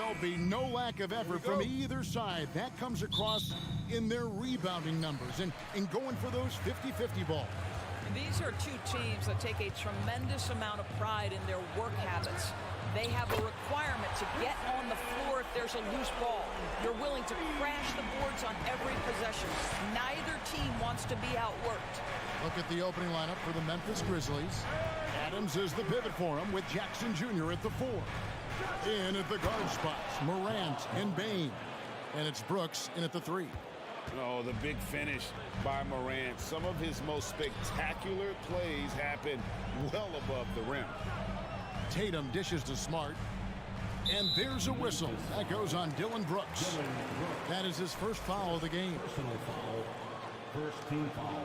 There'll be no lack of effort from either side. That comes across in their rebounding numbers and going for those 50-50 balls. These are two teams that take a tremendous amount of pride in their work habits. They have a requirement to get on the floor if there's a loose ball. You're willing to crash the boards on every possession. Neither team wants to be outworked. Look at the opening lineup for the Memphis Grizzlies. Adams is the pivot for him with Jackson Jr. at the 4. In at the guard spots, Morant and Bain. And it's Brooks in at the 3. Oh, the big finish by Morant. Some of his most spectacular plays happen well above the rim. Tatum dishes to Smart. And there's a whistle. That goes on Dylan Brooks. That is his first foul of the game. Personal foul. First team foul.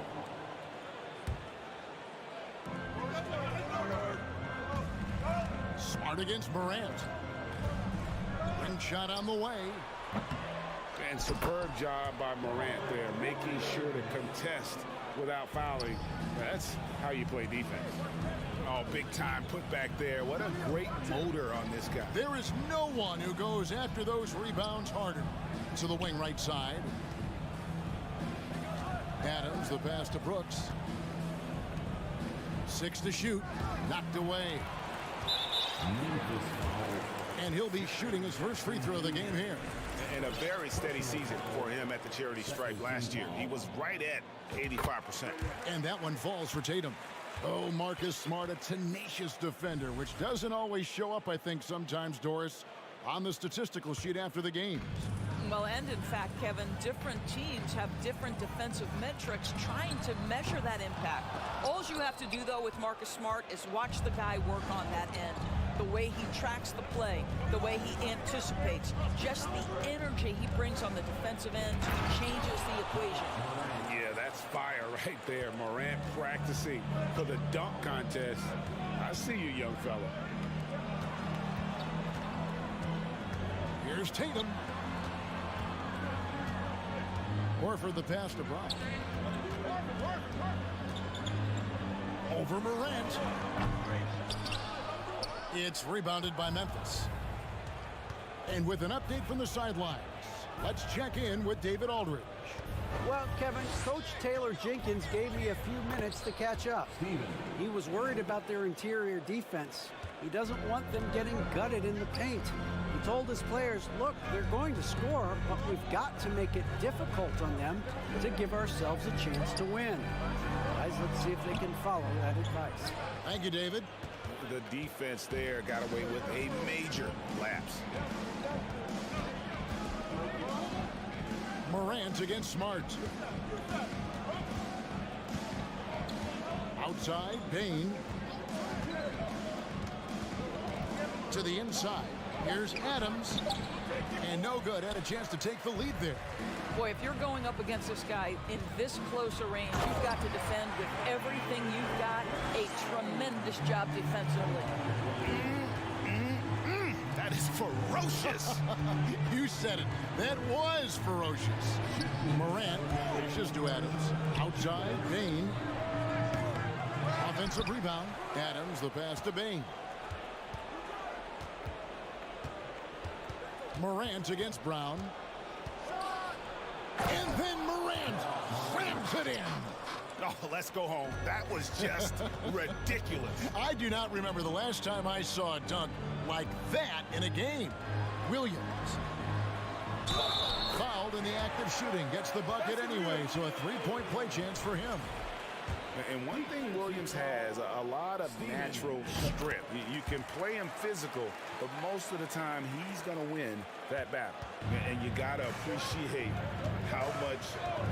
Smart against Morant. One shot on the way. And superb job by Morant there, making sure to contest without fouling. That's how you play defense. Oh, big time put back there. What a great motor on this guy. There is no one who goes after those rebounds harder. To the wing right side. Adams, the pass to Brooks. 6 to shoot. Knocked away. And he'll be shooting his first free throw of the game here. And a very steady season for him at the charity stripe last year. He was right at 85%. And that one falls for Tatum. Oh, Marcus Smart, a tenacious defender, which doesn't always show up, I think, sometimes, Doris, on the statistical sheet after the game. Well, and in fact, Kevin, different teams have different defensive metrics trying to measure that impact. All you have to do, though, with Marcus Smart is watch the guy work on that end. The way he tracks the play, the way he anticipates, just the energy he brings on the defensive end changes the equation. Yeah, that's fire right there. Morant practicing for the dunk contest. I see you, young fella. Here's Tatum. Horford the pass to Brown. Over Morant. It's rebounded by Memphis. And with an update from the sidelines, let's check in with David Aldridge. Well, Kevin, Coach Taylor Jenkins gave me a few minutes to catch up. He was worried about their interior defense. He doesn't want them getting gutted in the paint. He told his players, look, they're going to score, but we've got to make it difficult on them to give ourselves a chance to win. Guys, let's see if they can follow that advice. Thank you, David. The defense there got away with a major lapse. Morant against Smart. Outside, Bain. To the inside. Here's Adams. And no good. Had a chance to take the lead there. Boy, if you're going up against this guy in this close a range, you've got to defend with everything you've got. A tremendous job defensively. That is ferocious. You said it. That was ferocious. Morant dishes to Adams. Outside, Bain. Offensive rebound. Adams, the pass to Bain. Morant against Brown. And then Morant slams it in. Oh, let's go home. That was just ridiculous. I do not remember the last time I saw a dunk like that in a game. Williams. Fouled in the act of shooting. Gets the bucket anyway, so a three-point play chance for him. And one thing Williams has, a lot of natural strength. You can play him physical, but most of the time he's going to win that battle. And you got to appreciate how much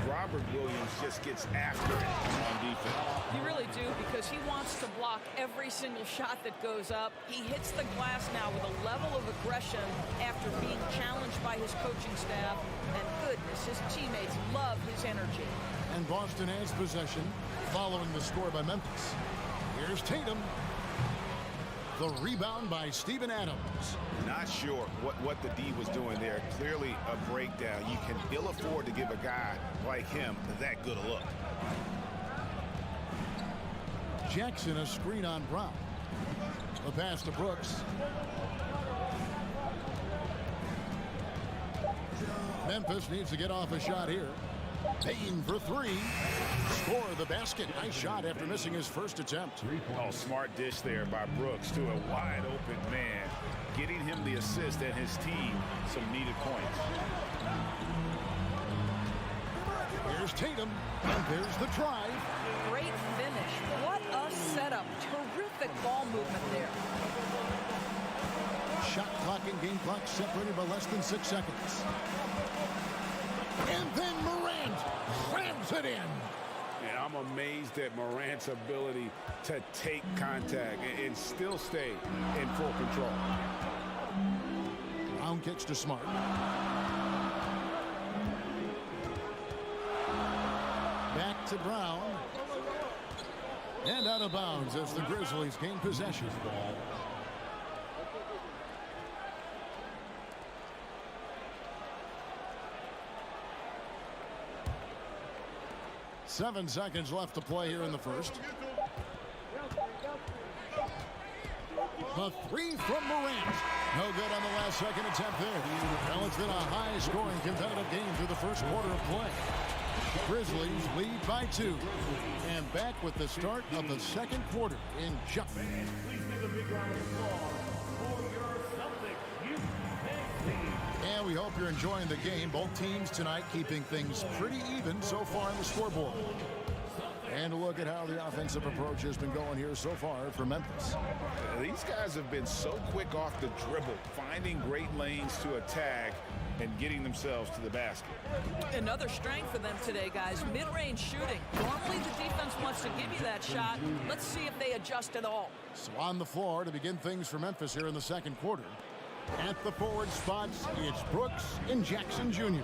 Robert Williams just gets after it on defense. You really do, because he wants to block every single shot that goes up. He hits the glass now with a level of aggression after being challenged by his coaching staff. And goodness, his teammates love his energy. And Boston has possession following the score by Memphis. Here's Tatum. The rebound by Steven Adams. Not sure what the D was doing there. Clearly a breakdown. You can ill afford to give a guy like him that good a look. Jackson, a screen on Brown. The pass to Brooks. Memphis needs to get off a shot here. Payne for three. Score the basket. Nice shot after missing his first attempt. Oh, smart dish there by Brooks to a wide open man, getting him the assist and his team some needed points. Here's Tatum, and there's the drive. Great finish. What a setup. Terrific ball movement there. Shot clock and game clock separated by less than 6 seconds. And then Morant slams it in. And I'm amazed at Morant's ability to take contact and still stay in full control. Brown kicks to Smart. Back to Brown. And out of bounds as the Grizzlies gain possession. 7 seconds left to play here in the first. A three from Morant. No good on the last second attempt there. Well, it's been a high-scoring competitive game through the first quarter of play. Grizzlies lead by 2. And back with the start of the second quarter in just. Please give a big round of applause for your Celtics. And we hope you're enjoying the game. Both teams tonight keeping things pretty even so far on the scoreboard. And a look at how the offensive approach has been going here so far for Memphis. These guys have been so quick off the dribble, finding great lanes to attack and getting themselves to the basket. Another strength for them today, guys. Mid-range shooting. Normally the defense wants to give you that shot. Let's see if they adjust at all. So on the floor to begin things for Memphis here in the second quarter. At the forward spots, it's Brooks and Jackson Jr.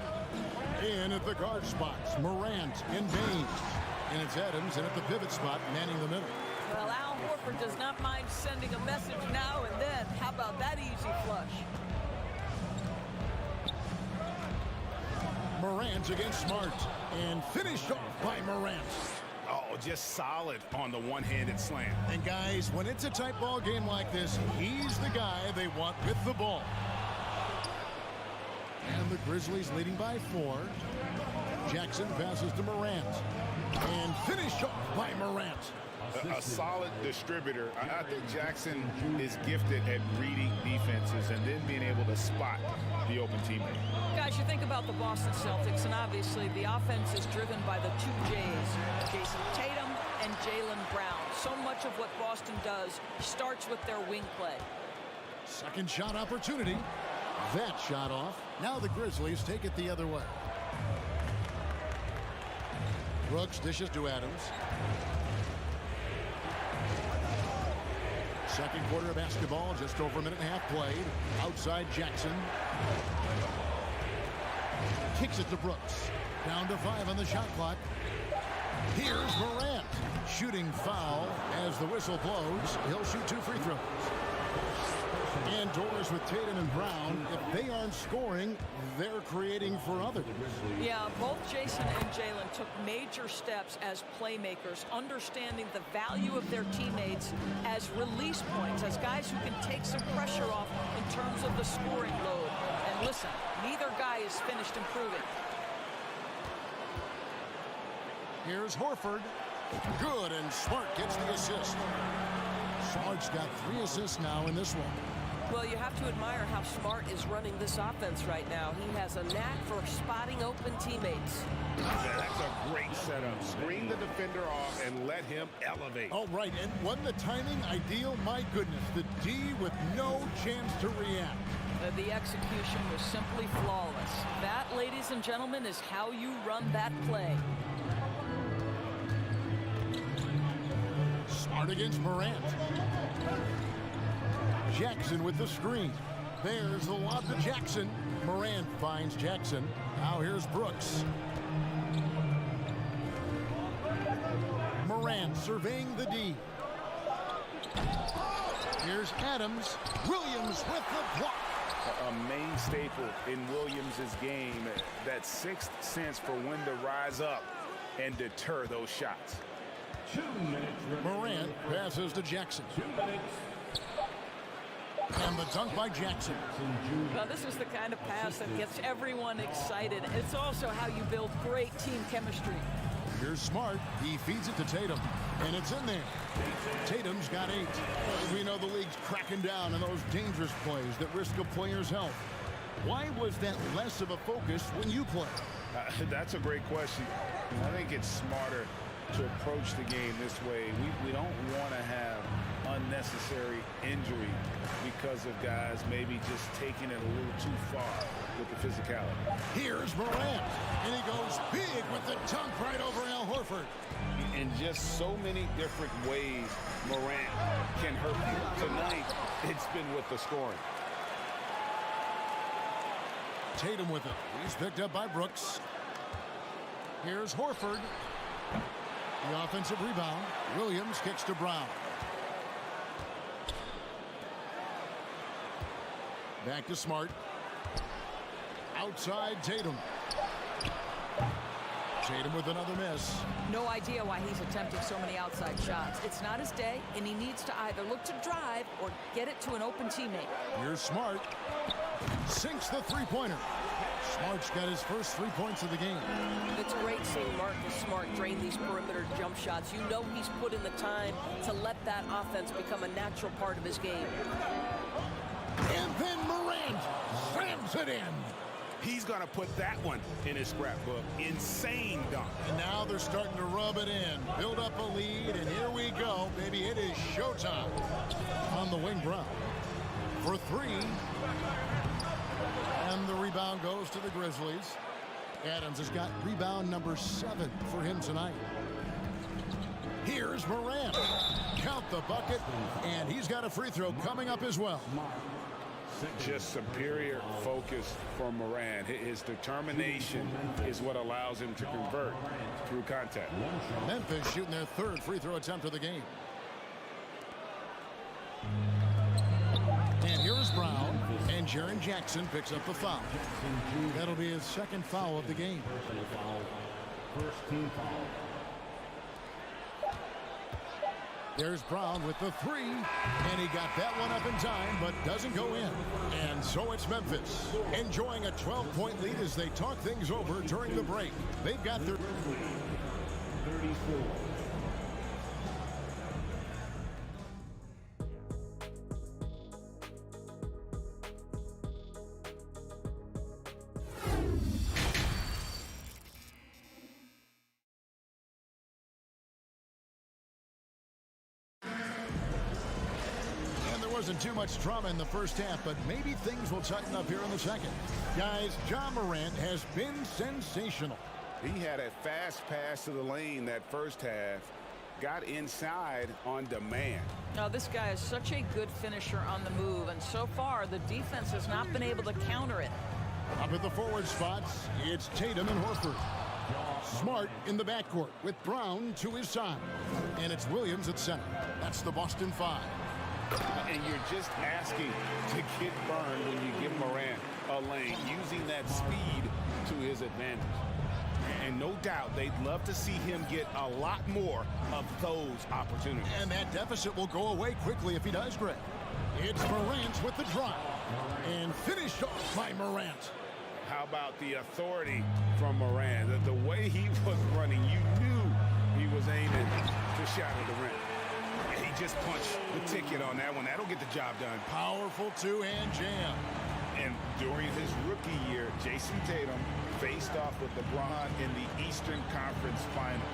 In at the guard spots, Morant and Bain. And it's Adams in at the pivot spot, manning the middle. Well, Al Horford does not mind sending a message now and then. How about that easy flush? Morant against Smart. And finished off by Morant. Oh, just solid on the one-handed slam. And guys, when it's a tight ball game like this, he's the guy they want with the ball. And the Grizzlies leading by 4. Jackson passes to Morant. And finished off by Morant. A solid distributor. I think Jackson is gifted at reading defenses and then being able to spot the open teammate. Guys, you think about the Boston Celtics, and obviously the offense is driven by the 2 J's, Jason Tatum and Jaylen Brown. So much of what Boston does starts with their wing play. Second shot opportunity. That shot off. Now the Grizzlies take it the other way. Brooks dishes to Adams. Second quarter of basketball, just over a minute and a half played. Outside Jackson. Kicks it to Brooks. Down to 5 on the shot clock. Here's Morant. Shooting foul as the whistle blows. He'll shoot 2 free throws. And doors with Tatum and Brown. If they aren't scoring, they're creating for others. Yeah, both Jason and Jaylen took major steps as playmakers, understanding the value of their teammates as release points, as guys who can take some pressure off in terms of the scoring load. And listen, neither guy is finished improving. Here's Horford. Good, and Smart gets the assist. Smart's got 3 assists now in this one. Well, you have to admire how Smart is running this offense right now. He has a knack for spotting open teammates. That's a great setup. Screen the defender off and let him elevate. All right, and wasn't the timing ideal? My goodness, the D with no chance to react. The execution was simply flawless. That, ladies and gentlemen, is how you run that play. Smart against Morant. Jackson with the screen. There's the lob to Jackson. Morant finds Jackson. Now here's Brooks. Morant surveying the D. Here's Adams. Williams with the block. A main staple in Williams' game, that 6th sense for when to rise up and deter those shots. 2 minutes. Morant passes to Jackson. 2 minutes. And the dunk by Jackson. Well, this is the kind of pass that gets everyone excited. It's also how you build great team chemistry. Here's Smart. He feeds it to Tatum. And it's in there. Tatum's got 8. We know the league's cracking down on those dangerous plays that risk a player's health. Why was that less of a focus when you play? That's a great question. I think it's smarter to approach the game this way. We don't want to have unnecessary injury because of guys maybe just taking it a little too far with the physicality. Here's Morant, and he goes big with the dunk right over Al Horford. In just so many different ways, Morant can hurt you. Tonight, it's been with the scoring. Tatum with it. He's picked up by Brooks. Here's Horford. The offensive rebound. Williams kicks to Brown. Back to Smart. Outside Tatum. Tatum with another miss. No idea why he's attempting so many outside shots. It's not his day, and he needs to either look to drive or get it to an open teammate. Here's Smart. Sinks the three-pointer. Smart's got his first 3 points of the game. It's great seeing Marcus Smart drain these perimeter jump shots. You know he's put in the time to let that offense become a natural part of his game. And then Morant slams it in. He's going to put that one in his scrapbook. Insane dunk. And now they're starting to rub it in. Build up a lead, and here we go, baby. It is showtime. On the wing, Brown. For 3. And the rebound goes to the Grizzlies. Adams has got rebound number 7 for him tonight. Here's Morant. Count the bucket, and he's got a free throw coming up as well. Just superior focus for Morant. His determination is what allows him to convert through contact. Memphis shooting their 3rd free throw attempt of the game. And here's Brown, and Jaren Jackson picks up the foul. That'll be his 2nd foul of the game. First team foul. There's Brown with the 3, and he got that one up in time, but doesn't go in. And so it's Memphis, enjoying a 12-point lead as they talk things over during the break. They've got their 34. Wasn't too much drama in the first half, but maybe things will tighten up here in the second. Guys, Ja Morant has been sensational. He had a fast pass to the lane that first half, got inside on demand. Now, this guy is such a good finisher on the move, and so far the defense has not been able to counter it. Up at the forward spots, it's Tatum and Horford. Smart in the backcourt with Brown to his side. And it's Williams at center. That's the Boston 5. And you're just asking to get burned when you give Morant a lane, using that speed to his advantage. And no doubt they'd love to see him get a lot more of those opportunities. And that deficit will go away quickly if he does, Greg. It's Morant with the drive. And finished off by Morant. How about the authority from Morant? The way he was running, you knew he was aiming to shatter the rim. He just punched the ticket on that one. That'll get the job done. Powerful two-hand jam. And during his rookie year, Jason Tatum faced off with LeBron in the Eastern Conference Final.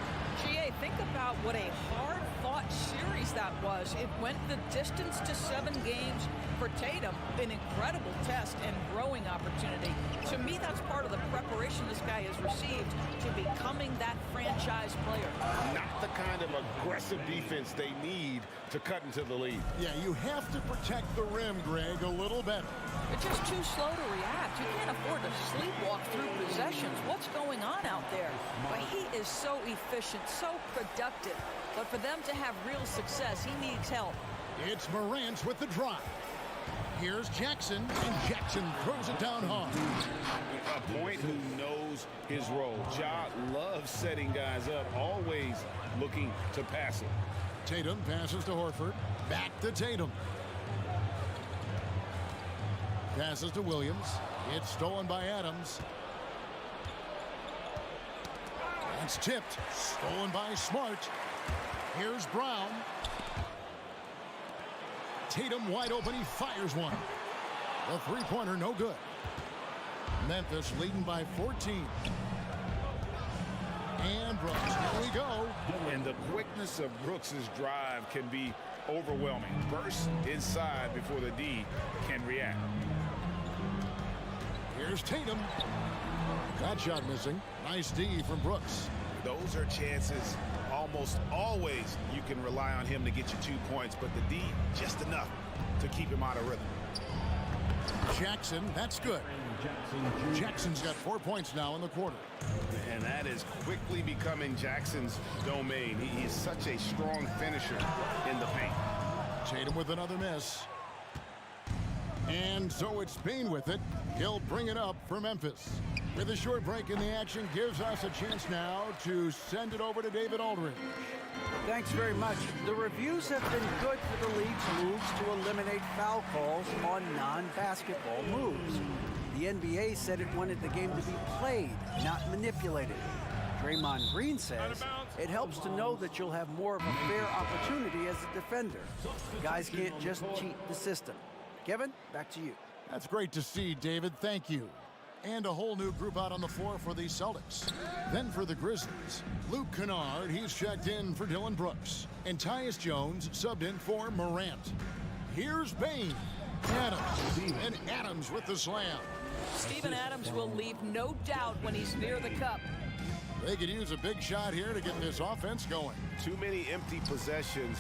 GA, think about what a hard-fought series that was. It went the distance to 7 games for Tatum. An incredible test and growing opportunity. To me, that's part of the preparation this guy has received to becoming that franchise player. Not the kind of aggressive defense they need to cut into the lead. Yeah, you have to protect the rim, Greg, a little better. They're just too slow to react. You can't afford to sleepwalk through possessions. What's going on out there? But he is so efficient, so productive. But for them to have real success, he needs help. It's Morant with the drive. Here's Jackson, and Jackson throws it down hard. A point who knows his role. Ja loves setting guys up, always looking to pass it. Tatum passes to Horford. Back to Tatum. Passes to Williams. It's stolen by Adams. It's tipped. Stolen by Smart. Here's Brown. Tatum wide open. He fires one. The three-pointer no good. Memphis leading by 14. And Brooks. Here we go. And the quickness of Brooks's drive can be overwhelming. Burst inside before the D can react. Here's Tatum. That shot missing. Nice D from Brooks. Those are chances almost always you can rely on him to get you 2 points, but the D just enough to keep him out of rhythm. Jackson, that's good. Jackson's got 4 points now in the quarter. And that is quickly becoming Jackson's domain. He is such a strong finisher in the paint. Tatum with another miss. And so it's Bane with it. He'll bring it up for Memphis. With a short break in the action, gives us a chance now to send it over to David Aldridge. Thanks very much. The reviews have been good for the league's moves to eliminate foul calls on non-basketball moves. The NBA said it wanted the game to be played, not manipulated. Draymond Green says it helps to know that you'll have more of a fair opportunity as a defender. Guys can't just cheat the system. Kevin, back to you. That's great to see, David. Thank you. And a whole new group out on the floor for the Celtics. Then for the Grizzlies, Luke Kennard, he's checked in for Dylan Brooks. And Tyus Jones subbed in for Morant. Here's Bane. Adams. And Adams with the slam. Steven Adams will leave no doubt when he's near the cup. They could use a big shot here to get this offense going. Too many empty possessions.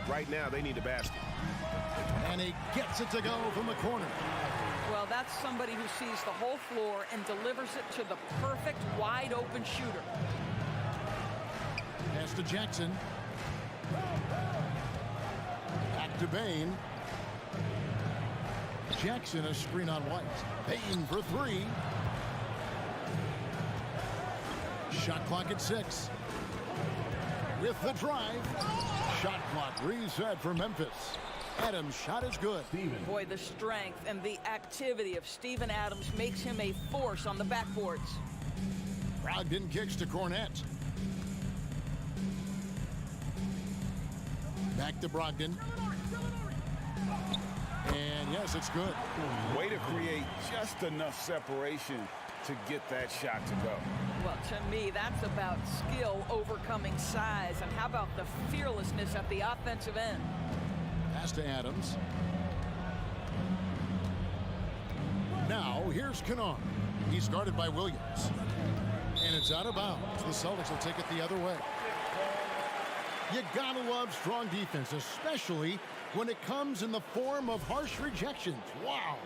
Right now, they need a basket. And he gets it to go from the corner. Well, that's somebody who sees the whole floor and delivers it to the perfect wide open shooter. Pass to Jackson. Back to Bane. Jackson a screen on White. Bane for three. Shot clock at 6. With the drive. Shot clock reset for Memphis. Adams' shot is good. Boy, the strength and the activity of Steven Adams makes him a force on the backboards. Brogdon kicks to Cornette. Back to Brogdon. And yes, it's good. Way to create just enough separation to get that shot to go. Well, to me, that's about skill overcoming size. And how about the fearlessness at the offensive end? Pass to Adams. Now, here's Kennard. He's guarded by Williams. And it's out of bounds. The Celtics will take it the other way. You gotta love strong defense, especially when it comes in the form of harsh rejections. Wow.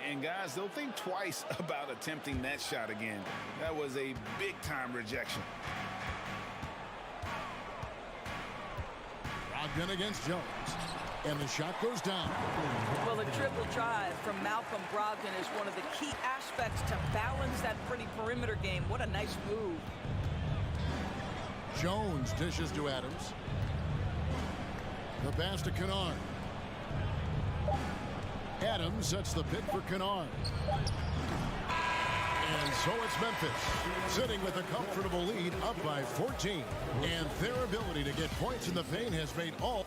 And guys, they'll think twice about attempting that shot again. That was a big-time rejection. Brogdon against Jones. And the shot goes down. Well, the triple drive from Malcolm Brogdon is one of the key aspects to balance that pretty perimeter game. What a nice move. Jones dishes to Adams. The pass to Kennard. Adams sets the pick for Kennard. And so it's Memphis, sitting with a comfortable lead up by 14. And their ability to get points in the paint has made all.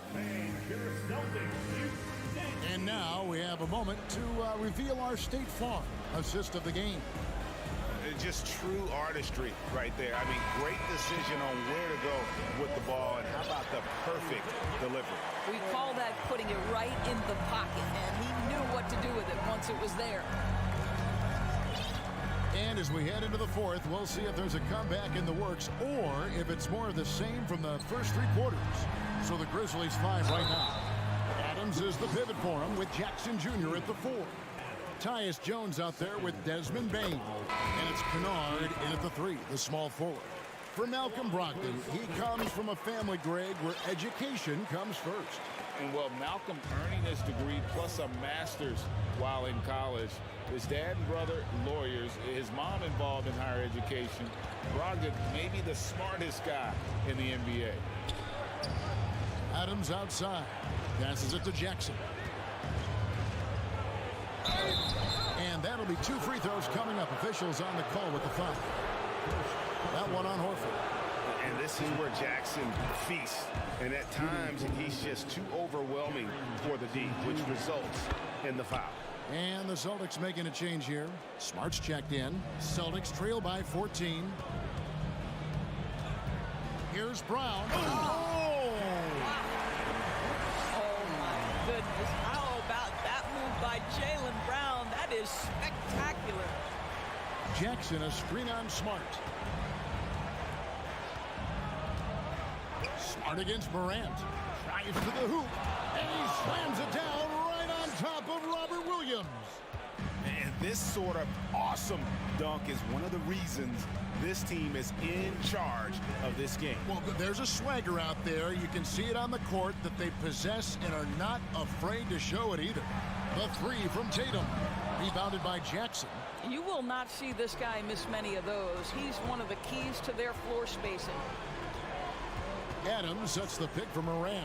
And now we have a moment to reveal our State Farm assist of the game. Just true artistry right there. I mean, great decision on where to go with the ball, and how about the perfect delivery? We call that putting it right in the pocket, and he knew what to do with it once it was there. And as we head into the fourth, we'll see if there's a comeback in the works or if it's more of the same from the first 3 quarters. So the Grizzlies 5 right now. Adams is the pivot for him with Jackson Jr. at the 4. Tyus Jones out there with Desmond Bane. And it's Kennard in at the 3, the small forward. For Malcolm Brogdon, he comes from a family, Greg, where education comes first. And well, Malcolm earning his degree plus a master's while in college. His dad and brother, lawyers. His mom involved in higher education. Brogdon, maybe the smartest guy in the NBA. Adams outside. Passes it to Jackson. And that'll be 2 free throws coming up. Officials on the call with the foul. That one on Horford. And this is where Jackson feasts. And at times, he's just too overwhelming for the D, which results in the foul. And the Celtics making a change here. Smart's checked in. Celtics trail by 14. Here's Brown. Oh! Oh, my goodness. How about that move by Jaylen Brown? That is spectacular. Jackson, a screen on Smart. Smart against Morant. Drives to the hoop. And he slams it down right on top of Robert Williams. And this sort of awesome dunk is one of the reasons this team is in charge of this game. Well, there's a swagger out there. You can see it on the court that they possess and are not afraid to show it either. The 3 from Tatum. Rebounded by Jackson. You will not see this guy miss many of those. He's one of the keys to their floor spacing. Adams sets the pick for Morant.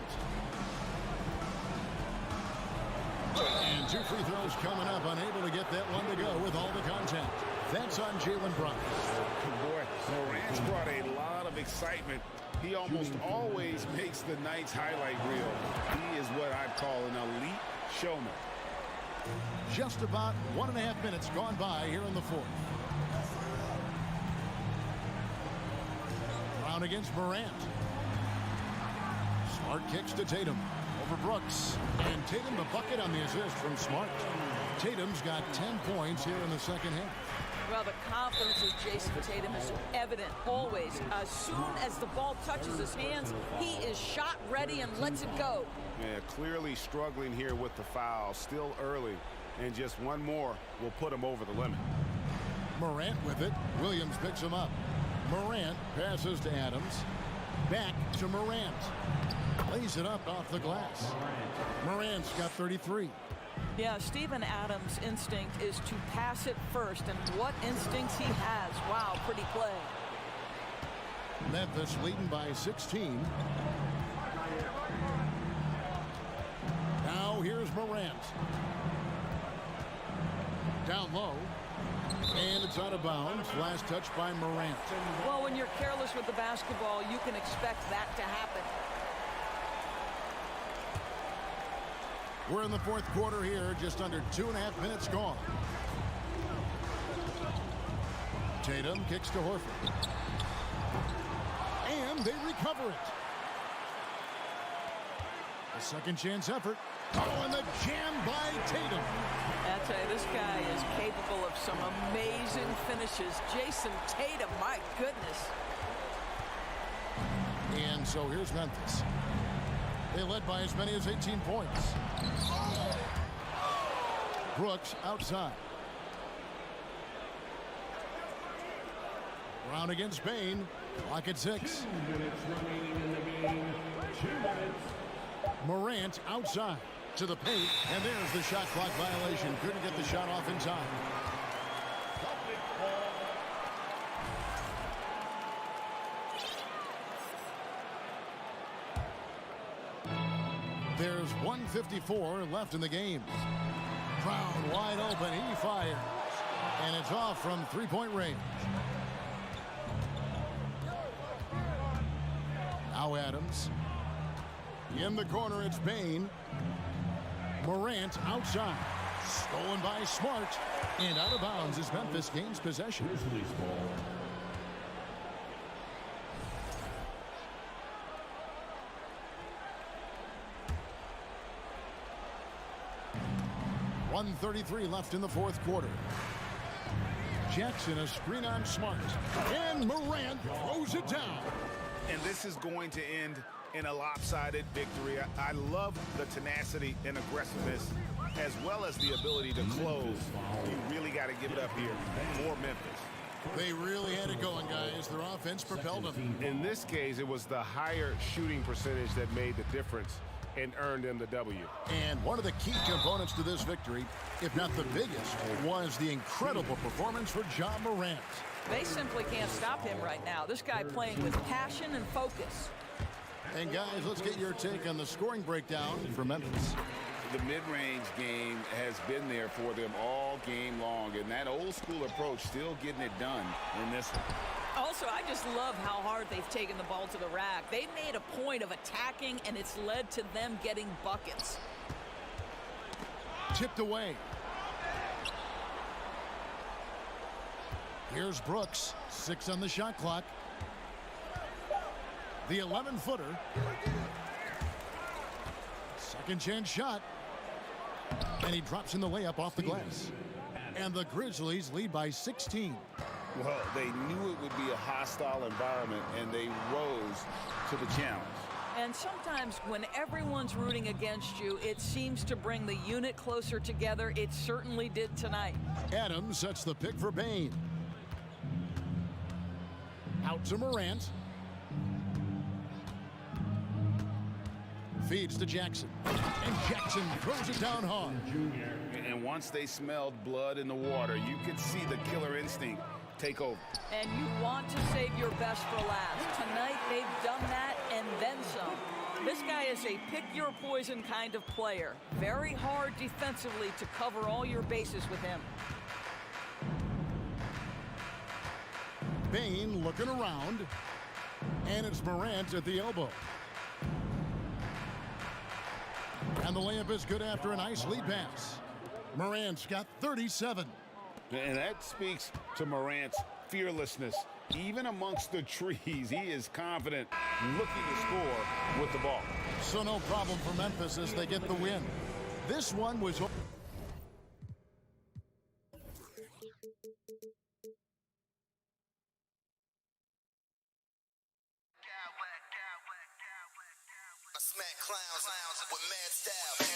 And 2 free throws coming up. Unable to get that one to go with all the contact. That's on Jaylen Brown. Boy, Morant's brought a lot of excitement. He almost always makes the night's highlight reel. He is what I'd call an elite showman. Just about 1.5 minutes gone by here in the 4th. Brown against Morant. Smart kicks to Tatum. Over Brooks. And Tatum the bucket on the assist from Smart. Tatum's got 10 points here in the second half. Well, the confidence of Jason Tatum is evident always. As soon as the ball touches his hands, he is shot ready and lets it go. Yeah, clearly struggling here with the foul. Still early. And just one more will put him over the limit. Morant with it. Williams picks him up. Morant passes to Adams. Back to Morant. Lays it up off the glass. Morant's got 33. Yeah, Steven Adams' instinct is to pass it first, and what instincts he has. Wow, pretty play. Memphis leading by 16. Now here's Morant. Down low. And it's out of bounds. Last touch by Morant. Well, when you're careless with the basketball, you can expect that to happen. We're in the 4th quarter here, just under 2.5 minutes gone. Tatum kicks to Horford. And they recover it. A second chance effort. Oh, and the jam by Tatum. I tell you, this guy is capable of some amazing finishes. Jason Tatum, my goodness. And so here's Memphis. They led by as many as 18 points. Brooks outside. Brown against Bain. Clock at 6. 2 minutes remaining in the game. 2 minutes. Morant outside to the paint. And there's the shot clock violation. Couldn't get the shot off in time. There's 1:54 left in the game. Brown wide open. He fires. And it's off from 3-point range. Now Adams. In the corner, it's Bain. Morant outside. Stolen by Smart. And out of bounds as Memphis gains possession. Grizzlies ball. .133 left in the 4th quarter. Jackson a screen on Smart. And Morant throws it down. And this is going to end in a lopsided victory. I love the tenacity and aggressiveness, as well as the ability to close. You really got to give it up here for Memphis. They really had it going, guys. Their offense propelled them. In this case, it was the higher shooting percentage that made the difference and earned them the W. And one of the key components to this victory, if not the biggest, was the incredible performance for Ja Morant. They simply can't stop him right now. This guy playing with passion and focus. And guys, let's get your take on the scoring breakdown for Memphis. the mid-range game has been there for them all game long, and that old-school approach still getting it done in this one. Also, I just love how hard they've taken the ball to the rack. They've made a point of attacking, and it's led to them getting buckets. Tipped away. Here's Brooks. 6 on the shot clock. The 11-footer. Second chance shot. And he drops in the layup off the glass. And the Grizzlies lead by 16. Well, they knew it would be a hostile environment, and they rose to the challenge. And sometimes when everyone's rooting against you, it seems to bring the unit closer together. It certainly did tonight. Adams sets the pick for Bane. Out to Morant. Feeds to Jackson. And Jackson throws it down hard. And once they smelled blood in the water, you could see the killer instinct take over. And you want to save your best for last. Tonight, they've done that and then some. This guy is a pick-your-poison kind of player. Very hard defensively to cover all your bases with him. Bane looking around. And it's Morant at the elbow. And the layup is good after a nice lead pass. Morant's got 37. And that speaks to Morant's fearlessness. Even amongst the trees, he is confident, looking to score with the ball. So no problem for Memphis as they get the win. This one was... Smack clowns with mad style.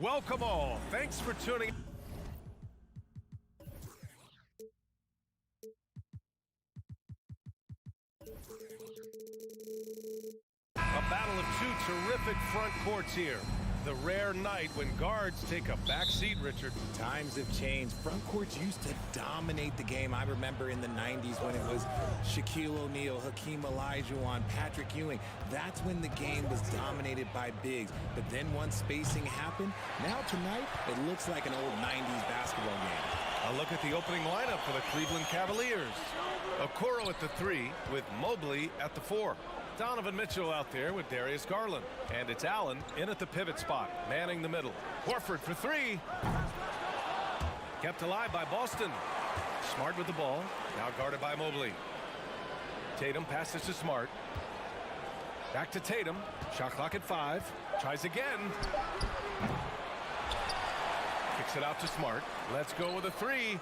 Welcome all. Thanks for tuning in. A battle of two terrific front courts here. The rare night when guards take a back seat, Richard. Times have changed. Front courts used to dominate the game. I remember in the 90s when it was Shaquille O'Neal, Hakeem Olajuwon, Patrick Ewing. That's when the game was dominated by bigs. But then once spacing happened, now tonight it looks like an old 90s basketball game. A look at the opening lineup for the Cleveland Cavaliers. Okoro at the 3 with Mobley at the 4. Donovan Mitchell out there with Darius Garland. And it's Allen in at the pivot spot, manning the middle. Horford for 3. Kept alive by Boston. Smart with the ball, now guarded by Mobley. Tatum passes to Smart. Back to Tatum. Shot clock at 5. Tries again. Kicks it out to Smart. Let's go with a 3.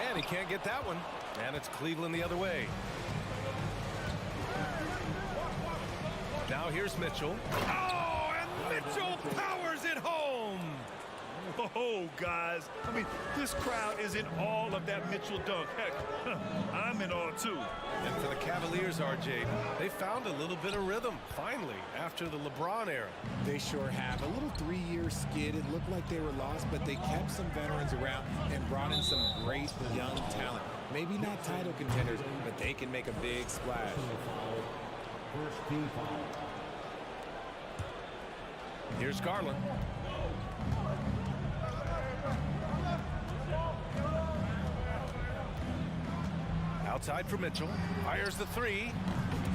And he can't get that one. And it's Cleveland the other way. Now here's Mitchell. Oh, and Mitchell powers it home. Oh, guys. I mean, this crowd is in awe of that Mitchell dunk. Heck, I'm in awe, too. And for the Cavaliers, RJ, they found a little bit of rhythm, finally, after the LeBron era. They sure have. A little 3-year skid. It looked like they were lost, but they kept some veterans around and brought in some great young talent. Maybe not title contenders, but they can make a big splash. First team foul. Here's Garland. Outside for Mitchell. Fires the 3.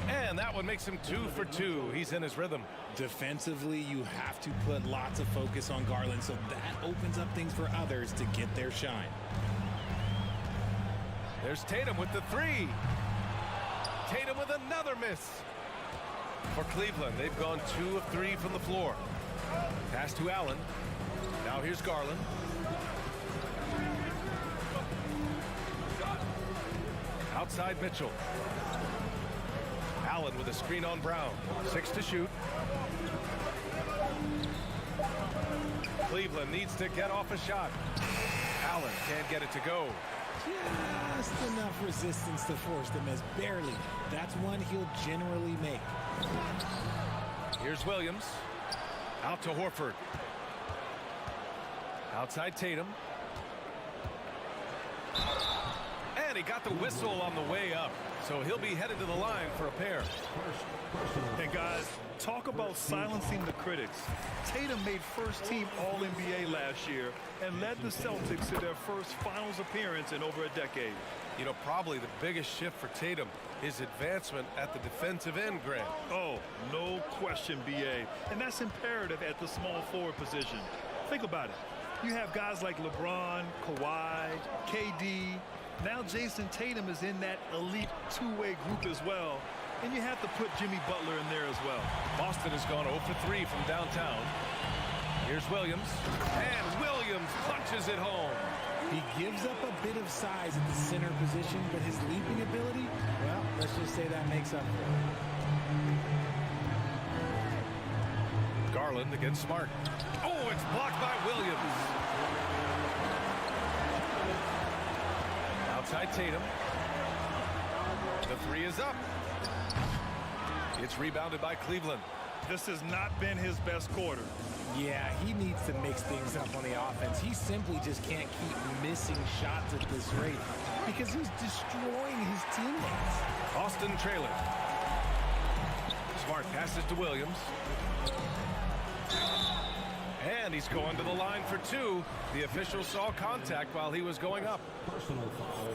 And that one makes him 2 for 2. He's in his rhythm. Defensively, you have to put lots of focus on Garland, so that opens up things for others to get their shine. There's Tatum with the 3. Tatum with another miss. For Cleveland, they've gone 2 of 3 from the floor. Pass to Allen. Now here's Garland. Outside Mitchell. Allen with a screen on Brown. 6 to shoot. Cleveland needs to get off a shot. Allen can't get it to go. Just enough resistance to force the miss. Barely. That's one he'll generally make. Here's Williams. Out to Horford. Outside Tatum. And he got the whistle on the way up. So he'll be headed to the line for a pair. And guys, talk about silencing the critics. Tatum made first team All-NBA last year and led the Celtics to their first finals appearance in over a decade. You know, probably the biggest shift for Tatum is advancement at the defensive end, Grant. Oh, no question, BA. And that's imperative at the small forward position. Think about it. You have guys like LeBron, Kawhi, KD. Now Jason Tatum is in that elite two-way group as well. And you have to put Jimmy Butler in there as well. Boston has gone 0 for 3 from downtown. Here's Williams. And Williams punches it home. He gives up a bit of size at the center position, but his leaping ability, well, let's just say that makes up for it. Garland against Smart. Oh, it's blocked by Williams. Outside Tatum. The 3 is up. It's rebounded by Cleveland. This has not been his best quarter. Yeah, he needs to mix things up on the offense. He simply just can't keep missing shots at this rate because he's destroying his teammates. Boston trailing. Smart passes to Williams. And he's going to the line for 2. The official saw contact while he was going up.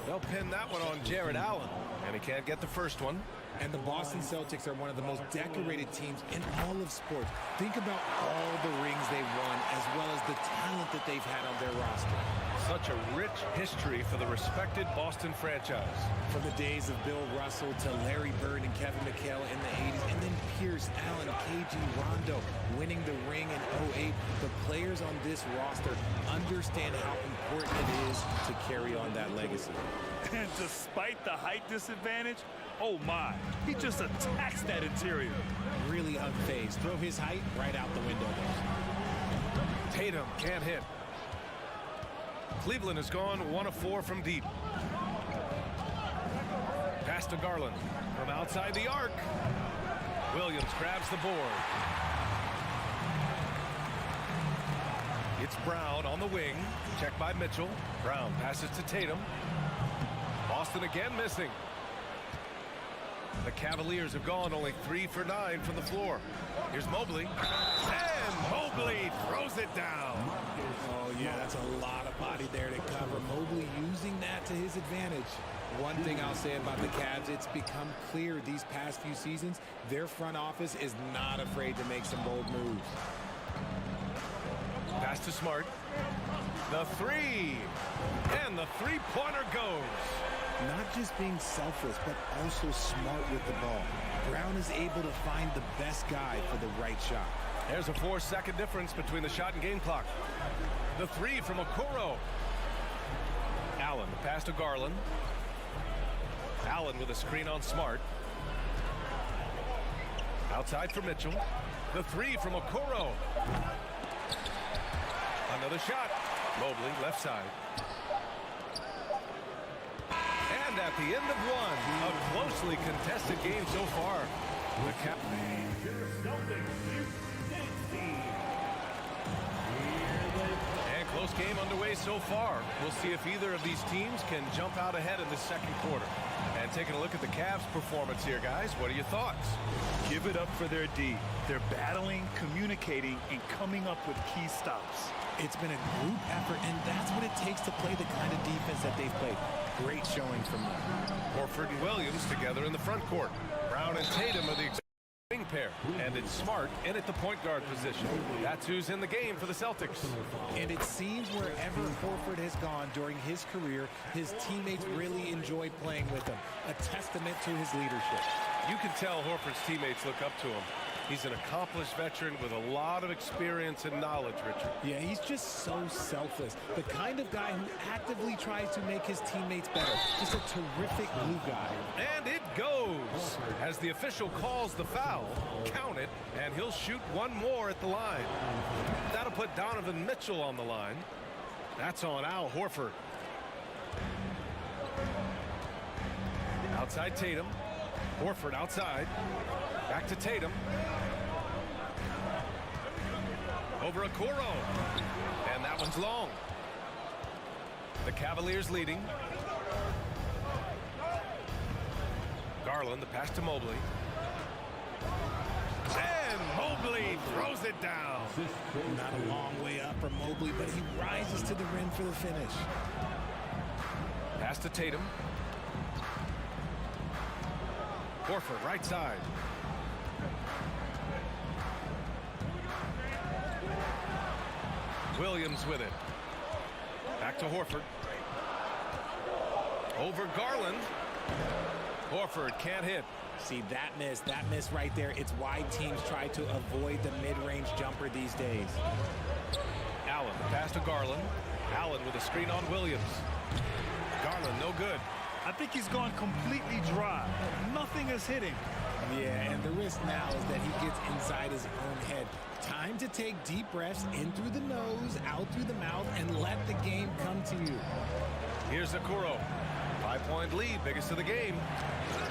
They'll pin that one on Jared Allen. And he can't get the first one. And the Boston Celtics are one of the most decorated teams in all of sports. Think about all the rings they've won, as well as the talent that they've had on their roster. Such a rich history for the respected Boston franchise. From the days of Bill Russell to Larry Bird and Kevin McHale in the 80s, and then Pierce, Allen, KG, Rondo winning the ring in 08. The players on this roster understand how important it is to carry on that legacy. And despite the height disadvantage, oh my, he just attacks that interior. Really unfazed. Throw his height right out the window. Tatum can't hit. Cleveland has gone 1 of 4 from deep. Pass to Garland from outside the arc. Williams grabs the board. It's Brown on the wing. Checked by Mitchell. Brown passes to Tatum. Boston again missing. The Cavaliers have gone only 3 for 9 from the floor. Here's Mobley. And Mobley throws it down. Oh, yeah, that's a lot of body there to cover. Mobley using that to his advantage. One thing I'll say about the Cavs, it's become clear these past few seasons, their front office is not afraid to make some bold moves. Pass to Smart. The three. And the three-pointer goes. Not just being selfless, but also smart with the ball. Brown is able to find the best guy for the right shot. There's a 4-second difference between the shot and game clock. The three from Okoro. Allen, the pass to Garland. Allen with a screen on Smart. Outside for Mitchell. The three from Okoro. Another shot. Mobley, left side. And at the end of one, a closely contested game so far. And close game underway so far. We'll see if either of these teams can jump out ahead in the second quarter. And taking a look at the Cavs' performance here, guys, what are your thoughts? Give it up for their D. They're battling, communicating, and coming up with key stops. It's been a group effort, and that's what it takes to play the kind of defense that they've played. Great showing from them. Horford and Williams together in the front court. Brown and Tatum are the wing pair. And it's Smart in at the point guard position. That's who's in the game for the Celtics. And it seems wherever Horford has gone during his career, his teammates really enjoy playing with him. A testament to his leadership. You can tell Horford's teammates look up to him. He's an accomplished veteran with a lot of experience and knowledge, Richard. Yeah, he's just so selfless. The kind of guy who actively tries to make his teammates better. Just a terrific glue guy. And it goes. As the official calls the foul, count it, and he'll shoot one more at the line. That'll put Donovan Mitchell on the line. That's on Al Horford. Outside Tatum. Horford outside. Back to Tatum. Over Okoro. And that one's long. The Cavaliers leading. Garland, the pass to Mobley. And Mobley throws it down. Not a long way up for Mobley, but he rises to the rim for the finish. Pass to Tatum. Horford, right side. Williams with it. Back to Horford. Over Garland. Horford can't hit. See, that miss right there. It's why teams try to avoid the mid-range jumper these days. Allen, the pass to Garland. Allen with a screen on Williams. Garland, no good. I think he's gone completely dry. Nothing is hitting. Yeah, and the risk now is that he gets inside his own head. Time to take deep breaths in through the nose, out through the mouth, and let the game come to you. Here's Okoro. 5-point lead, biggest of the game.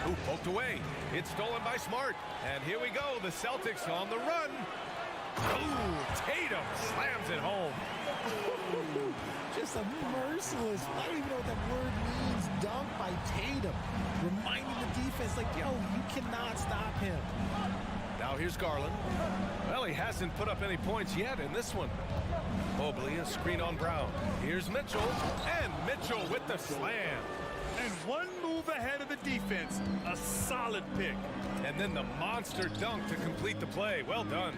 Ooh, poked away. It's stolen by Smart. And here we go, the Celtics on the run. Ooh, Tatum slams it home. Just a merciless, I don't even know what that word means, dunk by Tatum. Reminding the defense, like, yo, you cannot stop him. Now here's Garland. Well, he hasn't put up any points yet in this one. Mobley, a screen on Brown. Here's Mitchell, and Mitchell with the slam. And one move ahead of the defense. A solid pick. And then the monster dunk to complete the play. Well done.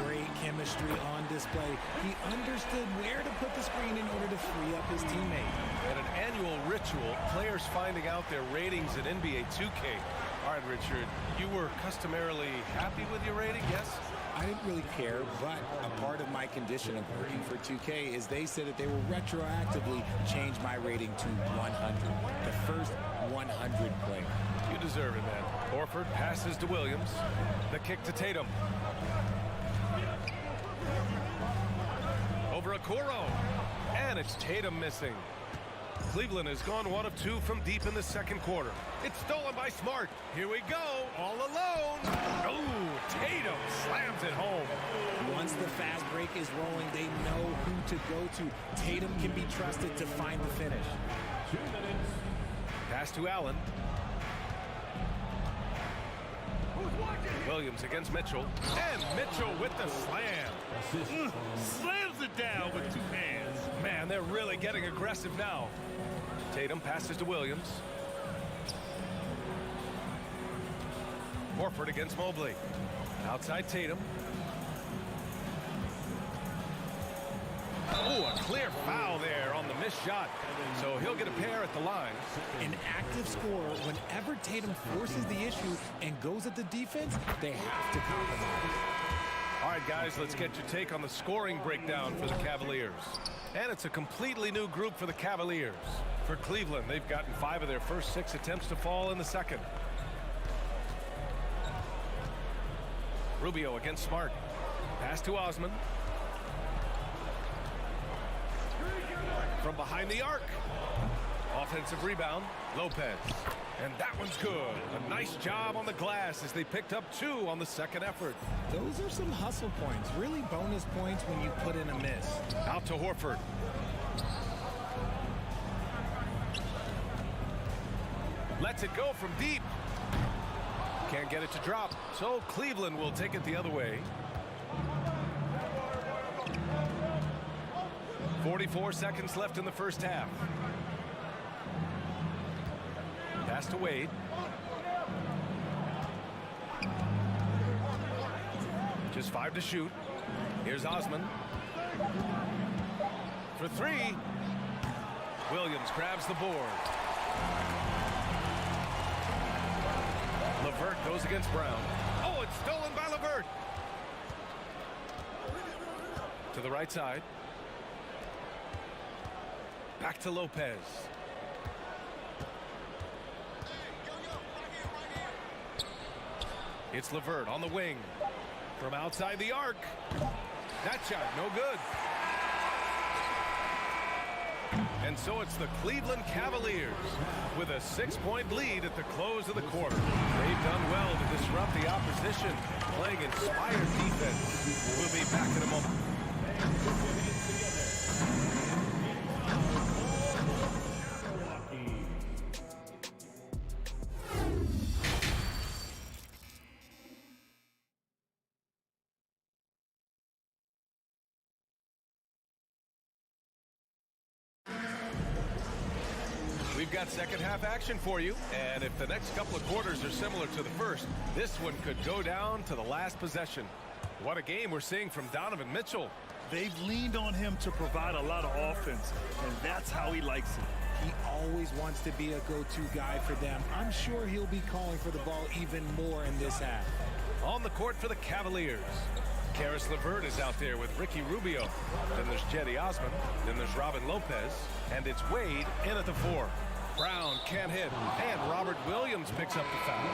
Great chemistry on display. He understood where to put the screen in order to free up his teammate. At an annual ritual, players finding out their ratings in NBA2K. All right, Richard, you were customarily happy with your rating, yes? I didn't really care, but a part of my condition of working for 2K is they said that they will retroactively change my rating to 100. The first 100 player. You deserve it, man. Horford passes to Williams. The kick to Tatum. over Okoro. And it's Tatum missing. Cleveland has gone 1 of 2 from deep in the second quarter. It's stolen by Smart. Here we go, all alone. Oh, Tatum slams it home. Once the fast break is rolling, they know who to go to. Tatum can be trusted to find the finish. Pass to Allen. Williams against Mitchell. And Mitchell with the slam. Slams it down with 2 hands. Man, they're really getting aggressive now. Tatum passes to Williams. Horford against Mobley. Outside Tatum. Oh, a clear foul there on the missed shot. So he'll get a pair at the line. An active scorer, whenever Tatum forces the issue and goes at the defense, they have to compromise. All right, guys, let's get your take on the scoring breakdown for the Cavaliers. And it's a completely new group for the Cavaliers. For Cleveland, they've gotten 5 of their first 6 attempts to fall in the second. Rubio against Smart. Pass to Osman. From behind the arc. Offensive rebound, Lopez. And that one's good. A nice job on the glass as they picked up 2 on the second effort. Those are some hustle points, really bonus points when you put in a miss. Out to Horford. Lets it go from deep. Can't get it to drop, so Cleveland will take it the other way. 44 seconds left in the first half. Pass to Wade. Just 5 to shoot. Here's Osman. For 3. Williams grabs the board. LeVert goes against Brown. Oh, it's stolen by LeVert. To the right side. Back to Lopez. It's LeVert on the wing. From outside the arc. That shot, no good. And so it's the Cleveland Cavaliers with a 6-point lead at the close of the quarter. They've done well to disrupt the opposition, playing inspired defense. We'll be back in a moment. We've got second half action for you, and if the next couple of quarters are similar to the first, this one could go down to the last possession. What a game we're seeing from Donovan Mitchell. They've leaned on him to provide a lot of offense, and that's how he likes it. He always wants to be a go-to guy for them. I'm sure he'll be calling for the ball even more in this half. On the court for the Cavaliers. Karis LeVert is out there with Ricky Rubio. Then there's Cedi Osman. Then there's Robin Lopez. And it's Wade in at the 4. Brown can't hit. And Robert Williams picks up the foul.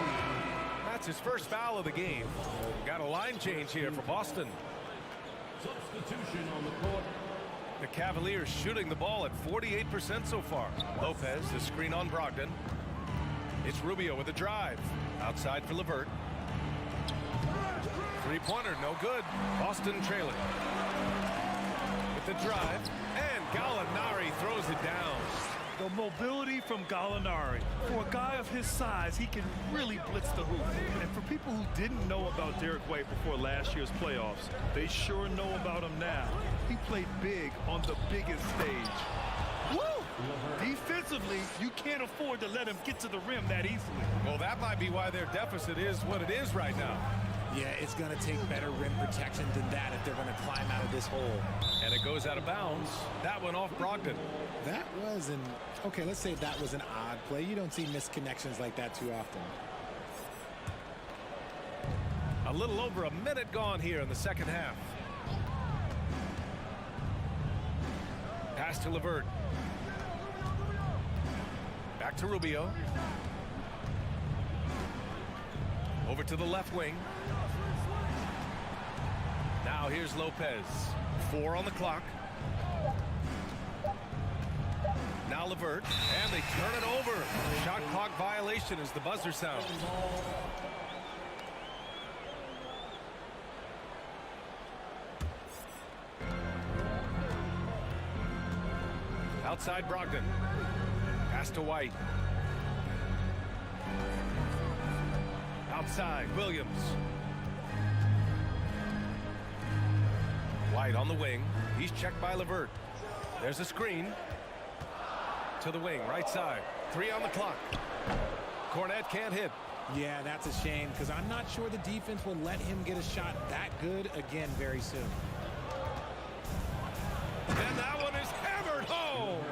That's his first foul of the game. Got a line change here for Boston. Substitution on the court. The Cavaliers shooting the ball at 48% so far. Lopez, the screen on Brogdon. It's Rubio with a drive. Outside for LeVert. Three-pointer, no good. Boston trailing. With the drive. And Gallinari throws it down. The mobility from Gallinari. For a guy of his size, he can really blitz the hoop. And for people who didn't know about Derek White before last year's playoffs, they sure know about him now. He played big on the biggest stage. Woo! Defensively, you can't afford to let him get to the rim that easily. Well, that might be why their deficit is what it is right now. Yeah, it's going to take better rim protection than that if they're going to climb out of this hole. And it goes out of bounds. That went off Brogdon. That was an, okay, let's say that was an odd play. You don't see missed connections like that too often. A little over a minute gone here in the second half. Pass to LeVert. Back to Rubio. Over to the left wing. Now here's Lopez. 4 on the clock. Now LeVert, and they turn it over. Shot clock violation as the buzzer sounds. Outside Brogdon. Pass to White. Outside Williams. White on the wing. He's checked by LeVert. There's a screen. To the wing, right side. 3 on the clock. Cornet can't hit. Yeah, that's a shame because I'm not sure the defense will let him get a shot that good again very soon. And that one is hammered home.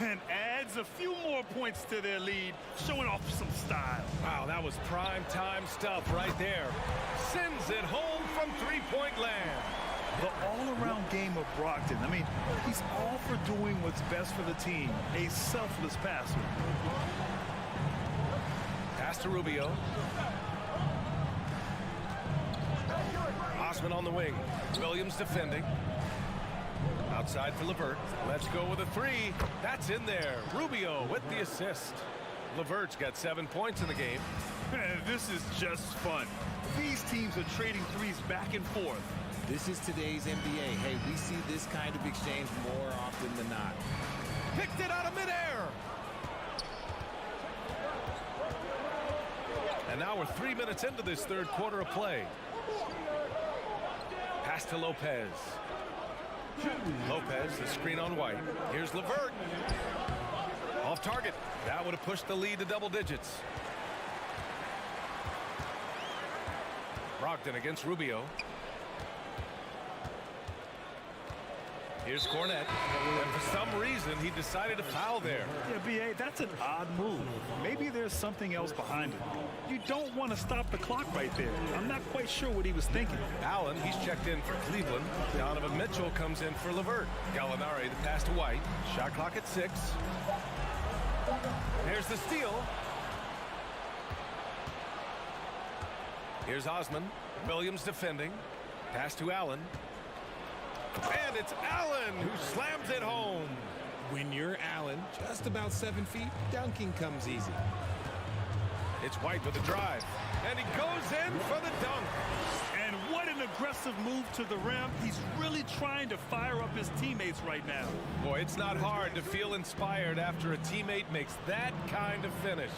And adds a few more points to their lead, showing off some style. Wow, that was prime time stuff right there. Sends it home from three-point land. The all-around game of Brogdon. I mean, he's all for doing what's best for the team. A selfless passer. Pass to Rubio. Osman on the wing. Williams defending. Outside for LeVert. Let's go with a 3. That's in there. Rubio with the assist. LeVert's got 7 points in the game. This is just fun. These teams are trading threes back and forth. This is today's NBA. Hey, we see this kind of exchange more often than not. Picked it out of midair. And now we're 3 minutes into this third quarter of play. Pass to Lopez. Lopez, the screen on White. Here's LeVert. Off target. That would have pushed the lead to double digits. Brogdon against Rubio. Here's Cornet. And for some reason, he decided to foul there. Yeah, B.A., that's an odd move. Maybe there's something else behind it. You don't want to stop the clock right there. I'm not quite sure what he was thinking. Allen, he's checked in for Cleveland. Donovan Mitchell comes in for LeVert. Gallinari, the pass to White. Shot clock at 6. There's the steal. Here's Osman. Williams defending. Pass to Allen. And it's Allen who slams it home. When you're Allen, just about 7 feet, dunking comes easy. It's White with a drive. And he goes in for the dunk. And what an aggressive move to the rim. He's really trying to fire up his teammates right now. Boy, it's not hard to feel inspired after a teammate makes that kind of finish.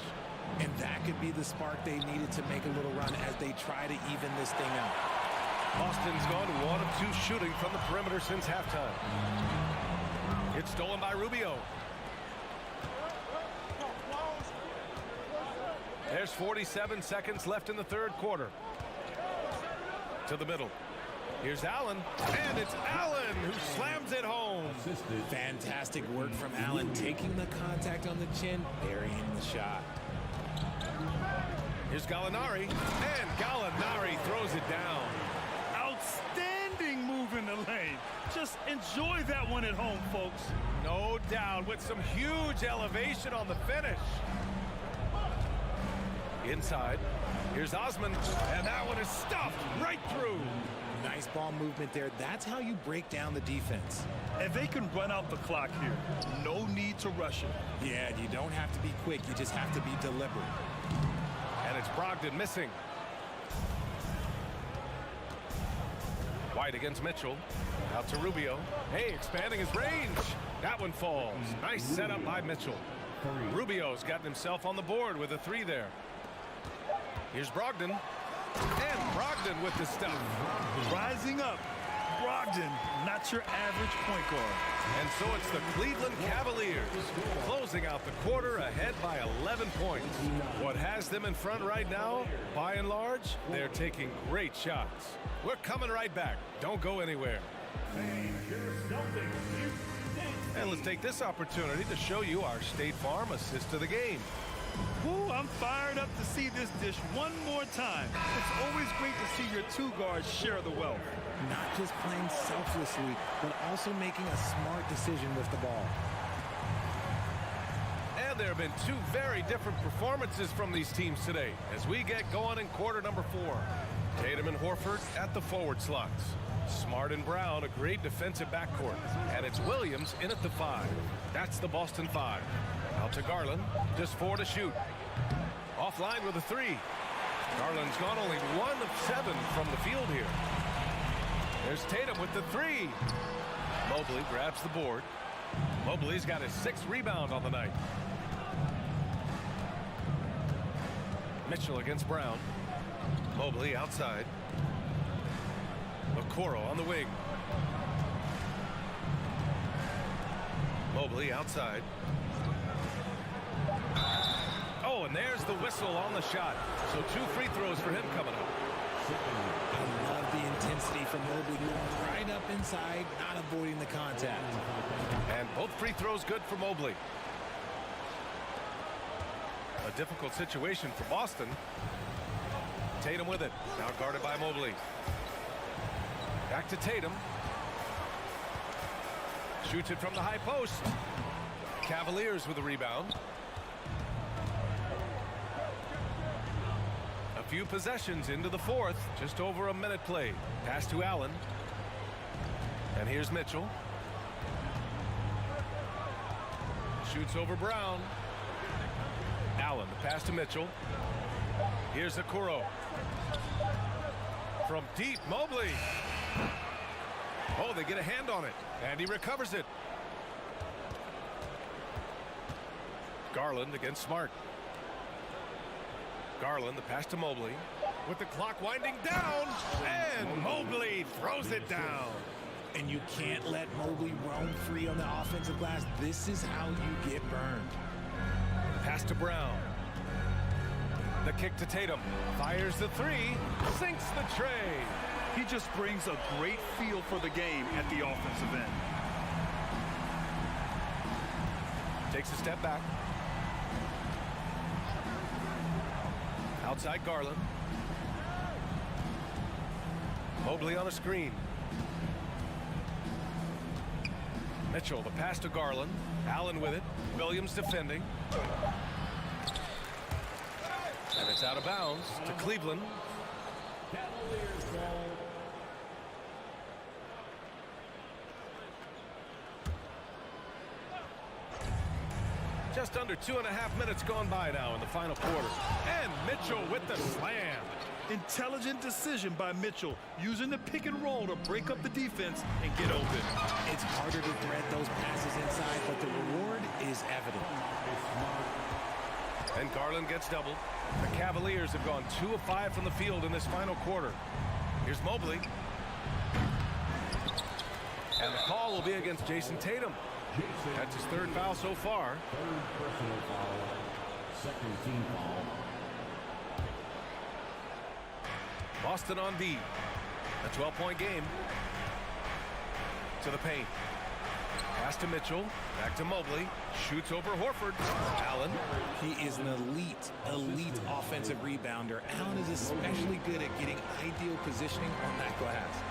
And that could be the spark they needed to make a little run as they try to even this thing out. Boston's gone 1 of 2 shooting from the perimeter since halftime. It's stolen by Rubio. There's 47 seconds left in the third quarter. To the middle. Here's Allen, and it's Allen who slams it home. Fantastic work from Allen, taking the contact on the chin, burying the shot. Here's Gallinari, and Gallinari throws it down. Outstanding move in the lane. Just enjoy that one at home, folks. No doubt, with some huge elevation on the finish. Inside, here's Osman, and that one is stuffed right through. Nice ball movement there. That's how you break down the defense. And they can run out the clock here. No need to rush it. Yeah, you don't have to be quick. You just have to be deliberate. And it's Brogdon missing. White against Mitchell. Out to Rubio. Hey, expanding his range. That one falls. Nice setup by Mitchell. Rubio's gotten himself on the board with a 3 there. Here's Brogdon. And Brogdon with the stuff. Rising up. Brogdon, not your average point guard. And so it's the Cleveland Cavaliers closing out the quarter ahead by 11 points. What has them in front right now, by and large, they're taking great shots. We're coming right back. Don't go anywhere. And let's take this opportunity to show you our State Farm assist to the game. Ooh, I'm fired up to see this dish one more time. It's always great to see your 2 guards share the wealth. Not just playing selflessly, but also making a smart decision with the ball. And there have been 2 very different performances from these teams today as we get going in quarter number 4. Tatum and Horford at the forward slots. Smart and Brown, a great defensive backcourt. And it's Williams in at the 5. That's the Boston 5. Out to Garland, just 4 to shoot. Offline with a 3. Garland's gone only 1 of 7 from the field here. There's Tatum with the 3. Mobley grabs the board. Mobley's got his 6th rebound on the night. Mitchell against Brown. Mobley outside. Okoro on the wing. Mobley outside. Oh, and there's the whistle on the shot. So 2 free throws for him coming up. I love the intensity from Mobley going right up inside, not avoiding the contact. And both free throws good for Mobley. A difficult situation for Boston. Tatum with it. Now guarded by Mobley. Back to Tatum. Shoots it from the high post. Cavaliers with a rebound. A few possessions into the 4th. Just over a minute played. Pass to Allen. And here's Mitchell. Shoots over Brown. Allen, the pass to Mitchell. Here's Okoro. From deep, Mobley. Oh, they get a hand on it, and he recovers it. Garland against Smart. Garland, the pass to Mobley. With the clock winding down, and Mobley throws it down. And you can't let Mobley roam free on the offensive glass. This is how you get burned. Pass to Brown. The kick to Tatum. Fires the 3. Sinks the tray. He just brings a great feel for the game at the offensive end. Takes a step back. Outside Garland. Mobley on a screen. Mitchell, the pass to Garland. Allen with it. Williams defending. And it's out of bounds to Cleveland. Cavaliers ball. Just under 2.5 minutes gone by now in the final quarter. And Mitchell with the slam. Intelligent decision by Mitchell, using the pick and roll to break up the defense and get open. It's harder to thread those passes inside, but the reward is evident. And Garland gets doubled. The Cavaliers have gone 2 of 5 from the field in this final quarter. Here's Mobley. And the call will be against Jason Tatum. That's his 3rd foul so far. 3rd personal foul. 2nd team foul. Boston on D. A 12-point game. To the paint. Pass to Mitchell. Back to Mobley. Shoots over Horford. Allen. He is an elite offensive rebounder. Allen is especially good at getting ideal positioning on that glass.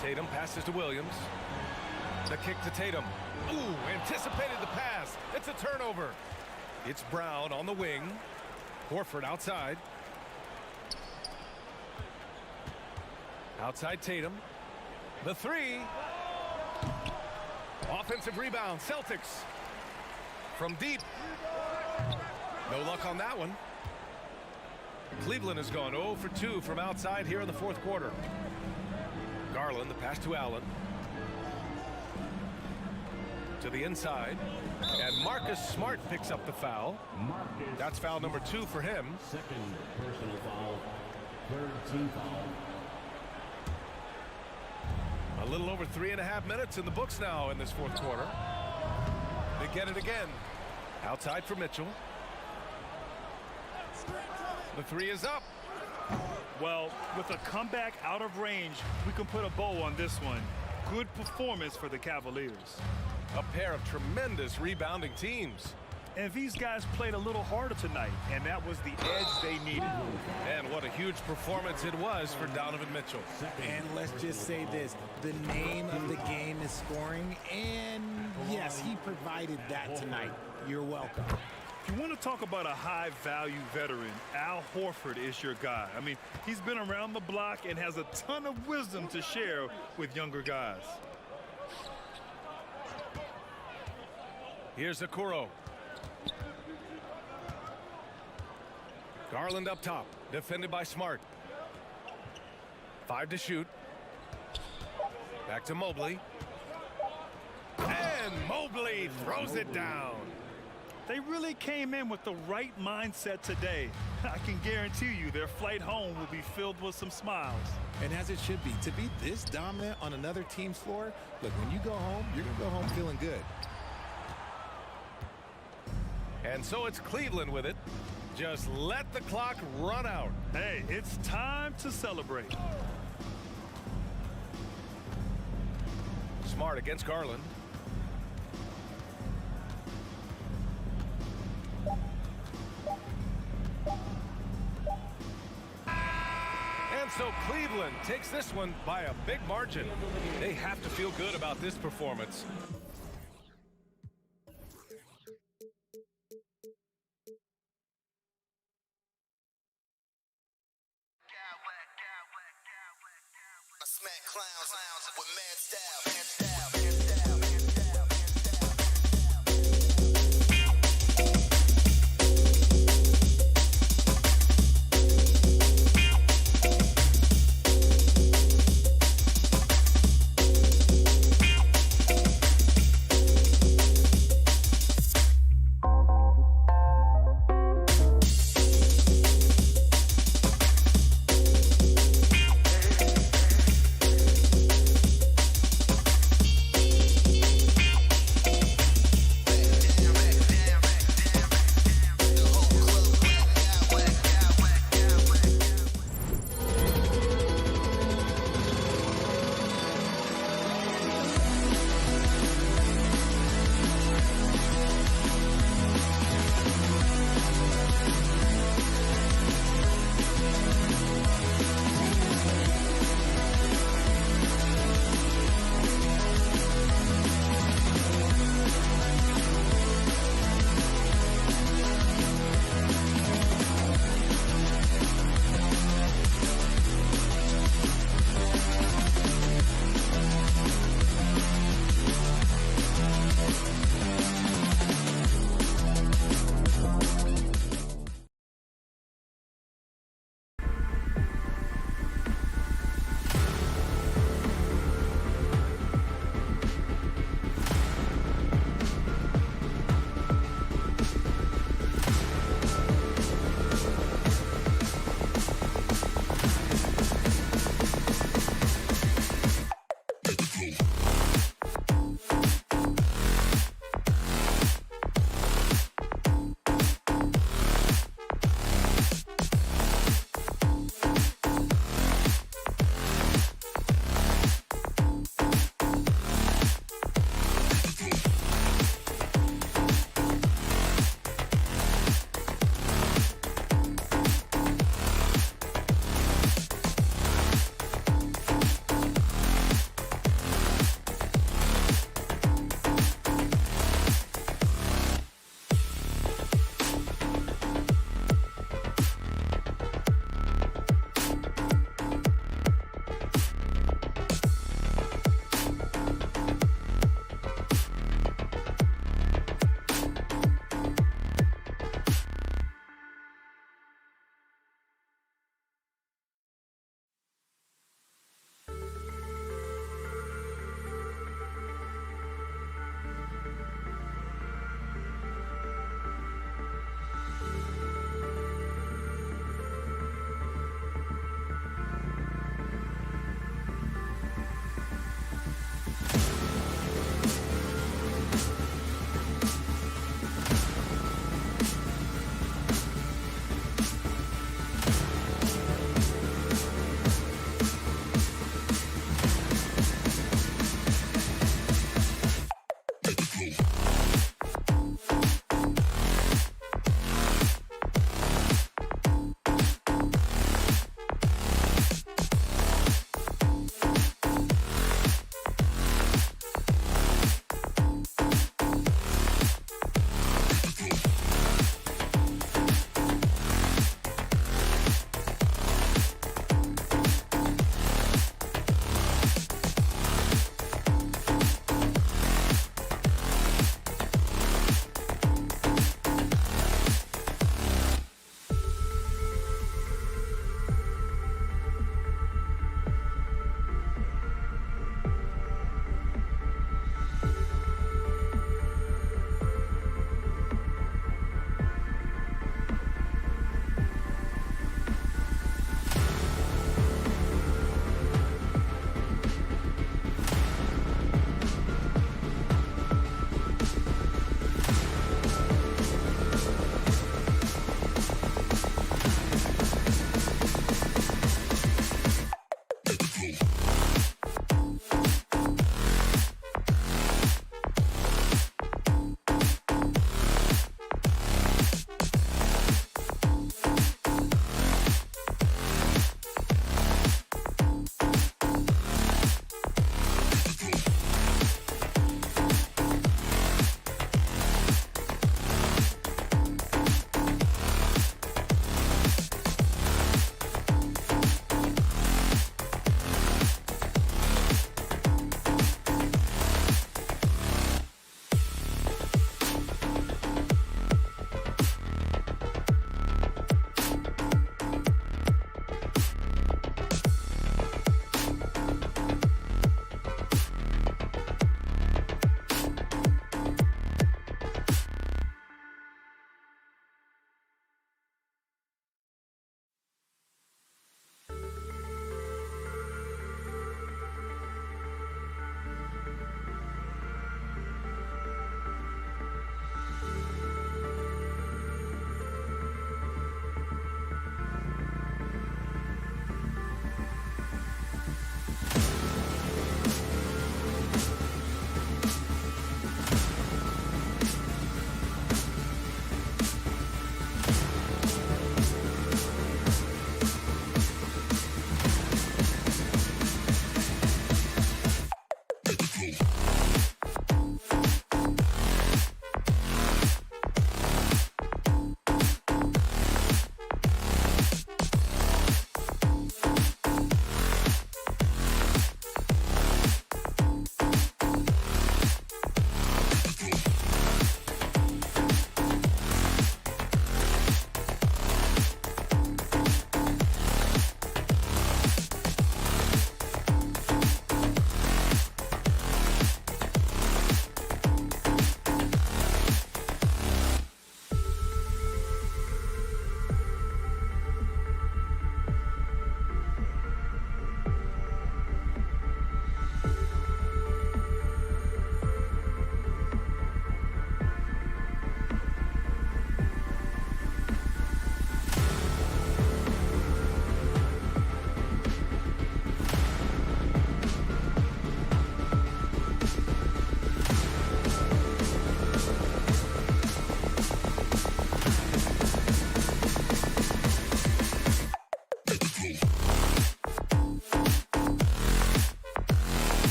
Tatum passes to Williams. The kick to Tatum. Ooh, anticipated the pass. It's a turnover. It's Brown on the wing. Horford outside. Outside Tatum. The 3. Offensive rebound, Celtics. From deep. No luck on that one. Cleveland has gone 0 for 2 from outside here in the 4th quarter. Garland, the pass to Allen. To the inside. And Marcus Smart picks up the foul. That's foul number 2 for him. 2nd personal foul. 3rd team foul. A little over 3.5 minutes in the books now in this 4th quarter. They get it again. Outside for Mitchell. The 3 is up. Well, with a comeback out of range, we can put a bow on this one. Good performance for the Cavaliers. A pair of tremendous rebounding teams. And these guys played a little harder tonight, and that was the edge they needed. And what a huge performance it was for Donovan Mitchell. And let's just say this, the name of the game is scoring, and yes, he provided that tonight. You're welcome. If you want to talk about a high-value veteran, Al Horford is your guy. I mean, he's been around the block and has a ton of wisdom to share with younger guys. Here's Okoro. Garland up top, defended by Smart. 5 to shoot. Back to Mobley. And Mobley throws it down. They really came in with the right mindset today. I can guarantee you their flight home will be filled with some smiles. And as it should be, to be this dominant on another team's floor, look, when you go home, you're going to go home feeling good. And so it's Cleveland with it. Just let the clock run out. Hey, it's time to celebrate. Smart against Garland. And so Cleveland takes this one by a big margin. They have to feel good about this performance. I smack clowns with mad style.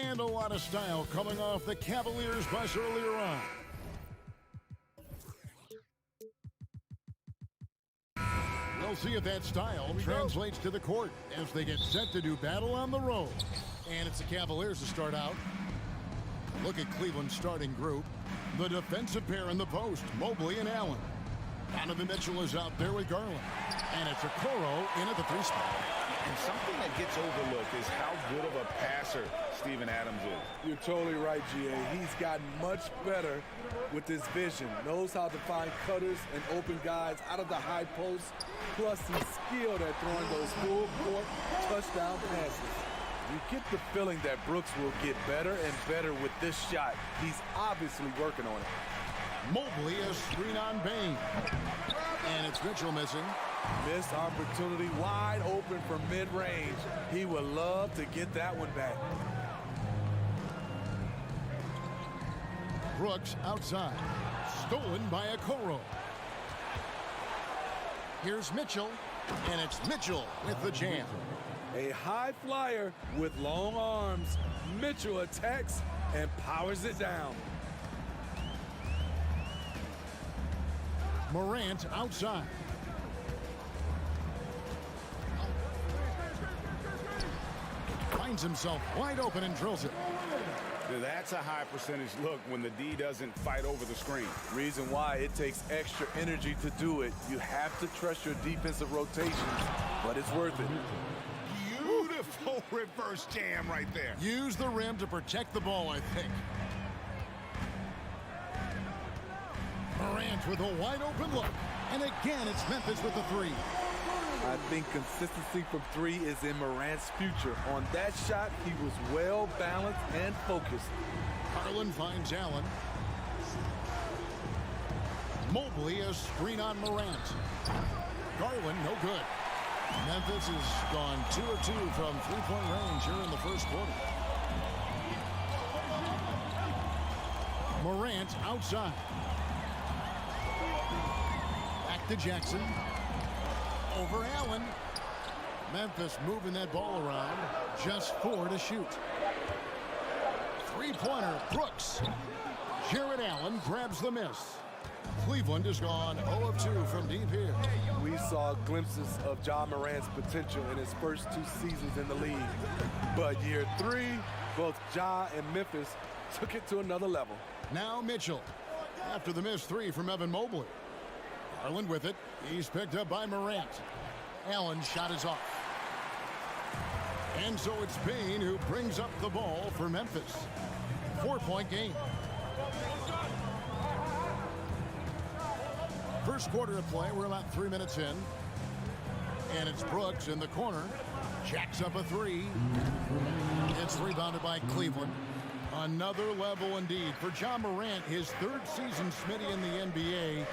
And a lot of style coming off the Cavaliers bus earlier on. We'll see if that style translates to the court as they get set to do battle on the road. And it's the Cavaliers to start out. Look at Cleveland's starting group. The defensive pair in the post, Mobley and Allen. Donovan Mitchell is out there with Garland. And it's Okoro in at the 3 spot. And something that gets overlooked is how good of a passer Steven Adams is. You're totally right, GA. He's gotten much better with his vision. Knows how to find cutters and open guys out of the high post. Plus, he's skilled at throwing those full-court touchdown passes. You get the feeling that Brooks will get better and better with this shot. He's obviously working on it. Mobley a screen on Bain. And it's Mitchell missing. Missed opportunity, wide open from mid-range. He would love to get that one back. Brooks outside. Stolen by Okoro. Here's Mitchell. And it's Mitchell with the jam. A high flyer with long arms. Mitchell attacks and powers it down. Morant outside. Finds himself wide open and drills it. That's a high percentage look when the D doesn't fight over the screen. Reason why it takes extra energy to do it. You have to trust your defensive rotations, but it's worth it. Beautiful reverse jam right there. Use the rim to protect the ball, I think. Morant with a wide open look. And again, it's Memphis with the 3. I think consistency from 3 is in Morant's future. On that shot, he was well balanced and focused. Garland finds Allen. Mobley a screen on Morant. Garland no good. Memphis has gone 2 of 2 from 3-point range here in the first quarter. Morant outside. Back to Jackson. Over Allen. Memphis moving that ball around. Just 4 to shoot. 3-pointer, Brooks. Jared Allen grabs the miss. Cleveland has gone 0 of 2 from deep here. We saw glimpses of Ja Morant's potential in his first 2 seasons in the league. But year 3, both Ja and Memphis took it to another level. Now Mitchell. After the missed 3 from Evan Mobley. Garland with it. He's picked up by Morant. Allen's shot is off. And so it's Bain who brings up the ball for Memphis. 4-point game. First quarter of play. We're about 3 minutes in. And it's Brooks in the corner. Jacks up a 3. It's rebounded by Cleveland. Another level indeed for Ja Morant, his 3rd season, Smitty, in the NBA.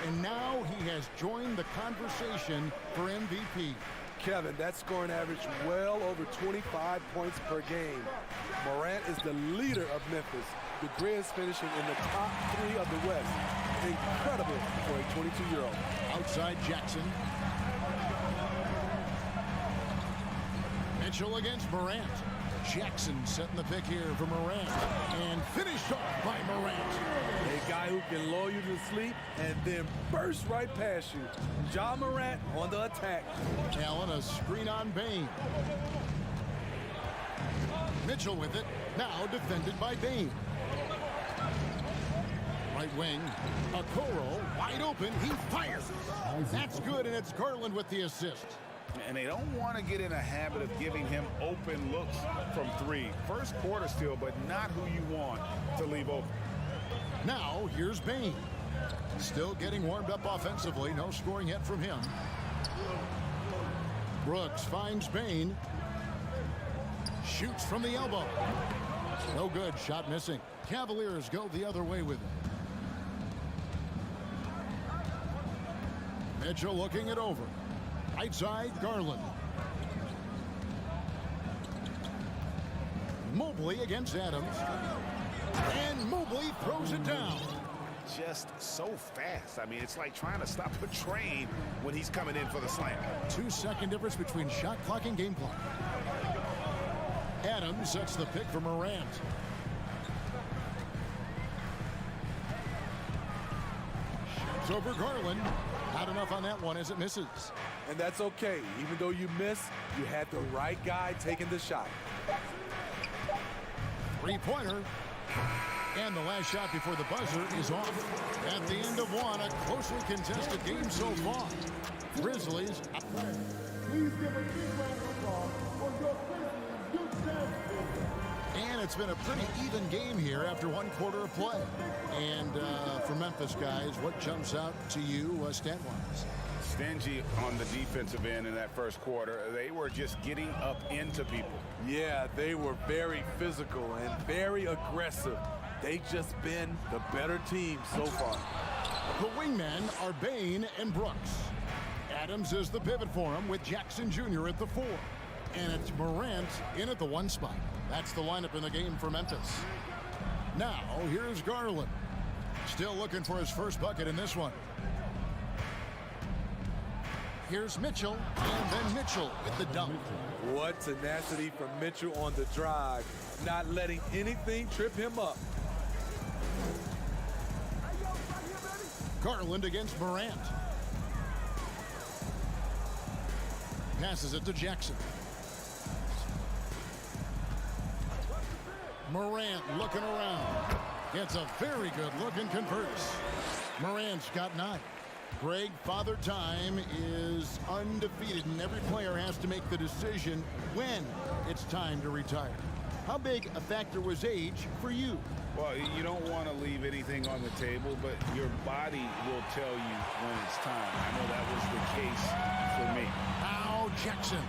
And now he has joined the conversation for MVP. Kevin, that scoring average well over 25 points per game. Morant is the leader of Memphis. The Grizz finishing in the top 3 of the West. Incredible for a 22-year-old. Outside Jackson. Mitchell against Morant. Jackson setting the pick here for Morant. And finished off by Morant. A guy who can lull you to sleep and then burst right past you. Ja Morant on the attack. Allen a screen on Bain. Mitchell with it. Now defended by Bain. Right wing. Okoro wide open. He fires. That's good, and it's Garland with the assist. And they don't want to get in a habit of giving him open looks from 3. First quarter still, but not who you want to leave open. Now, here's Bain. Still getting warmed up offensively. No scoring yet from him. Brooks finds Bain. Shoots from the elbow. No good. Shot missing. Cavaliers go the other way with it. Mitchell looking it over. Right side, Garland. Mobley against Adams. And Mobley throws it down. Just so fast. I mean, it's like trying to stop a train when he's coming in for the slam. 2-second difference between shot clock and game clock. Adams sets the pick for Morant. Shoots over Garland. Not enough on that one as it misses. And that's okay. Even though you miss, you had the right guy taking the shot. Three-pointer. And the last shot before the buzzer is off. At the end of one, a closely contested game so far. Grizzlies. Please give a big round of applause for your Grizzlies. And it's been a pretty even game here after one quarter of play. And for Memphis guys, what jumps out to you stat-wise? Stingy on the defensive end in that first quarter. They were just getting up into people. Yeah, they were very physical and very aggressive. They've just been the better team so far. The wingmen are Bain and Brooks. Adams is the pivot for him with Jackson Jr. at the 4. And it's Morant in at the 1 spot. That's the lineup in the game for Memphis. Now, here's Garland. Still looking for his first bucket in this one. Here's Mitchell, and then Mitchell with the dunk. What tenacity from Mitchell on the drive, not letting anything trip him up. Garland against Morant. Passes it to Jackson. Morant looking around. Gets a very good look and converts. Morant's got 9. Greg, Father Time is undefeated, and every player has to make the decision when it's time to retire. How big a factor was age for you? Well, you don't want to leave anything on the table, but your body will tell you when it's time. I know that was the case for me. Now Jackson.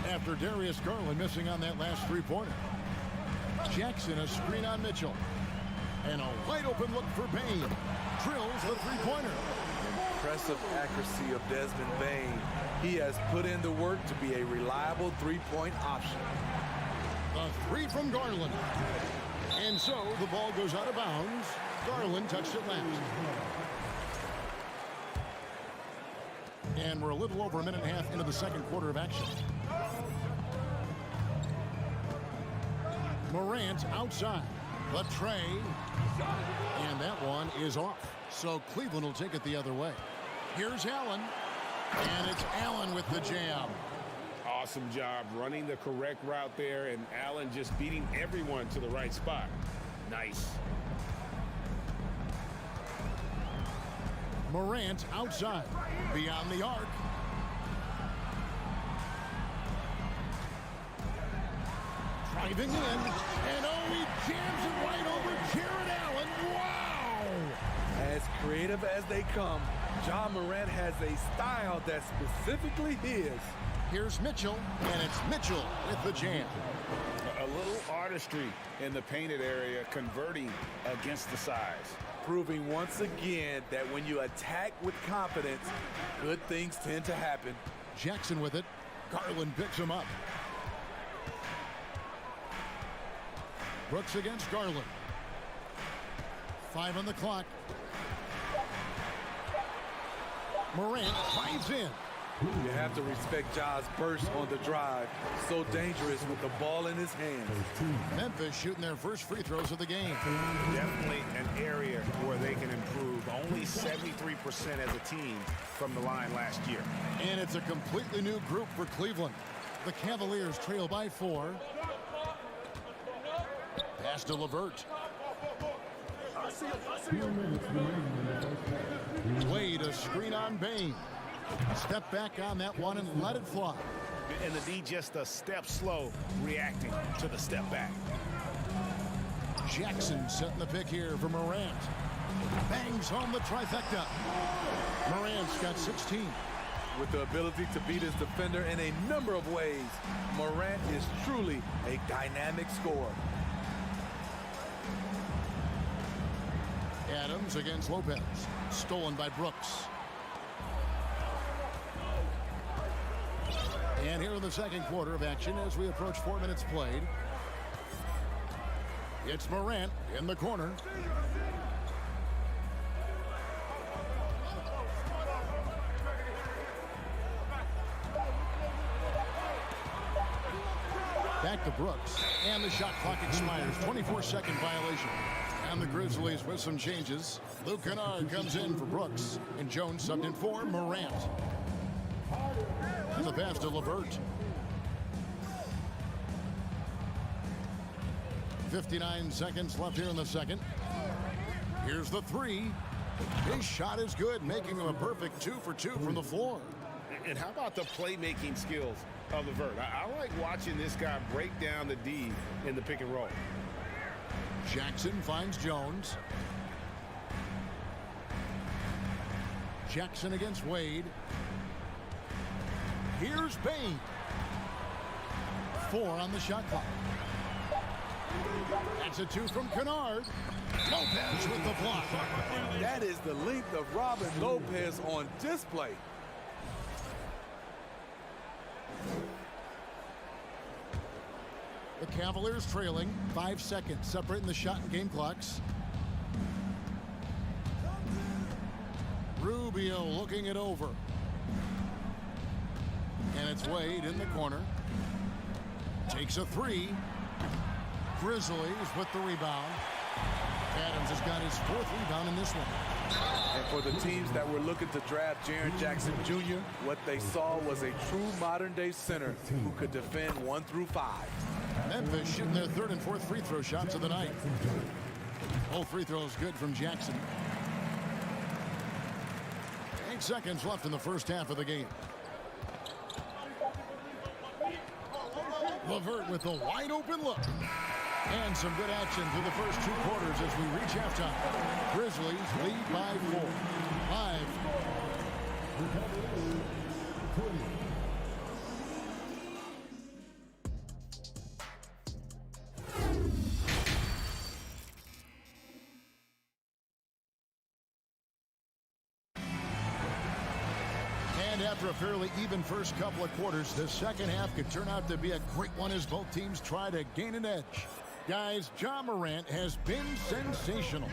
After Darius Garland missing on that last three-pointer. Jackson a screen on Mitchell. And a wide open look for Bain. Drills the three-pointer. Impressive accuracy of Desmond Bain. He has put in the work to be a reliable three-point option. The 3 from Garland. And so the ball goes out of bounds. Garland touched it last. And we're a little over a minute and a half into the second quarter of action. Morant outside. The tray. And that one is off. So Cleveland will take it the other way. Here's Allen. And it's Allen with the jam. Awesome job running the correct route there, and Allen just beating everyone to the right spot. Nice. Morant outside. Beyond the arc. Driving in. And oh, he jams it right over Jared Allen. Wow! As creative as they come, Ja Morant has a style that's specifically his. Here's Mitchell, and it's Mitchell with the jam. A little artistry in the painted area, converting against the size. Proving once again that when you attack with confidence, good things tend to happen. Jackson with it. Garland picks him up. Brooks against Garland. 5 on the clock. Morant drives in. You have to respect Ja's burst on the drive. So dangerous with the ball in his hands. Memphis shooting their first free throws of the game. Definitely an area where they can improve. Only 73% as a team from the line last year. And it's a completely new group for Cleveland. The Cavaliers trail by 4. Pass to LeVert. Wade a screen on Bain. Step back on that one and let it fly. And the D just a step slow, reacting to the step back. Jackson setting the pick here for Morant. Bangs home the trifecta. Morant's got 16. With the ability to beat his defender in a number of ways, Morant is truly a dynamic scorer. Adams against Lopez. Stolen by Brooks. And here in the second quarter of action as we approach 4 minutes played. It's Morant in the corner. Back to Brooks. And the shot clock expires. 24-second violation. And the Grizzlies with some changes. Luke Kennard comes in for Brooks. And Jones subbed in for Morant. And the pass to LeVert. 59 seconds left here in the second. Here's the three. His shot is good, making him a perfect 2 for 2 from the floor. And how about the playmaking skills of LeVert? I like watching this guy break down the D in the pick and roll. Jackson finds Jones. Jackson against Wade. Here's Bain. 4 on the shot clock. That's a 2 from Kennard. Lopez with the block. That is the length of Robin Lopez on display. The Cavaliers trailing. 5 seconds separating the shot and game clocks. Rubio looking it over. And it's Wade in the corner. Takes a 3. Grizzlies with the rebound. Adams has got his 4th rebound in this one. And for the teams that were looking to draft Jaren Jackson Jr., what they saw was a true modern-day center who could defend 1 through 5. Memphis shooting their 3rd and 4th free throw shots of the night. Both free throws good from Jackson. 8 seconds left in the first half of the game. LeVert with a wide open look. And some good action through the first 2 quarters as we reach halftime. Grizzlies lead by 4. 5. And after a fairly even first couple of quarters, the second half could turn out to be a great one as both teams try to gain an edge. Guys, Ja Morant has been sensational.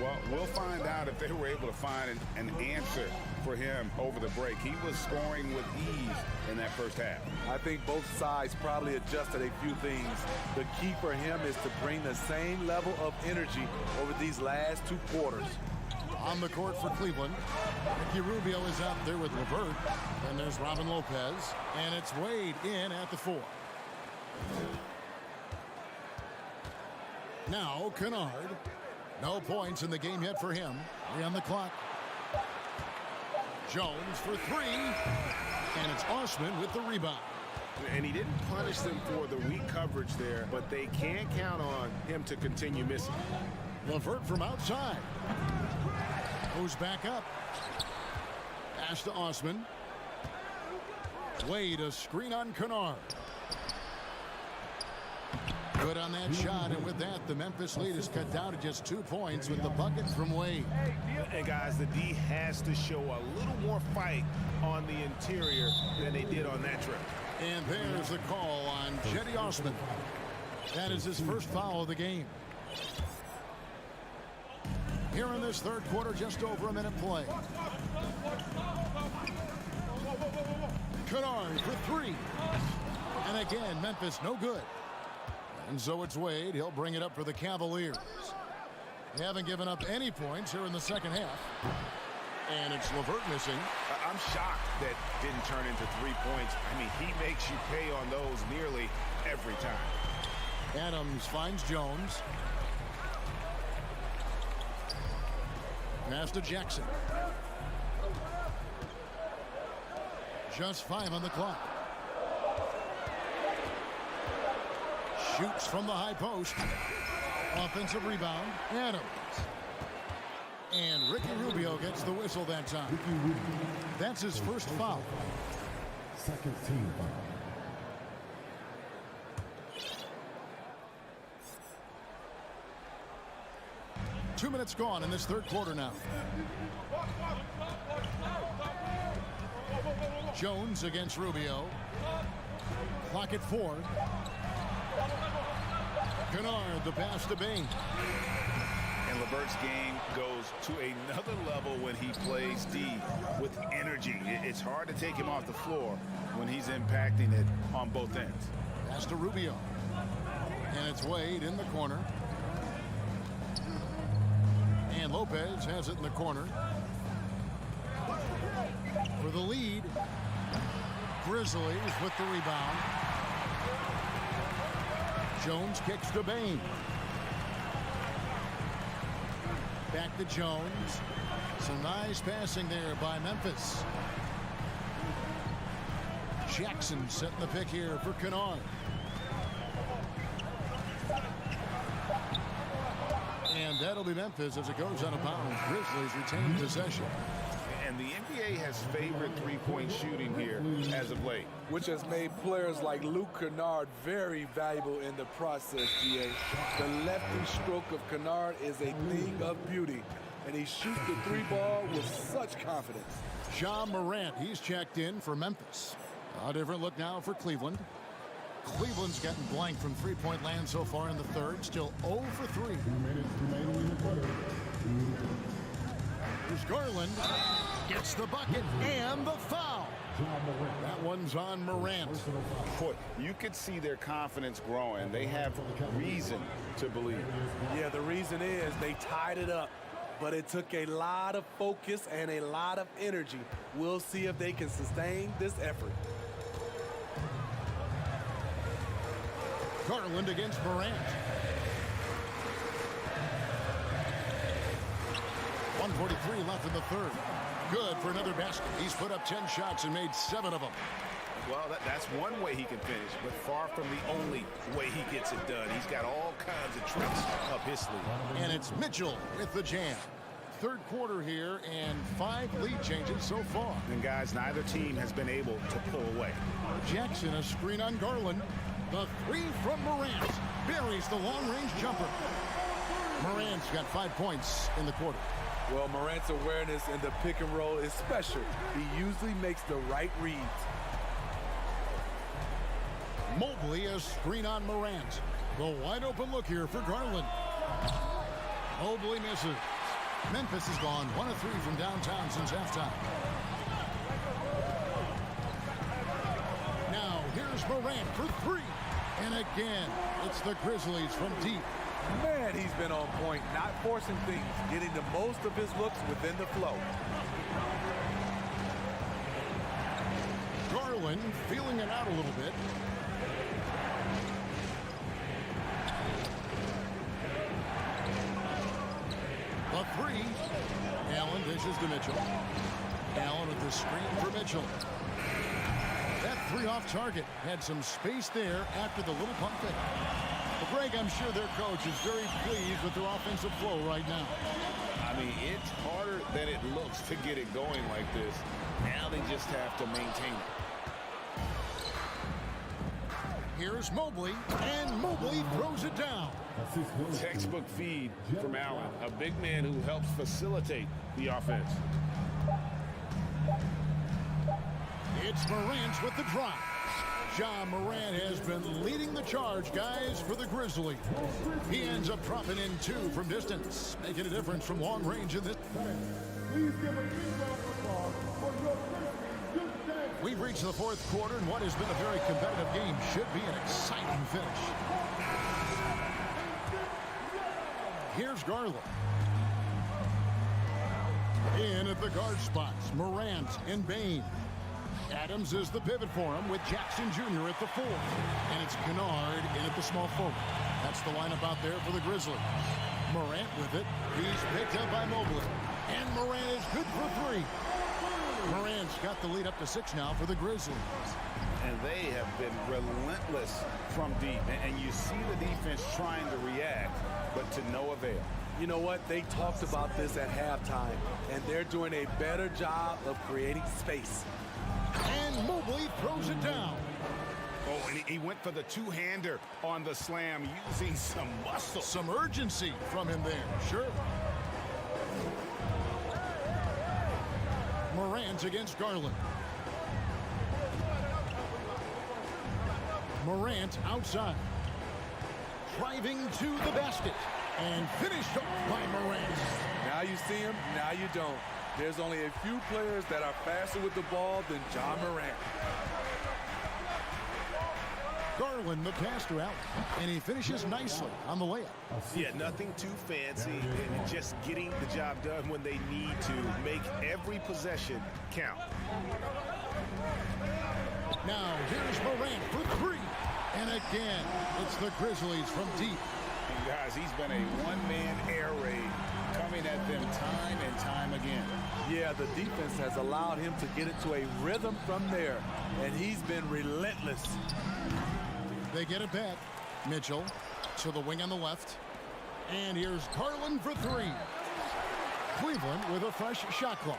Well, we'll find out if they were able to find an answer for him over the break. He was scoring with ease in that first half. I think both sides probably adjusted a few things. The key for him is to bring the same level of energy over these last 2 quarters. On the court for Cleveland, Ricky Rubio is out there with LeVert. And there's Robin Lopez. And it's Wade in at the 4. Now Kennard. No points in the game yet for him. 3 on the clock. Jones for 3. And it's Osman with the rebound. And he didn't punish them for the weak coverage there, but they can't count on him to continue missing. LeVert from outside. Goes back up. Pass to Osman. Wade, a screen on Kennard. Good on that shot, and with that, the Memphis lead is cut down to just 2 points with the bucket from Wade. And guys, the D has to show a little more fight on the interior than they did on that trip. And there's the call on Cedi Osman. That is his first foul of the game. Here in this third quarter, just over a minute play. Kennard for 3. And again, Memphis no good. And so it's Wade. He'll bring it up for the Cavaliers. They haven't given up any points here in the second half. And it's LeVert missing. I'm shocked that didn't turn into 3 points. I mean, he makes you pay on those nearly every time. Adams finds Jones. Pass to Jackson. Just 5 on the clock. Shoots from the high post. Offensive rebound. Adams. And Ricky Rubio gets the whistle that time. That's his first foul. Second team foul. Two minutes gone in this third quarter now. Jones against Rubio. Clock at 4. Kennard, the pass to Bain. And LeVert's game goes to another level when he plays D with energy. It's hard to take him off the floor when he's impacting it on both ends. Pass to Rubio. And it's Wade in the corner. And Lopez has it in the corner. For the lead. Grizzlies with the rebound. Jones kicks to Bane. Back to Jones. Some nice passing there by Memphis. Jackson setting the pick here for Kennard. And that'll be Memphis as it goes out of bounds. Grizzlies retain possession. And the NBA has favored three-point shooting here as of late, which has made players like Luke Kennard very valuable in the process, GA. The lefty stroke of Kennard is a thing of beauty, and he shoots the three ball with such confidence. Ja Morant, he's checked in for Memphis. A different look now for Cleveland. Cleveland's gotten blank from three-point land so far in the third. Still 0 for 3. 2 minutes remaining in the quarter. Here's Garland. Gets the bucket and the foul. That one's on Morant. Boy, you could see their confidence growing. They have reason to believe. Yeah, the reason is they tied it up. But it took a lot of focus and a lot of energy. We'll see if they can sustain this effort. Garland against Morant. 1:43 left in the third. Good for another basket. He's put up 10 shots and made 7 of them. Well, that's one way he can finish, but far from the only way he gets it done. He's got all kinds of tricks up his sleeve. And it's Mitchell with the jam. Third quarter here and 5 lead changes so far. And guys, neither team has been able to pull away. Jackson, a screen on Garland. The three from Morant buries the long-range jumper. Morant's got 5 points in the quarter. Well, Morant's awareness in the pick and roll is special. He usually makes the right reads. Mobley, a screen on Morant. The wide open look here for Garland. Mobley misses. Memphis has gone 1 of 3 from downtown since halftime. Now here's Morant for 3. And again, it's the Grizzlies from deep. Man, he's been on point, not forcing things, getting the most of his looks within the flow. Garland feeling it out a little bit. The 3. Allen dishes to Mitchell. Allen with the screen for Mitchell. That 3 off target. Had some space there after the little pump fake. But Greg, I'm sure their coach is very pleased with their offensive flow right now. I mean, it's harder than it looks to get it going like this. Now they just have to maintain it. Here's Mobley, and Mobley throws it down. Textbook feed from Allen, a big man who helps facilitate the offense. It's Morant with the drop. Ja Morant has been leading the charge, guys, for the Grizzlies. He ends up dropping in 2 from distance, making a difference from long range in this. Please give a big round of applause for your Grizzlies. We've reached the 4th quarter, and what has been a very competitive game should be an exciting finish. Here's Garland. In at the guard spots, Morant and Bane. Adams is the pivot for him with Jackson Jr. at the 4. And it's Kennard in at the small forward. That's the lineup out there for the Grizzlies. Morant with it. He's picked up by Mobley. And Morant is good for 3. Morant's got the lead up to 6 now for the Grizzlies. And they have been relentless from deep. And you see the defense trying to react, but to no avail. You know what? They talked about this at halftime, and they're doing a better job of creating space. And Mobley throws it down. Oh, and he went for the two-hander on the slam, using some muscle. Some urgency from him there, sure. Morant against Garland. Morant outside. Driving to the basket. And finished off by Morant. Now you see him, now you don't. There's only a few players that are faster with the ball than Ja Morant. Garland, the passer out, and he finishes nicely on the layup. Yeah, nothing too fancy, and just getting the job done when they need to. Make every possession count. Now, here's Morant for three. And again, it's the Grizzlies from deep. And guys, he's been a one-man air raid coming at them time and time again. Yeah, the defense has allowed him to get into a rhythm from there, and he's been relentless. They get it back. Mitchell to the wing on the left. And here's Garland for three. Cleveland with a fresh shot clock.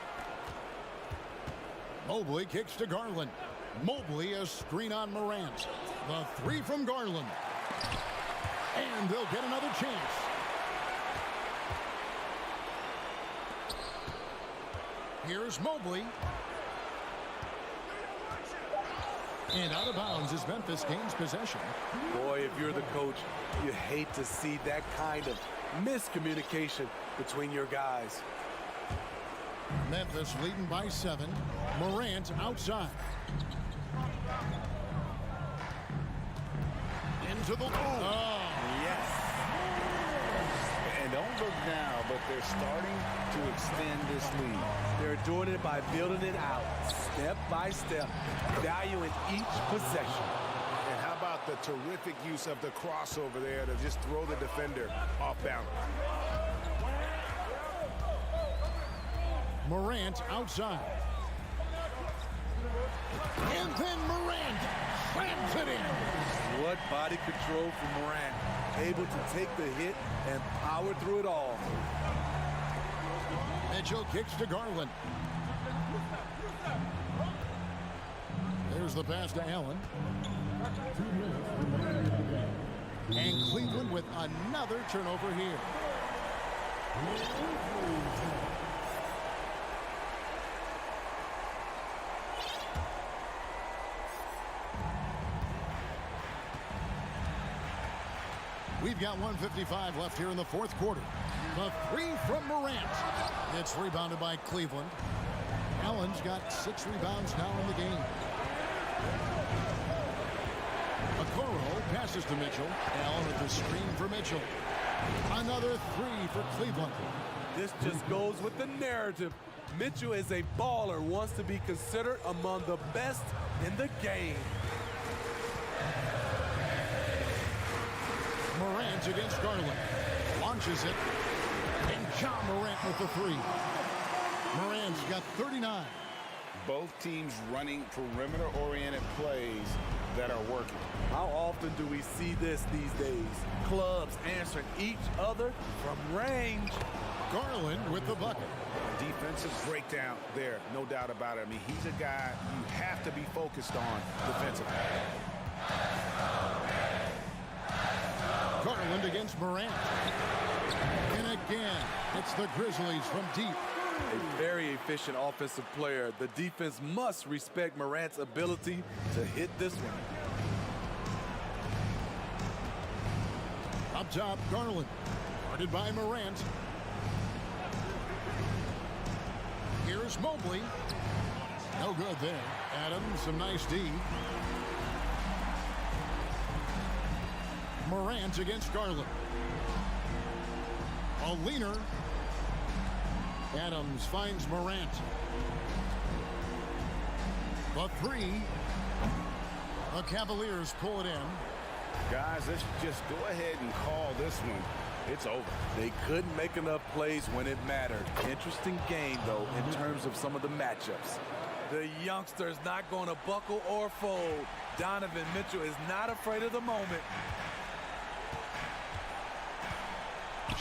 Mobley kicks to Garland. Mobley a screen on Morant. The three from Garland. And they'll get another chance. Here's Mobley. And out of bounds as Memphis gains possession. Boy, if you're the coach, you hate to see that kind of miscommunication between your guys. Memphis leading by 7. Morant outside. Into the... Oh, yes. And don't look now, but they're starting to extend this lead. They're doing it by building it out, step by step, valuing each possession. And how about the terrific use of the crossover there to just throw the defender off balance. Morant outside. And then Morant slams it in. What body control from Morant. Able to take the hit and power through it all. Mitchell kicks to Garland. There's the pass to Allen. And Cleveland with another turnover here. We've got 1:55 left here in the fourth quarter. The three from Morant. It's rebounded by Cleveland. Allen's got 6 rebounds now in the game. Okoro passes to Mitchell. Allen with the screen for Mitchell. Another 3 for Cleveland. This just goes with the narrative. Mitchell is a baller, wants to be considered among the best in the game. Morant against Garland. Launches it. And John Morant with the 3. Morant's got 39. Both teams running perimeter-oriented plays that are working. How often do we see this these days? Clubs answering each other from range. Garland with the bucket. Defensive breakdown there, no doubt about it. I mean, he's a guy you have to be focused on defensively. Garland against Morant. And again, it's the Grizzlies from deep. A very efficient offensive player. The defense must respect Morant's ability to hit this one. Up top, Garland. Guarded by Morant. Here's Mobley. No good there. Adams, some nice D. Morant against Garland. A leaner. Adams finds Morant. The 3. The Cavaliers pull it in. Guys, let's just go ahead and call this one. It's over. They couldn't make enough plays when it mattered. Interesting game, though, in terms of some of the matchups. The youngster's not going to buckle or fold. Donovan Mitchell is not afraid of the moment.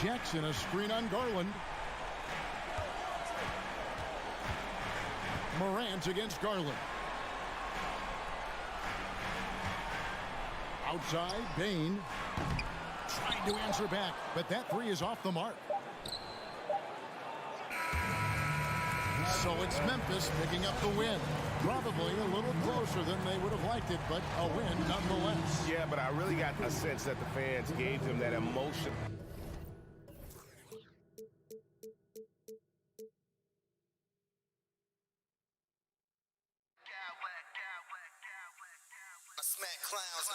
Jackson, a screen on Garland. Morant against Garland. Outside, Bain trying to answer back, but that 3 is off the mark. So it's Memphis picking up the win. Probably a little closer than they would have liked it, but a win nonetheless. Yeah, but I really got a sense that the fans gave them that emotion. Smack clowns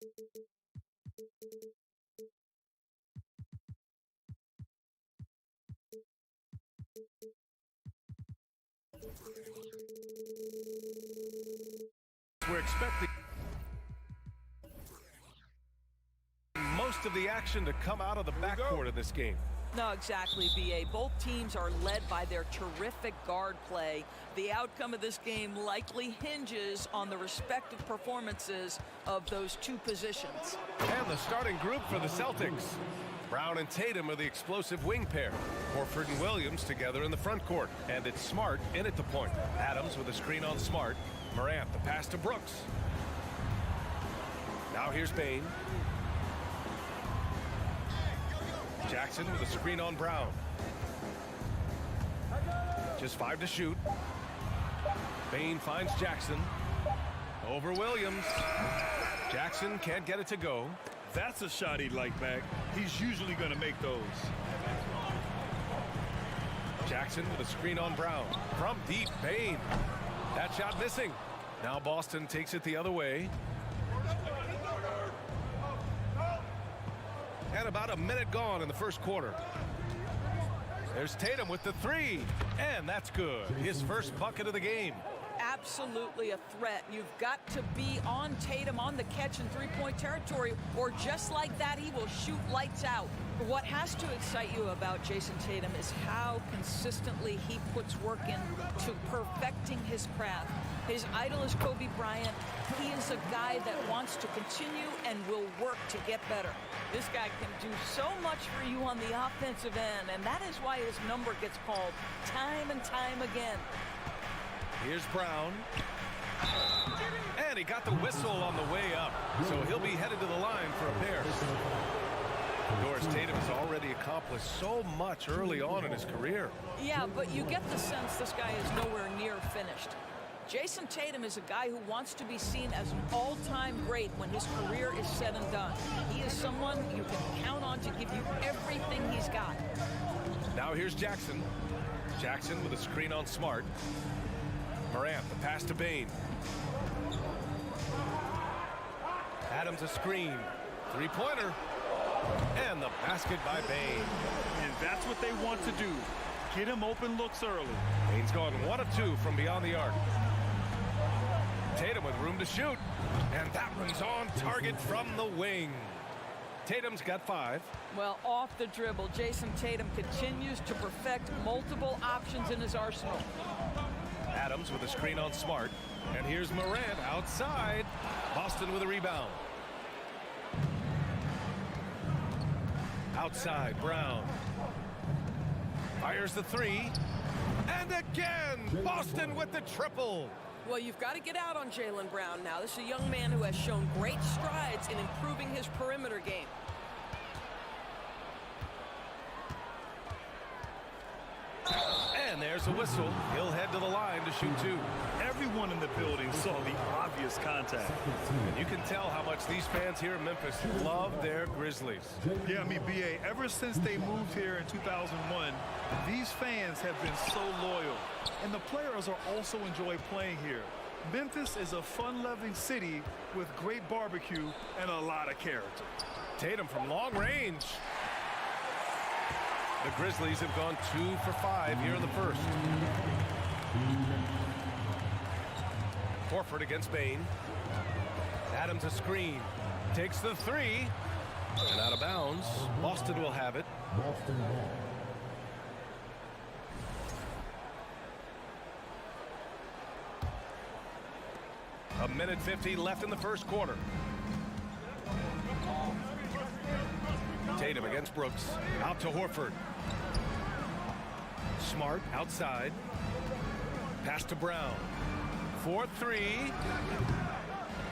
We're expecting most of the action to come out of the backcourt of this game. No, exactly, B.A. Both teams are led by their terrific guard play. The outcome of this game likely hinges on the respective performances of those two positions. And the starting group for the Celtics. Brown and Tatum are the explosive wing pair. Horford and Williams together in the front court. And it's Smart in at the point. Adams with a screen on Smart. Morant, the pass to Brooks. Now here's Bane. Jackson with a screen on Brown. Just 5 to shoot. Bane finds Jackson. Over Williams. Jackson can't get it to go. That's a shot he'd like back. He's usually going to make those. Jackson with a screen on Brown. From deep, Bane. That shot missing. Now Boston takes it the other way. And about a minute gone in the first quarter. There's Tatum with the 3. And that's good. His first bucket of the game. Absolutely a threat. You've got to be on Tatum on the catch in three-point territory, or just like that, he will shoot lights out. What has to excite you about Jason Tatum is how consistently he puts work into perfecting his craft. His idol is Kobe Bryant. He is a guy that wants to continue and will work to get better. This guy can do so much for you on the offensive end, and that is why his number gets called time and time again. Here's Brown. And he got the whistle on the way up. So he'll be headed to the line for a pair. Doris Tatum has already accomplished so much early on in his career. Yeah, but you get the sense this guy is nowhere near finished. Jason Tatum is a guy who wants to be seen as an all-time great when his career is said and done. He is someone you can count on to give you everything he's got. Now here's Jackson. Jackson with a screen on Smart. Morant, the pass to Bane. Adams a screen. Three-pointer. And the basket by Bane. And that's what they want to do. Get him open looks early. Bane's gone 1 of 2 from beyond the arc. Tatum with room to shoot. And that one's on target from the wing. Tatum's got 5. Well, off the dribble, Jason Tatum continues to perfect multiple options in his arsenal. Adams with a screen on Smart. And here's Morant outside. Boston with a rebound. Outside, Brown. Fires the 3. And again, Boston with the triple. Well, you've got to get out on Jaylen Brown now. This is a young man who has shown great strides in improving his perimeter game. And there's a whistle. He'll head to the line to shoot 2. Everyone in the building saw the obvious contact. And you can tell how much these fans here in Memphis love their Grizzlies. Yeah, I mean, B.A., ever since they moved here in 2001, these fans have been so loyal. And the players are also enjoy playing here. Memphis is a fun-loving city with great barbecue and a lot of character. Tatum from long range. The Grizzlies have gone 2 for 5 here in the first. Horford against Bane. Adams a screen. Takes the 3. And out of bounds. Boston will have it. Boston ball. A minute 50 left in the first quarter. Tatum against Brooks. Out to Horford. Smart outside. Pass to Brown. 4-3.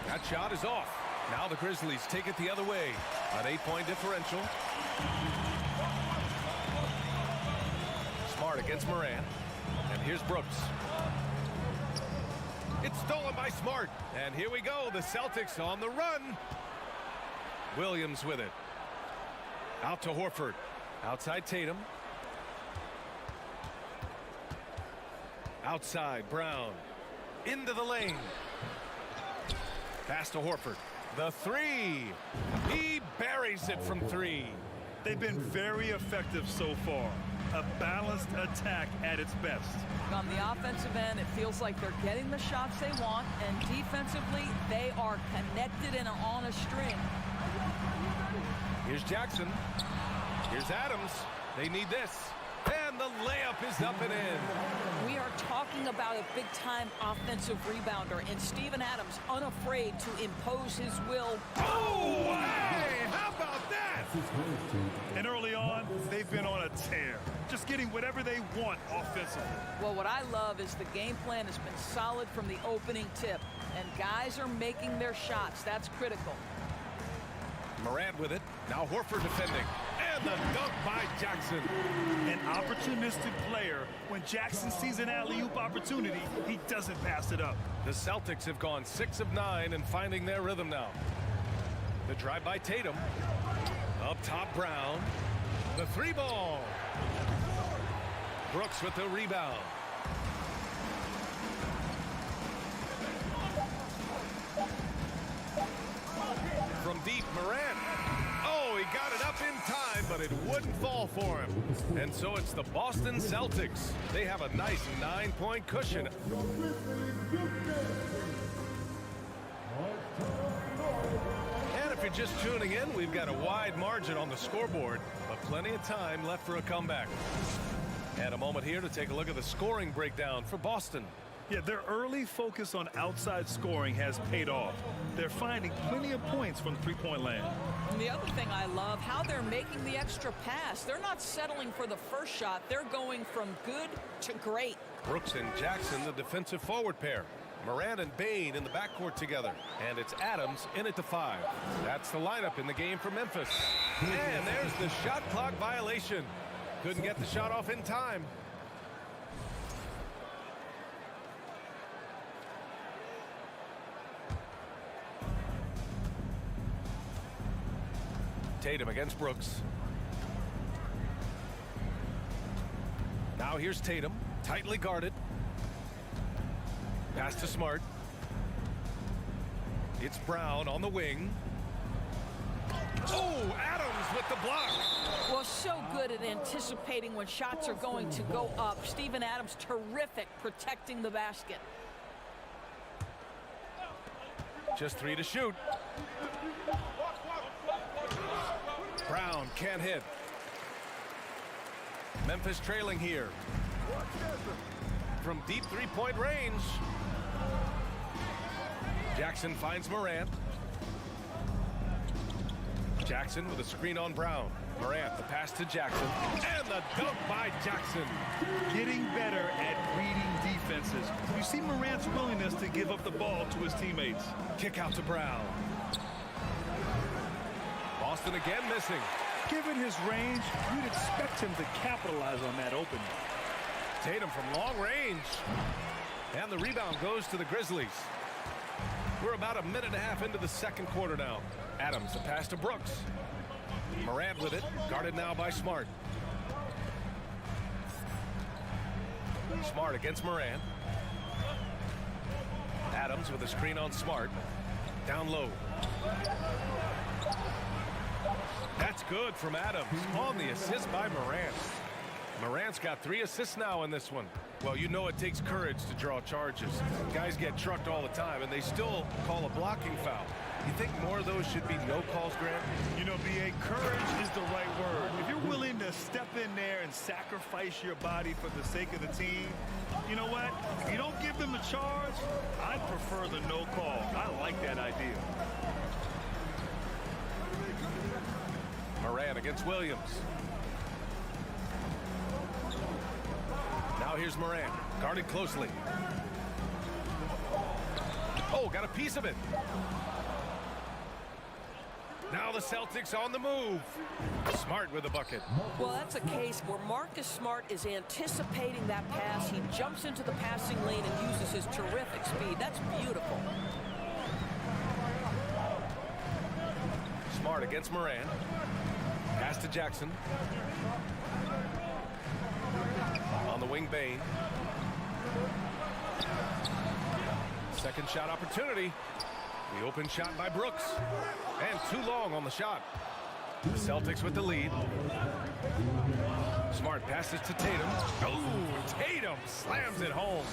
That shot is off. Now the Grizzlies take it the other way. An 8-point differential. Smart against Morant. And here's Brooks. It's stolen by Smart. And here we go. The Celtics on the run. Williams with it. Out to Horford. Outside Tatum. Outside Brown. Into the lane. Pass to Horford. The three. He buries it from three. They've been very effective so far. A balanced attack at its best. On the offensive end, it feels like they're getting the shots they want, and defensively, they are connected and on a string. Here's Jackson. Here's Adams. They need this. And the layup is up and in. We are talking about a big-time offensive rebounder, and Steven Adams unafraid to impose his will. Oh, hey, how about that? And early on, they've been on a tear, just getting whatever they want offensively. Well, what I love is the game plan has been solid from the opening tip, and guys are making their shots. That's critical. Morant with it. Now Horford defending. And the dunk by Jackson. An opportunistic player. When Jackson sees an alley-oop opportunity, he doesn't pass it up. The Celtics have gone 6 of 9 and finding their rhythm now. The drive by Tatum. Up top, Brown. The three ball. Brooks with the rebound. From deep, Morant. Oh, he got it up in time, but it wouldn't fall for him. And so it's the Boston Celtics. They have a nice 9-point cushion. And if you're just tuning in, we've got a wide margin on the scoreboard, but plenty of time left for a comeback. And a moment here to take a look at the scoring breakdown for Boston. Yeah, their early focus on outside scoring has paid off. They're finding plenty of points from three-point land. And the other thing I love, how they're making the extra pass. They're not settling for the first shot. They're going from good to great. Brooks and Jackson, the defensive forward pair. Morant and Bane in the backcourt together. And it's Adams in at the 5. That's the lineup in the game for Memphis. And there's the shot clock violation. Couldn't get the shot off in time. Tatum against Brooks. Now here's Tatum, tightly guarded. Pass to Smart. It's Brown on the wing. Oh, Adams with the block. Well, so good at anticipating when shots are going to go up. Steven Adams, terrific protecting the basket. Just 3 to shoot. Brown can't hit. Memphis trailing here. From deep three-point range. Jackson finds Morant. Jackson with a screen on Brown. Morant, the pass to Jackson. And the dunk by Jackson. Getting better at reading defenses. You see Morant's willingness to give up the ball to his teammates. Kick out to Brown. Boston again missing. Given his range, you'd expect him to capitalize on that opening. Tatum from long range. And the rebound goes to the Grizzlies. We're about a minute and a half into the second quarter now. Adams, the pass to Brooks. Morant with it, guarded now by Smart. Smart against Morant. Adams with a screen on Smart. Down low. That's good from Adams on the assist by Morant. Morant's got 3 assists now in this one. Well, you know it takes courage to draw charges. Guys get trucked all the time, and they still call a blocking foul. You think more of those should be no calls, Grant? You know, B.A., courage is the right word. If you're willing to step in there and sacrifice your body for the sake of the team, you know what? If you don't give them a charge, I'd prefer the no call. I like that idea. Morant against Williams. Now here's Morant, guarded closely. Oh, got a piece of it. Now the Celtics on the move. Smart with the bucket. Well, that's a case where Marcus Smart is anticipating that pass. He jumps into the passing lane and uses his terrific speed. That's beautiful. Smart against Morant. Pass to Jackson. On the wing, Bane. Second shot opportunity. The open shot by Brooks. And too long on the shot. The Celtics with the lead. Smart passes to Tatum. Oh, Tatum slams it home.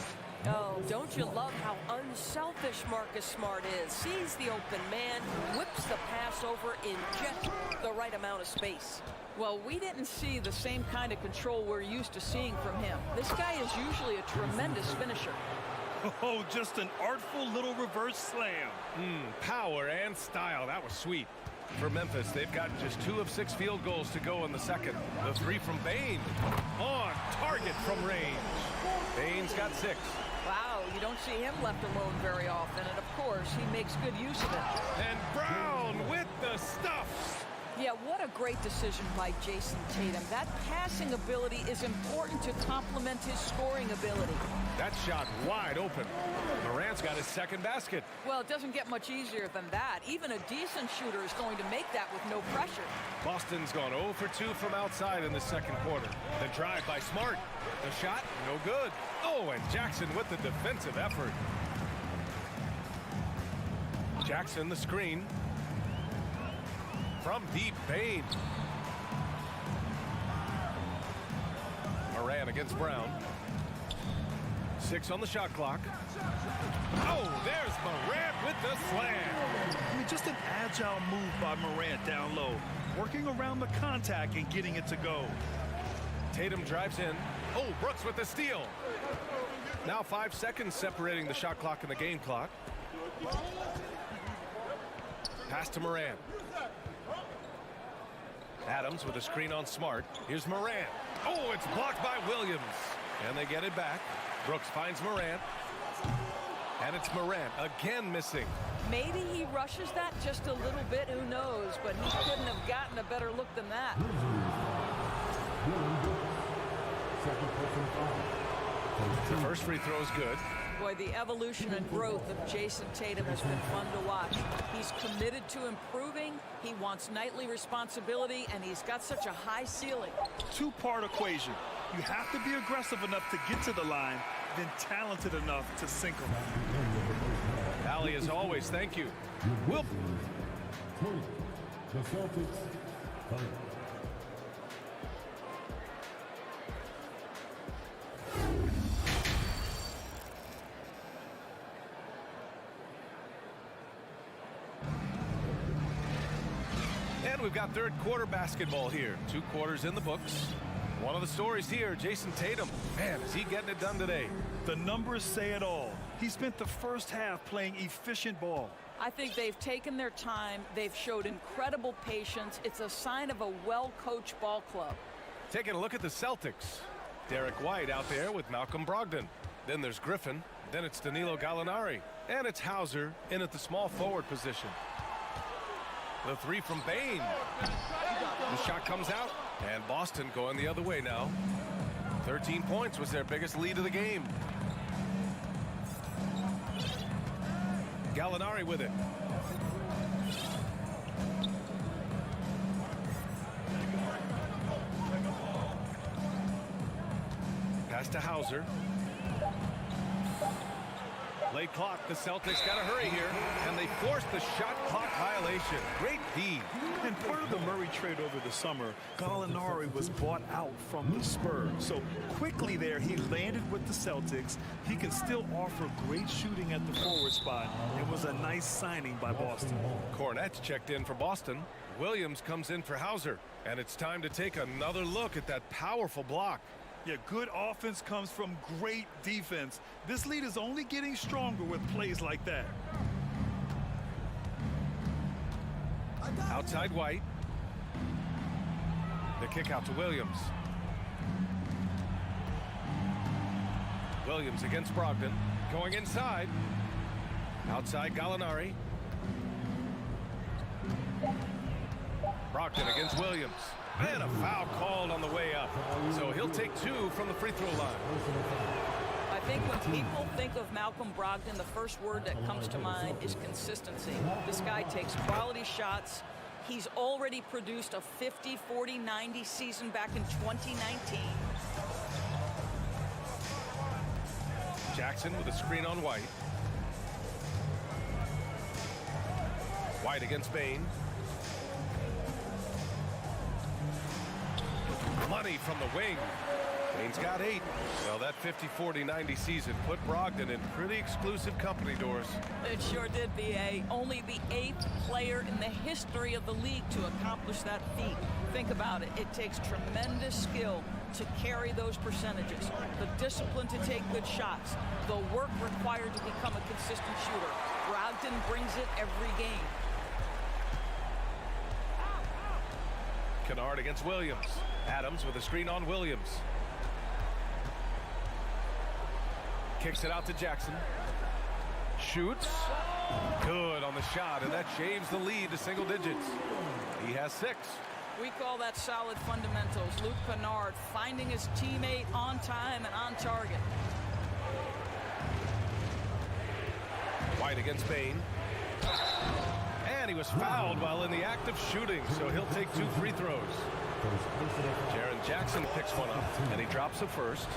Oh, don't you love how unselfish Marcus Smart is? Sees the open man, whips the pass over in just the right amount of space. Well, we didn't see the same kind of control we're used to seeing from him. This guy is usually a tremendous finisher. Oh, just an artful little reverse slam. Power and style. That was sweet. For Memphis, they've got just 2 of 6 field goals to go in the second. The 3 from Bane. On target from range. Bane's got 6. Wow, you don't see him left alone very often, and of course, he makes good use of it. And Brown with the stuff. Yeah, what a great decision by Jason Tatum. That passing ability is important to complement his scoring ability. That shot wide open. Morant's got his second basket. Well, it doesn't get much easier than that. Even a decent shooter is going to make that with no pressure. Boston's gone 0 for 2 from outside in the second quarter. The drive by Smart. The shot, no good. Oh, and Jackson with the defensive effort. Jackson, the screen. From deep, Bane. Morant against Brown. 6 on the shot clock. Oh, there's Morant with the slam. I mean, just an agile move by Morant down low, working around the contact and getting it to go. Tatum drives in. Oh, Brooks with the steal. Now 5 seconds separating the shot clock and the game clock. Pass to Morant. Adams with a screen on Smart. Here's Morant. Oh, it's blocked by Williams. And they get it back. Brooks finds Morant. And it's Morant again missing. Maybe he rushes that just a little bit, who knows, but he couldn't have gotten a better look than that. The first free throw is good. Boy, the evolution and growth of Jason Tatum has been fun to watch. He's committed to improving, he wants nightly responsibility, and he's got such a high ceiling. 2-part equation. You have to be aggressive enough to get to the line, then talented enough to sink them. Allie, as always, thank you. Will. The Celtics. And we've got third quarter basketball here. 2 quarters in the books. One of the stories here, Jason Tatum. Man, is he getting it done today? The numbers say it all. He spent the first half playing efficient ball. I think they've taken their time. They've showed incredible patience. It's a sign of a well-coached ball club. Taking a look at the Celtics. Derek White out there with Malcolm Brogdon. Then there's Griffin. Then it's Danilo Gallinari. And it's Hauser in at the small forward position. The 3 from Bane. The shot comes out. And Boston going the other way now. 13 points was their biggest lead of the game. Gallinari with it. Pass to Hauser. Late clock, the Celtics got to hurry here, and they forced the shot clock violation. Great D. And part of the Murray trade over the summer, Gallinari was bought out from the Spurs. So quickly there, he landed with the Celtics. He can still offer great shooting at the forward spot. It was a nice signing by Boston. Cornette's checked in for Boston. Williams comes in for Hauser, and it's time to take another look at that powerful block. Yeah, good offense comes from great defense. This lead is only getting stronger with plays like that. Outside White. The kick out to Williams. Williams against Brogdon. Going inside. Outside Gallinari. Brogdon against Williams. And a foul called on the way up. So he'll take 2 from the free throw line. I think when people think of Malcolm Brogdon, the first word that comes to mind is consistency. This guy takes quality shots. He's already produced a 50, 40, 90 season back in 2019. Jackson with a screen on White. White against Bain. Money from the wing. Bain's got 8. Well, that 50-40-90 season put Brogdon in pretty exclusive company, Doris. It sure did, B.A. Only the 8th player in the history of the league to accomplish that feat. Think about it. It takes tremendous skill to carry those percentages, the discipline to take good shots, the work required to become a consistent shooter. Brogdon brings it every game. Kennard against Williams. Adams with a screen on Williams. Kicks it out to Jackson. Shoots. Good on the shot, and that shaves the lead to single digits. He has 6. We call that solid fundamentals. Luke Kennard finding his teammate on time and on target. White against Bain. And he was fouled while in the act of shooting, so he'll take 2 free throws. Jaren Jackson picks one up, and he drops the first.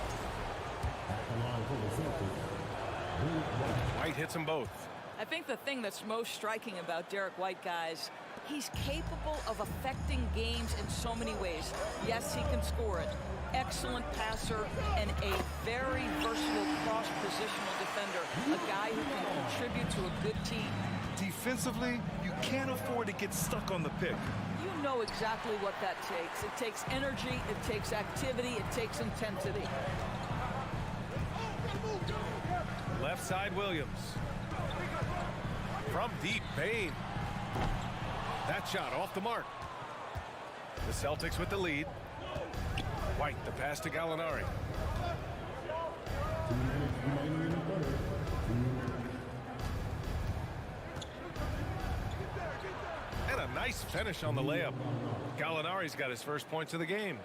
White hits them both. I think the thing that's most striking about Derek White, guys, he's capable of affecting games in so many ways. Yes, he can score it. Excellent passer and a very versatile cross-positional defender. A guy who can contribute to a good team. Defensively, you can't afford to get stuck on the pick. You know exactly what that takes. It takes energy, it takes activity, it takes intensity. Left side, Williams. From deep, Bain. That shot off the mark. The Celtics with the lead. White, the pass to Gallinari. And a nice finish on the layup. Gallinari's got his first points of the game.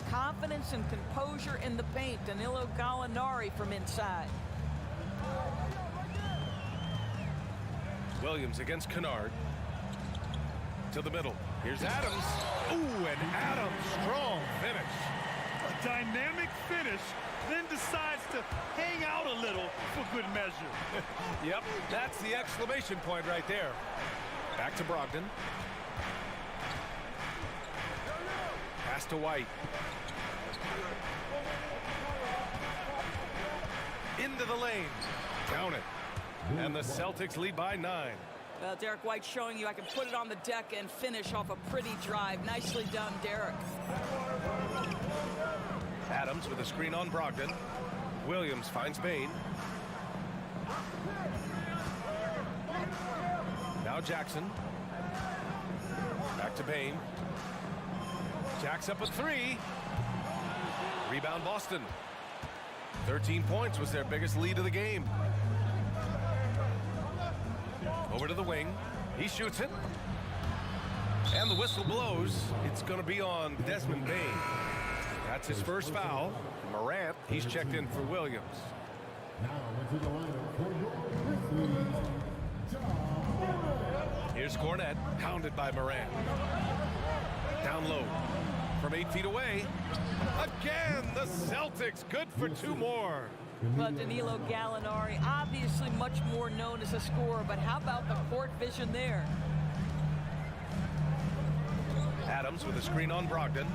Confidence and composure in the paint. Danilo Gallinari from inside. Williams against Kennard. To the middle. Here's Adams. Ooh, and Adams, strong finish. A dynamic finish, then decides to hang out a little for good measure. Yep, that's the exclamation point right there. Back to Brogdon. Pass to White. Into the lane. Count it. And the Celtics lead by 9. Well, Derek White showing you I can put it on the deck and finish off a pretty drive. Nicely done, Derek. Adams with a screen on Brogdon. Williams finds Bain. Now Jackson. Back to Bain. Jacks up a 3. Rebound Boston. 13 points was their biggest lead of the game. Over to the wing. He shoots it. And the whistle blows. It's going to be on Desmond Bain. That's his first foul. Morant, he's checked in for Williams. Here's Cornette, hounded by Morant. Down low. From 8 feet away. Again, the Celtics good for 2 more. But Danilo Gallinari, obviously much more known as a scorer, but how about the court vision there? Adams with a screen on Brogdon.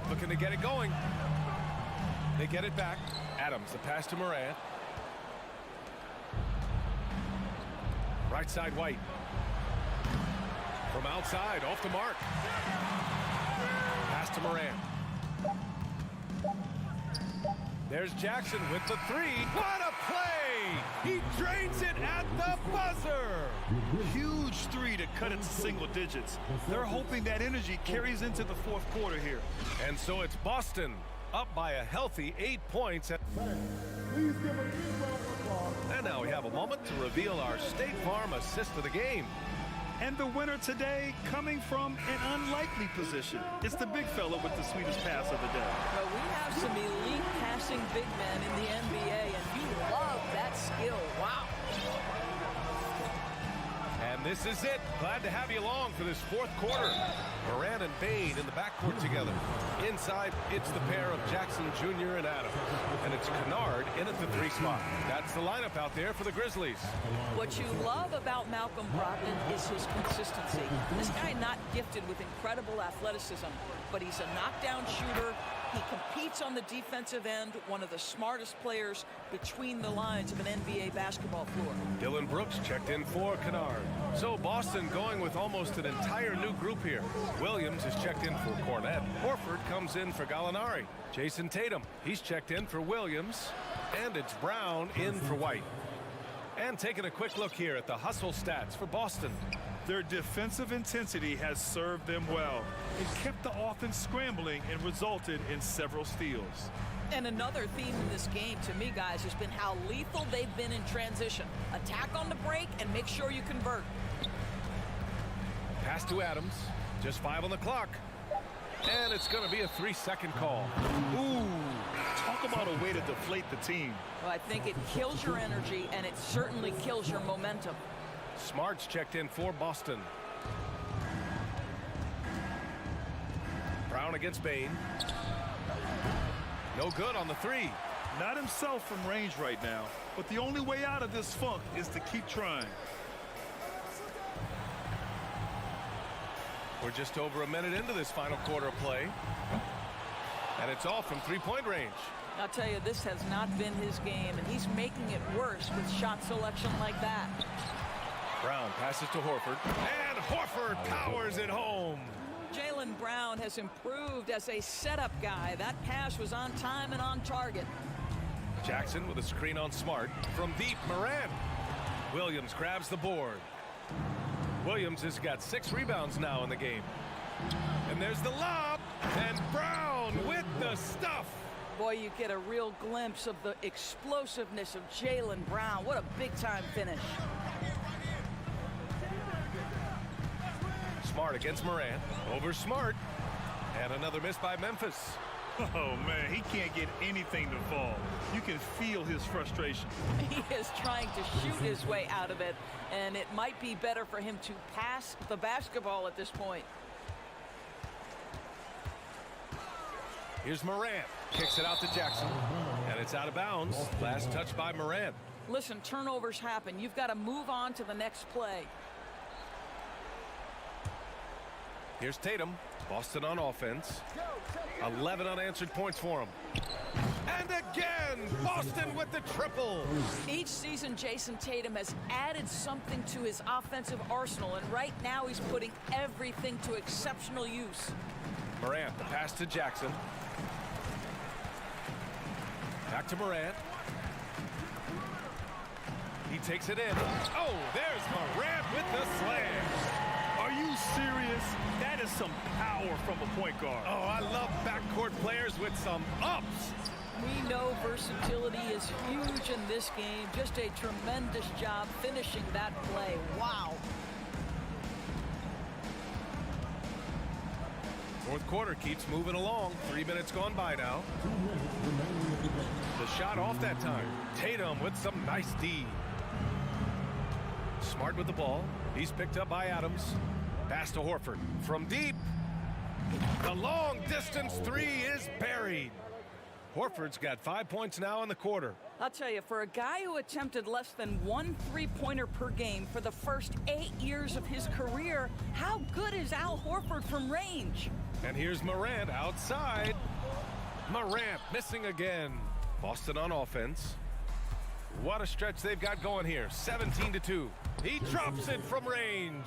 Looking to get it going. They get it back. Adams, the pass to Morant. Right side, White. From outside, off the mark. Pass to Morant. There's Jackson with the 3. What a play! He drains it at the buzzer! Huge 3 to cut it to single digits. They're hoping that energy carries into the fourth quarter here. And so it's Boston up by a healthy 8 points. And now we have a moment to reveal our State Farm assist of the game. And the winner today coming from an unlikely position. It's the big fella with the sweetest pass of the day. But we have some elite passing big men in the NBA, and you love that skill. Wow. And this is it. Glad to have you along for this fourth quarter. Morant and Bane in the backcourt together. Inside, it's the pair of Jackson Jr. and Adams. And it's Kennard in at the 3 spot. That's the lineup out there for the Grizzlies. What you love about Malcolm Brogdon is his consistency. This guy not gifted with incredible athleticism, but he's a knockdown shooter. He competes on the defensive end, one of the smartest players between the lines of an NBA basketball floor. Dylan Brooks checked in for Kennard. So Boston going with almost an entire new group here. Williams is checked in for Cornette. Horford comes in for Gallinari. Jason Tatum, he's checked in for Williams. And it's Brown in for White. And taking a quick look here at the hustle stats for Boston. Their defensive intensity has served them well. It kept the offense scrambling and resulted in several steals. And another theme in this game to me, guys, has been how lethal they've been in transition. Attack on the break and make sure you convert. Pass to Adams. Just 5 on the clock. And it's going to be a 3-second call. Ooh, talk about a way to deflate the team. Well, I think it kills your energy, and it certainly kills your momentum. Smart's checked in for Boston. Brown against Bane. No good on the 3. Not himself from range right now, but the only way out of this funk is to keep trying. We're just over a minute into this final quarter of play. And it's off from 3-point range. I'll tell you, this has not been his game, and he's making it worse with shot selection like that. Brown passes to Horford. And Horford powers it home. Jaylen Brown has improved as a setup guy. That pass was on time and on target. Jackson with a screen on Smart. From deep, Morant. Williams grabs the board. Williams has got 6 rebounds now in the game. And there's the lob. And Brown with the stuff. Boy, you get a real glimpse of the explosiveness of Jaylen Brown. What a big-time finish. Smart against Morant. Over Smart. And another miss by Memphis. Oh, man, he can't get anything to fall. You can feel his frustration. He is trying to shoot his way out of it, and it might be better for him to pass the basketball at this point. Here's Morant. Kicks it out to Jackson. And it's out of bounds. Last touch by Morant. Listen, turnovers happen. You've got to move on to the next play. Here's Tatum. Boston on offense. 11 unanswered points for him. And again, Boston with the triple. Each season, Jason Tatum has added something to his offensive arsenal, and right now he's putting everything to exceptional use. Morant, the pass to Jackson. Back to Morant. He takes it in. Oh, there's Morant with the slam. Are you serious? That is some power from a point guard. Oh, I love backcourt players with some ups. We know versatility is huge in this game. Just a tremendous job finishing that play. Wow. Fourth quarter keeps moving along. 3 minutes gone by now. The shot off that time. Tatum with some nice D. Smart with the ball. He's picked up by Adams. Pass to Horford. From deep. The long distance 3 is buried. Horford's got 5 points now in the quarter. I'll tell you, for a guy who attempted less than 1 3-pointer per game for the first 8 years of his career, how good is Al Horford from range? And here's Morant outside. Morant missing again. Boston on offense. What a stretch they've got going here. 17-2. He drops it from range.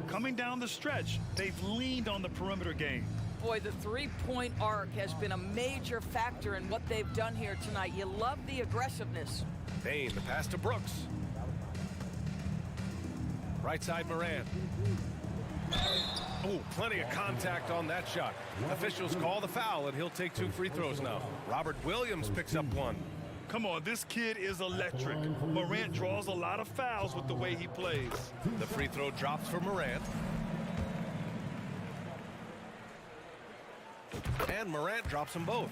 Coming down the stretch, they've leaned on the perimeter game. Boy, the three-point arc has been a major factor in what they've done here tonight. You love the aggressiveness. Bane, the pass to Brooks. Right side, Morant. Oh, plenty of contact on that shot. Officials call the foul, and he'll take 2 free throws now. Robert Williams picks up 1. Come on, this kid is electric. Morant draws a lot of fouls with the way he plays. The free throw drops for Morant. And Morant drops them both.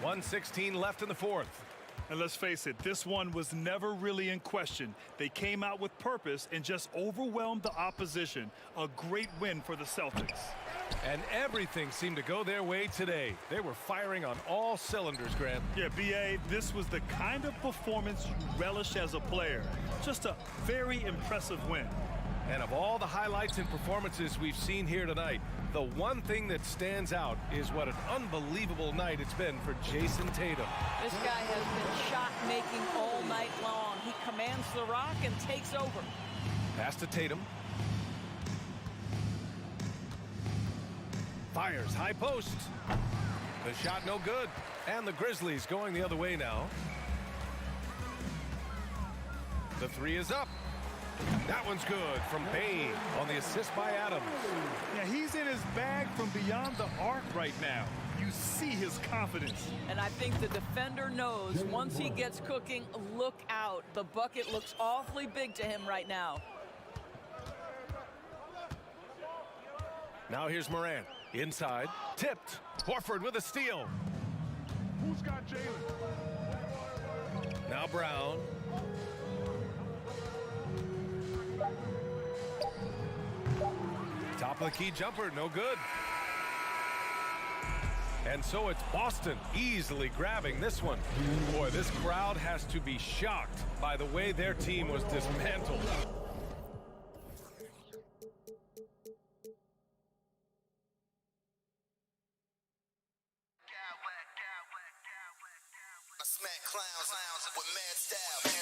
1:16 left in the fourth. And let's face it, this one was never really in question. They came out with purpose and just overwhelmed the opposition. A great win for the Celtics. And everything seemed to go their way today. They were firing on all cylinders, Grant. Yeah, B.A., this was the kind of performance you relish as a player. Just a very impressive win. And of all the highlights and performances we've seen here tonight, the one thing that stands out is what an unbelievable night it's been for Jason Tatum. This guy has been shot-making all night long. He commands the rock and takes over. Pass to Tatum. Fires high post. The shot no good. And the Grizzlies going the other way now. The three is up. That one's good from Bain on the assist by Adams. Yeah, he's in his bag from beyond the arc right now. You see his confidence. And I think the defender knows once he gets cooking, look out. The bucket looks awfully big to him right now. Now here's Morant. Inside. Tipped. Horford with a steal. Who's got Jalen? Now Brown. Top of the key jumper, no good. And so it's Boston easily grabbing this one. Boy, this crowd has to be shocked by the way their team was dismantled. I smack clowns with mad style.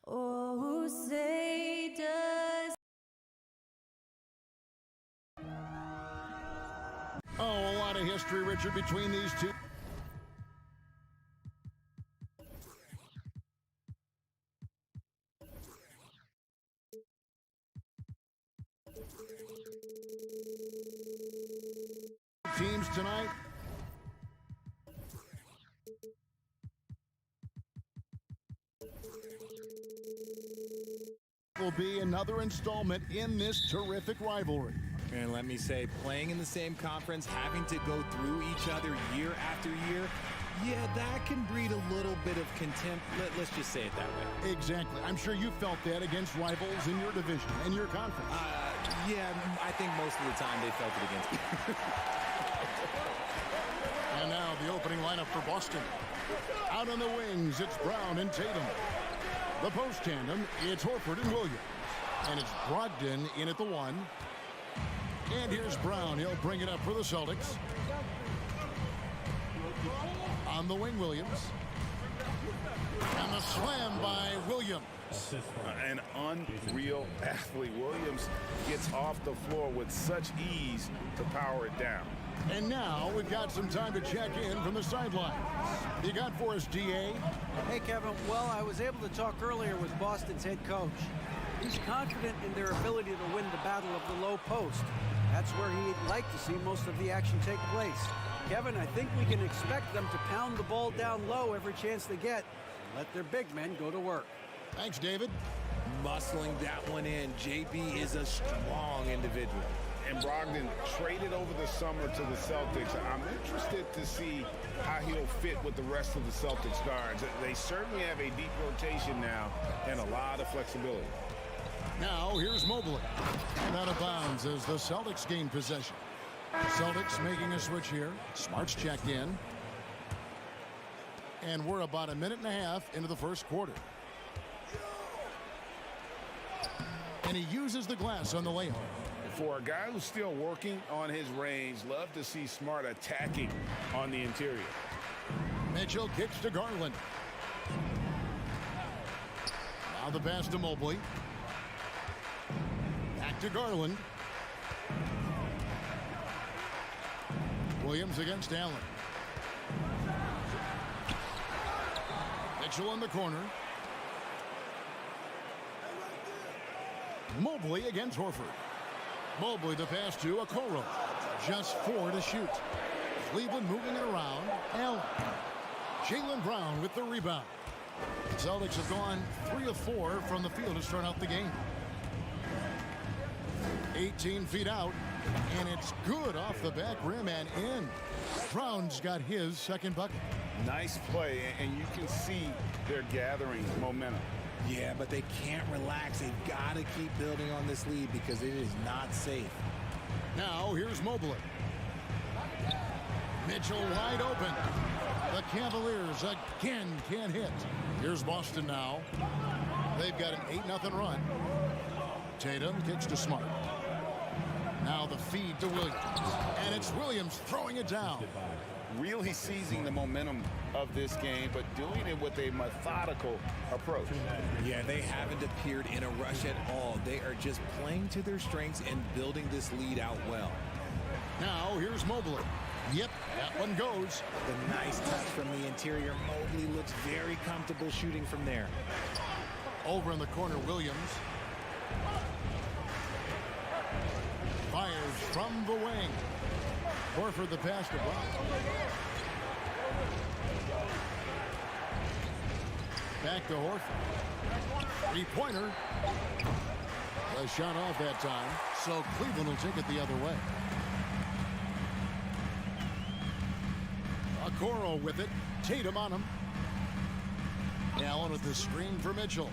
Oh, say does. Oh, a lot of history, Richard, between these two. Teams tonight. Will be another installment in this terrific rivalry. And let me say, playing in the same conference, having to go through each other year after year, yeah, that can breed a little bit of contempt. Let's just say it that way. Exactly. I'm sure you felt that against rivals in your division and your conference. Yeah, I think most of the time they felt it against me. And now the opening lineup for Boston. Out on the wings, it's Brown and Tatum. The post tandem, it's Horford and Williams. And it's Brogdon in at the 1. And here's Brown. He'll bring it up for the Celtics. On the wing, Williams. And the slam by Williams. An unreal athlete. Williams gets off the floor with such ease to power it down. And now we've got some time to check in from the sidelines. You got for us, DA? Hey, Kevin. Well, I was able to talk earlier with Boston's head coach. He's confident in their ability to win the battle of the low post. That's where he'd like to see most of the action take place. Kevin, I think we can expect them to pound the ball down low every chance they get and let their big men go to work. Thanks, David. Muscling that one in. JB is a strong individual. And Brogdon traded over the summer to the Celtics. I'm interested to see how he'll fit with the rest of the Celtics guards. They certainly have a deep rotation now and a lot of flexibility. Now here's Mobley. And out of bounds as the Celtics gain possession. Celtics making a switch here. Smart's checked in. And we're about a minute and a half into the first quarter. And he uses the glass on the layup. For a guy who's still working on his range, love to see Smart attacking on the interior. Mitchell kicks to Garland. Now the pass to Mobley. Back to Garland. Williams against Allen. Mitchell in the corner. Mobley against Horford. Mobley the pass to Okoro. Just 4 to shoot. Cleveland moving it around. Allen. Jaylen Brown with the rebound. The Celtics have gone 3 of 4 from the field to start out the game. 18 feet out. And it's good off the back rim and in. Brown's got his second bucket. Nice play, and you can see they're gathering momentum. Yeah, but they can't relax. They've got to keep building on this lead because it is not safe. Now here's Mobley. Mitchell wide open. The Cavaliers again can't hit. Here's Boston now. They've got an 8-0 run. Tatum kicks to Smart. Now the feed to Williams. And it's Williams throwing it down. Really seizing the momentum of this game, but doing it with a methodical approach. Yeah, they haven't appeared in a rush at all. They are just playing to their strengths and building this lead out well. Now here's Mobley. Yep, that one goes. The nice touch from the interior. Mobley looks very comfortable shooting from there. Over in the corner, Williams. Fires from the wing. Horford the pass to Brown. Back to Horford. Three-pointer. A shot off that time, so Cleveland will take it the other way. Okoro with it. Tatum on him. Allen with the screen for Mitchell.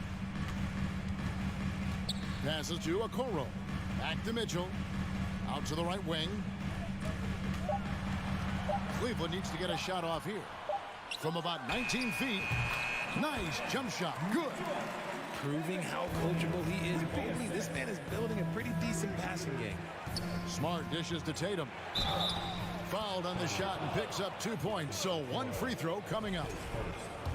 Passes to Okoro. Back to Mitchell. Out to the right wing. Cleveland needs to get a shot off here. From about 19 feet. Nice jump shot. Good. Proving how coachable he is. Mobley, this man is building a pretty decent passing game. Smart dishes to Tatum. Fouled on the shot and picks up 2 points. So one free throw coming up.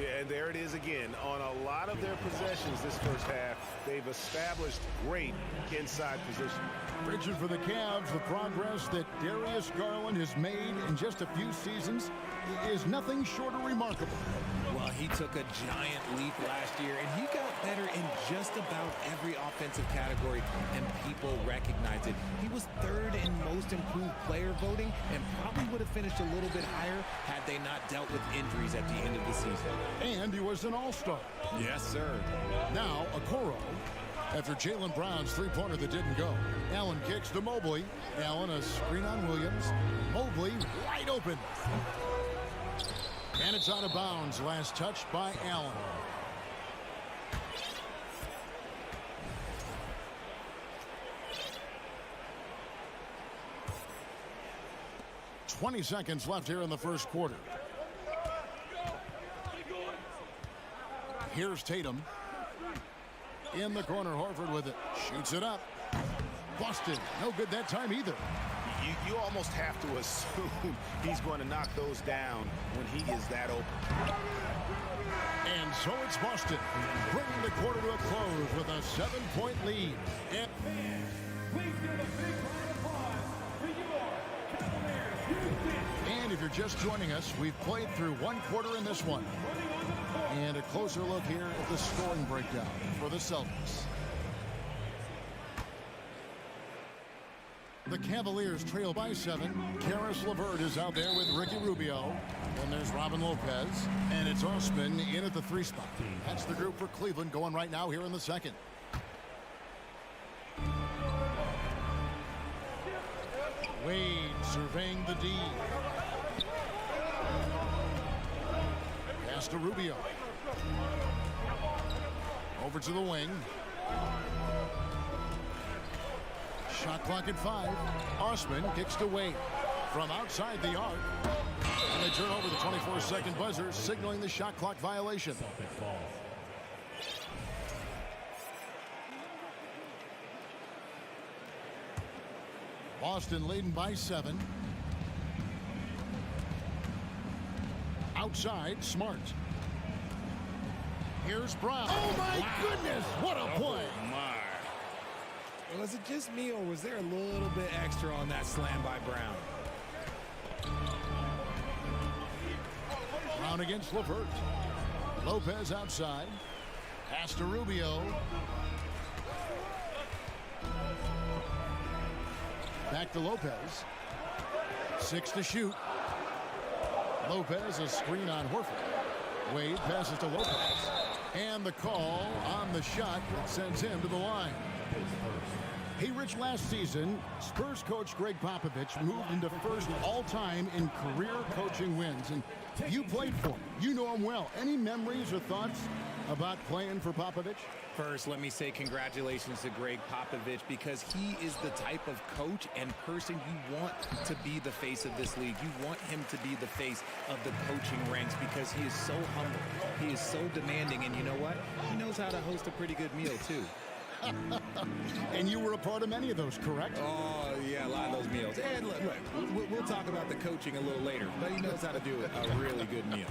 Yeah, and there it is again. On a lot of their possessions this first half, they've established great inside position. Bridging for the Cavs, the progress that Darius Garland has made in just a few seasons is nothing short of remarkable. Well, he took a giant leap last year, and he got better in just about every offensive category, and people recognize it. He was third in most improved player voting and probably would have finished a little bit higher had they not dealt with injuries at the end of the season. And he was an all-star. Yes, sir. Now, Okoro, after Jaylen Brown's three-pointer that didn't go. Allen kicks to Mobley. Allen, a screen on Williams. Mobley wide open. And it's out of bounds. Last touch by Allen. "20 seconds left here in the first quarter. Here's Tatum. In the corner, Horford with it. Shoots it up. Busted. No good that time either. You almost have to assume he's going to knock those down when he is that open. And so it's Boston, bringing the quarter to a close with a 7-point lead. And if you're just joining us, we've played through one quarter in this one. And a closer look here at the scoring breakdown for the Celtics. The Cavaliers trail by 7. Karis LeVert is out there with Ricky Rubio. Then there's Robin Lopez. And it's Osman in at the 3 spot. That's the group for Cleveland going right now here in the second. Wade surveying the D. Pass to Rubio. Over to the wing. Shot clock at 5. Osman kicks to Wade from outside the arc. And they turn over the 24-second buzzer, signaling the shot clock violation. Boston leading by 7. Outside, Smart. Here's Brown. Oh, my goodness. What a play. Oh, my. Was it just me, or was there a little bit extra on that slam by Brown? Brown against LeVert. Lopez outside. Pass to Rubio. Back to Lopez. 6 to shoot. Lopez, a screen on Horford. Wade passes to Lopez. And the call on the shot that sends him to the line. Hey, Rich, last season, Spurs coach Greg Popovich moved into first all-time in career coaching wins. And you played for him. You know him well. Any memories or thoughts about playing for Popovich? First, let me say congratulations to Greg Popovich, because he is the type of coach and person you want to be the face of this league. You want him to be the face of the coaching ranks, because he is so humble. He is so demanding. And you know what? He knows how to host a pretty good meal, too. And you were a part of many of those, correct? Oh, yeah, a lot of those meals. And look, we'll talk about the coaching a little later, but he knows how to do a really good meal.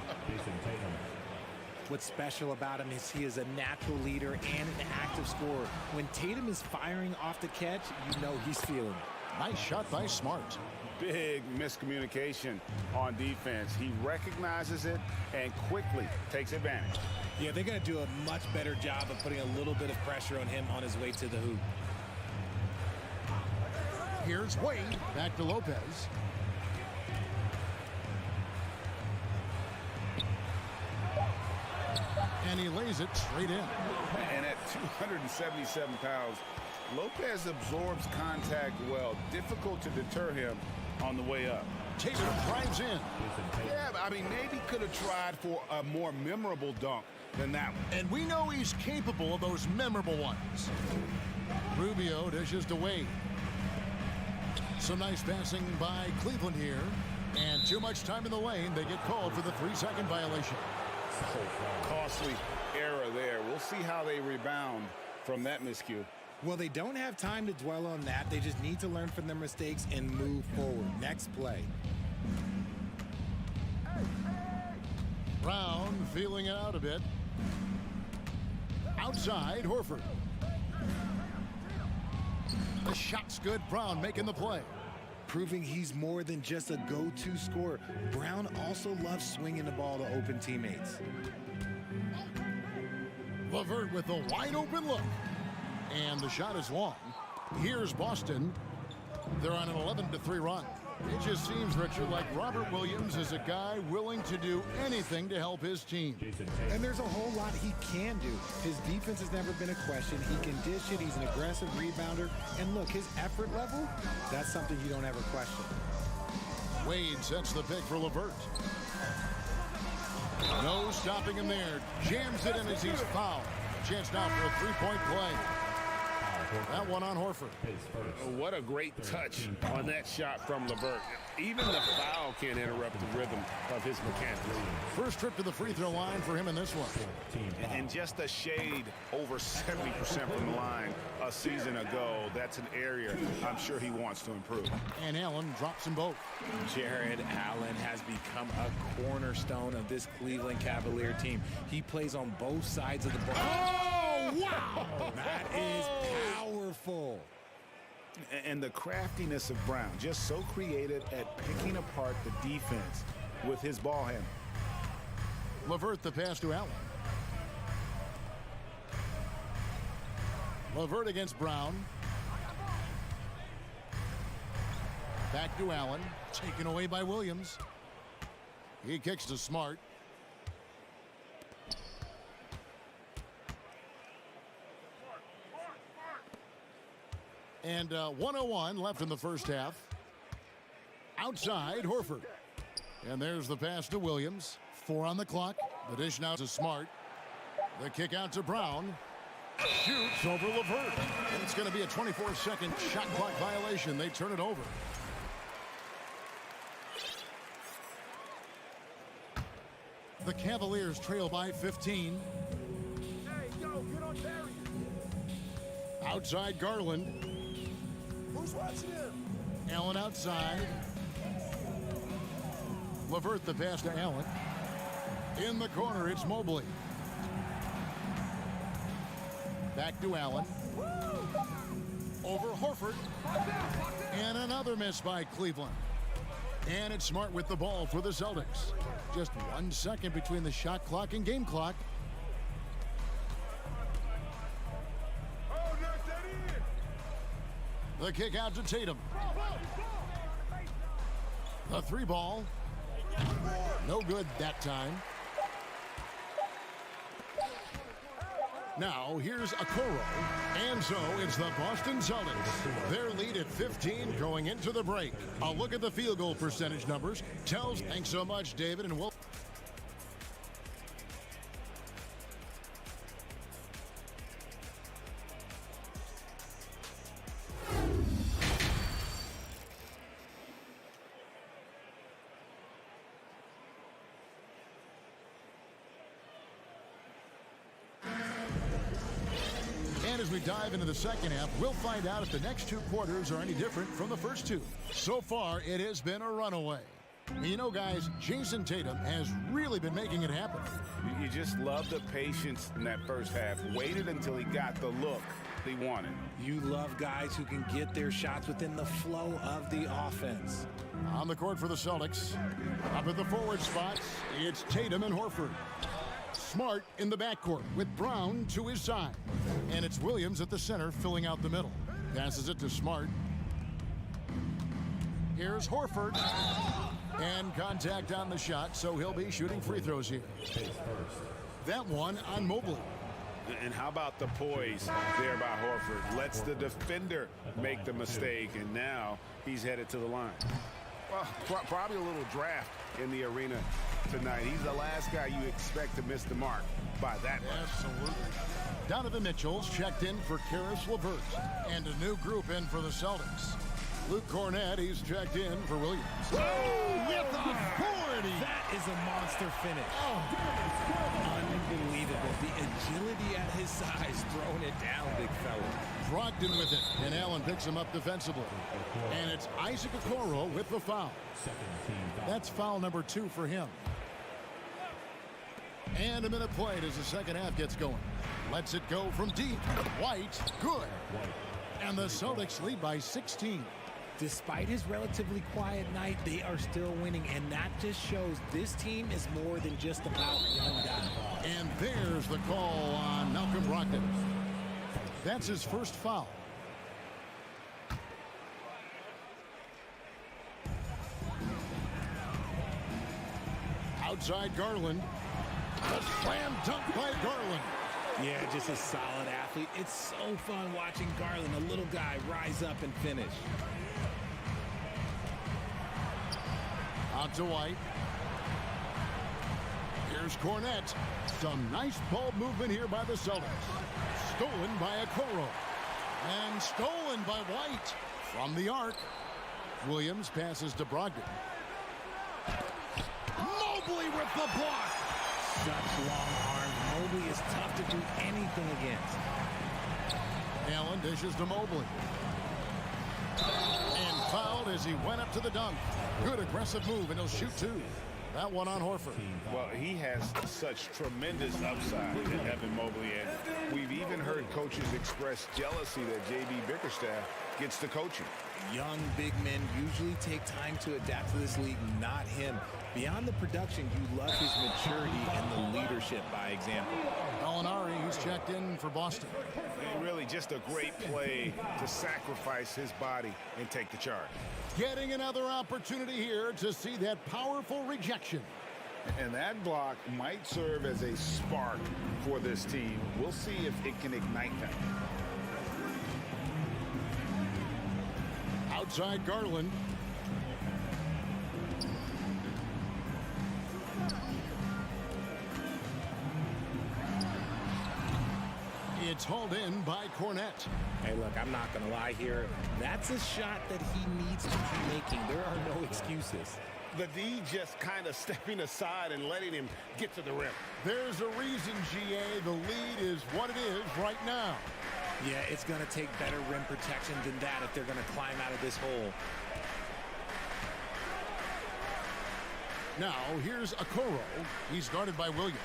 What's special about him is he is a natural leader and an active scorer. When Tatum is firing off the catch, you know he's feeling it. Nice shot by Smart. Big miscommunication on defense. He recognizes it and quickly takes advantage. Yeah, they're going to do a much better job of putting a little bit of pressure on him on his way to the hoop. Here's Wade. Back to Lopez. And he lays it straight in. And at 277 pounds, Lopez absorbs contact well. Difficult to deter him on the way up. Tatum drives in. Yeah, I mean, maybe could have tried for a more memorable dunk than that one. And we know he's capable of those memorable ones. Rubio dishes to Wade. Some nice passing by Cleveland here. And too much time in the lane. They get called for the 3-second violation. Costly error there. We'll see how they rebound from that miscue. Well, they don't have time to dwell on that. They just need to learn from their mistakes and move forward. Next play. Brown feeling it out a bit. Outside, Horford. The shot's good. Brown making the play. Proving he's more than just a go-to scorer. Brown also loves swinging the ball to open teammates. LeVert with a wide open look. And the shot is long. Here's Boston. They're on an 11-3 run. It just seems, Richard, like Robert Williams is a guy willing to do anything to help his team. And there's a whole lot he can do. His defense has never been a question. He can dish it. He's an aggressive rebounder. And look, his effort level, that's something you don't ever question. Wade sets the pick for LeVert. No stopping him there. Jams it in as he's fouled. Chance now for a three-point play. That one on Horford. What a great touch on that shot from LeVert. Even the foul can't interrupt the rhythm of his mechanics. First trip to the free throw line for him in this one. And just a shade over 70% from the line a season ago. That's an area I'm sure he wants to improve. And Allen drops them both. Jared Allen has become a cornerstone of this Cleveland Cavalier team. He plays on both sides of the ball. Oh, wow! That is powerful. And the craftiness of Brown, just so creative at picking apart the defense with his ball handle. LeVert the pass to Allen. LeVert against Brown. Back to Allen. Taken away by Williams. He kicks to Smart. And 1:01 left in the first half. Outside, Horford. And there's the pass to Williams. 4 on the clock. The dish now to Smart. The kick out to Brown. Shoots over LeVert. And it's going to be a 24-second shot clock violation. They turn it over. The Cavaliers trail by 15. Outside Garland. Who's watching him? Allen outside. LeVert the pass to Allen. In the corner, it's Mobley. Back to Allen. Over Horford. And another miss by Cleveland. And it's Smart with the ball for the Celtics. Just 1 second between the shot clock and game clock. The kick out to Tatum. The 3 ball. No good that time. Now here's Okoro. And so it's the Boston Celtics. Their lead at 15 going into the break. A look at the field goal percentage numbers. Thanks so much, David, and we'll... And as we dive into the second half, we'll find out if the next 2 quarters are any different from the first 2. So far, it has been a runaway. You know, guys, Jason Tatum has really been making it happen. You just love the patience in that first half. Waited until he got the look he wanted. You love guys who can get their shots within the flow of the offense. On the court for the Celtics. Up at the forward spots, it's Tatum and Horford. Smart in the backcourt with Brown to his side. And it's Williams at the center filling out the middle. Passes it to Smart. Here's Horford. And contact on the shot, so he'll be shooting free throws here. That one on Mobley. And how about the poise there by Horford? Lets the defender make the mistake, and now he's headed to the line. Well, probably a little draft in the arena tonight. He's the last guy you expect to miss the mark by that much. Absolutely. Donovan Mitchell's checked in for Karis LeVert. And a new group in for the Celtics. Luke Cornett, he's checked in for Williams. Oh, with authority! That is a monster finish. Oh, unbelievable. The agility at his size, throwing it down, big fella. Brogdon with it, and Allen picks him up defensively. And it's Isaac Okoro with the foul. That's foul number 2 for him. And a minute played as the second half gets going. Lets it go from deep. White, good. And the Celtics lead by 16. Despite his relatively quiet night, they are still winning, and that just shows this team is more than just about one guy. And there's the call on Malcolm Brogdon. That's his first foul. Outside Garland. A slam dunk by Garland. Yeah, just a solid athlete. It's so fun watching Garland, a little guy, rise up and finish. Out to White. Here's Cornette. Some nice ball movement here by the Celtics. Stolen by Okoro. And stolen by White. From the arc. Williams passes to Brogdon. Mobley with the block. Such long arms. Mobley is tough to do anything against. Allen dishes to Mobley. And fouled as he went up to the dunk. Good aggressive move, and he'll shoot two. That one on Horford. Well, he has such tremendous upside in Evan Mobley, and we've even heard coaches express jealousy that J.B. Bickerstaff gets to coaching. Young big men usually take time to adapt to this league, not him. Beyond the production, you love his maturity and the leadership by example. Gallinari, who's checked in for Boston. And really just a great play to sacrifice his body and take the charge. Getting another opportunity here to see that powerful rejection. And that block might serve as a spark for this team. We'll see if it can ignite them. Outside Garland. It's hauled in by Cornette. Hey, look, I'm not going to lie here. That's a shot that he needs to be making. There are no excuses. The D just kind of stepping aside and letting him get to the rim. There's a reason, GA. The lead is what it is right now. Yeah, it's going to take better rim protection than that if they're going to climb out of this hole. Now, here's Okoro. He's guarded by Williams.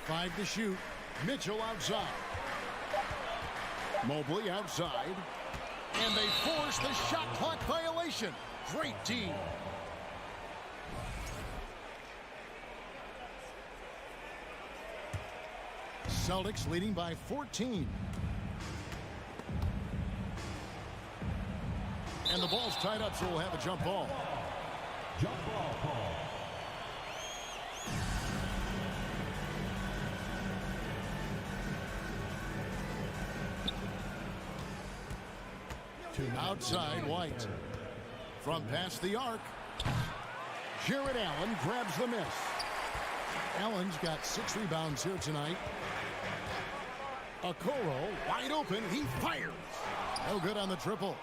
5 to shoot. Mitchell outside. Mobley outside. And they force the shot clock violation. Great D. Celtics leading by 14. And the ball's tied up, so we'll have a jump ball. Jump ball call. Outside White. From past the arc. Jared Allen grabs the miss. Allen's got 6 rebounds here tonight. Okoro wide open. He fires. No good on the triple.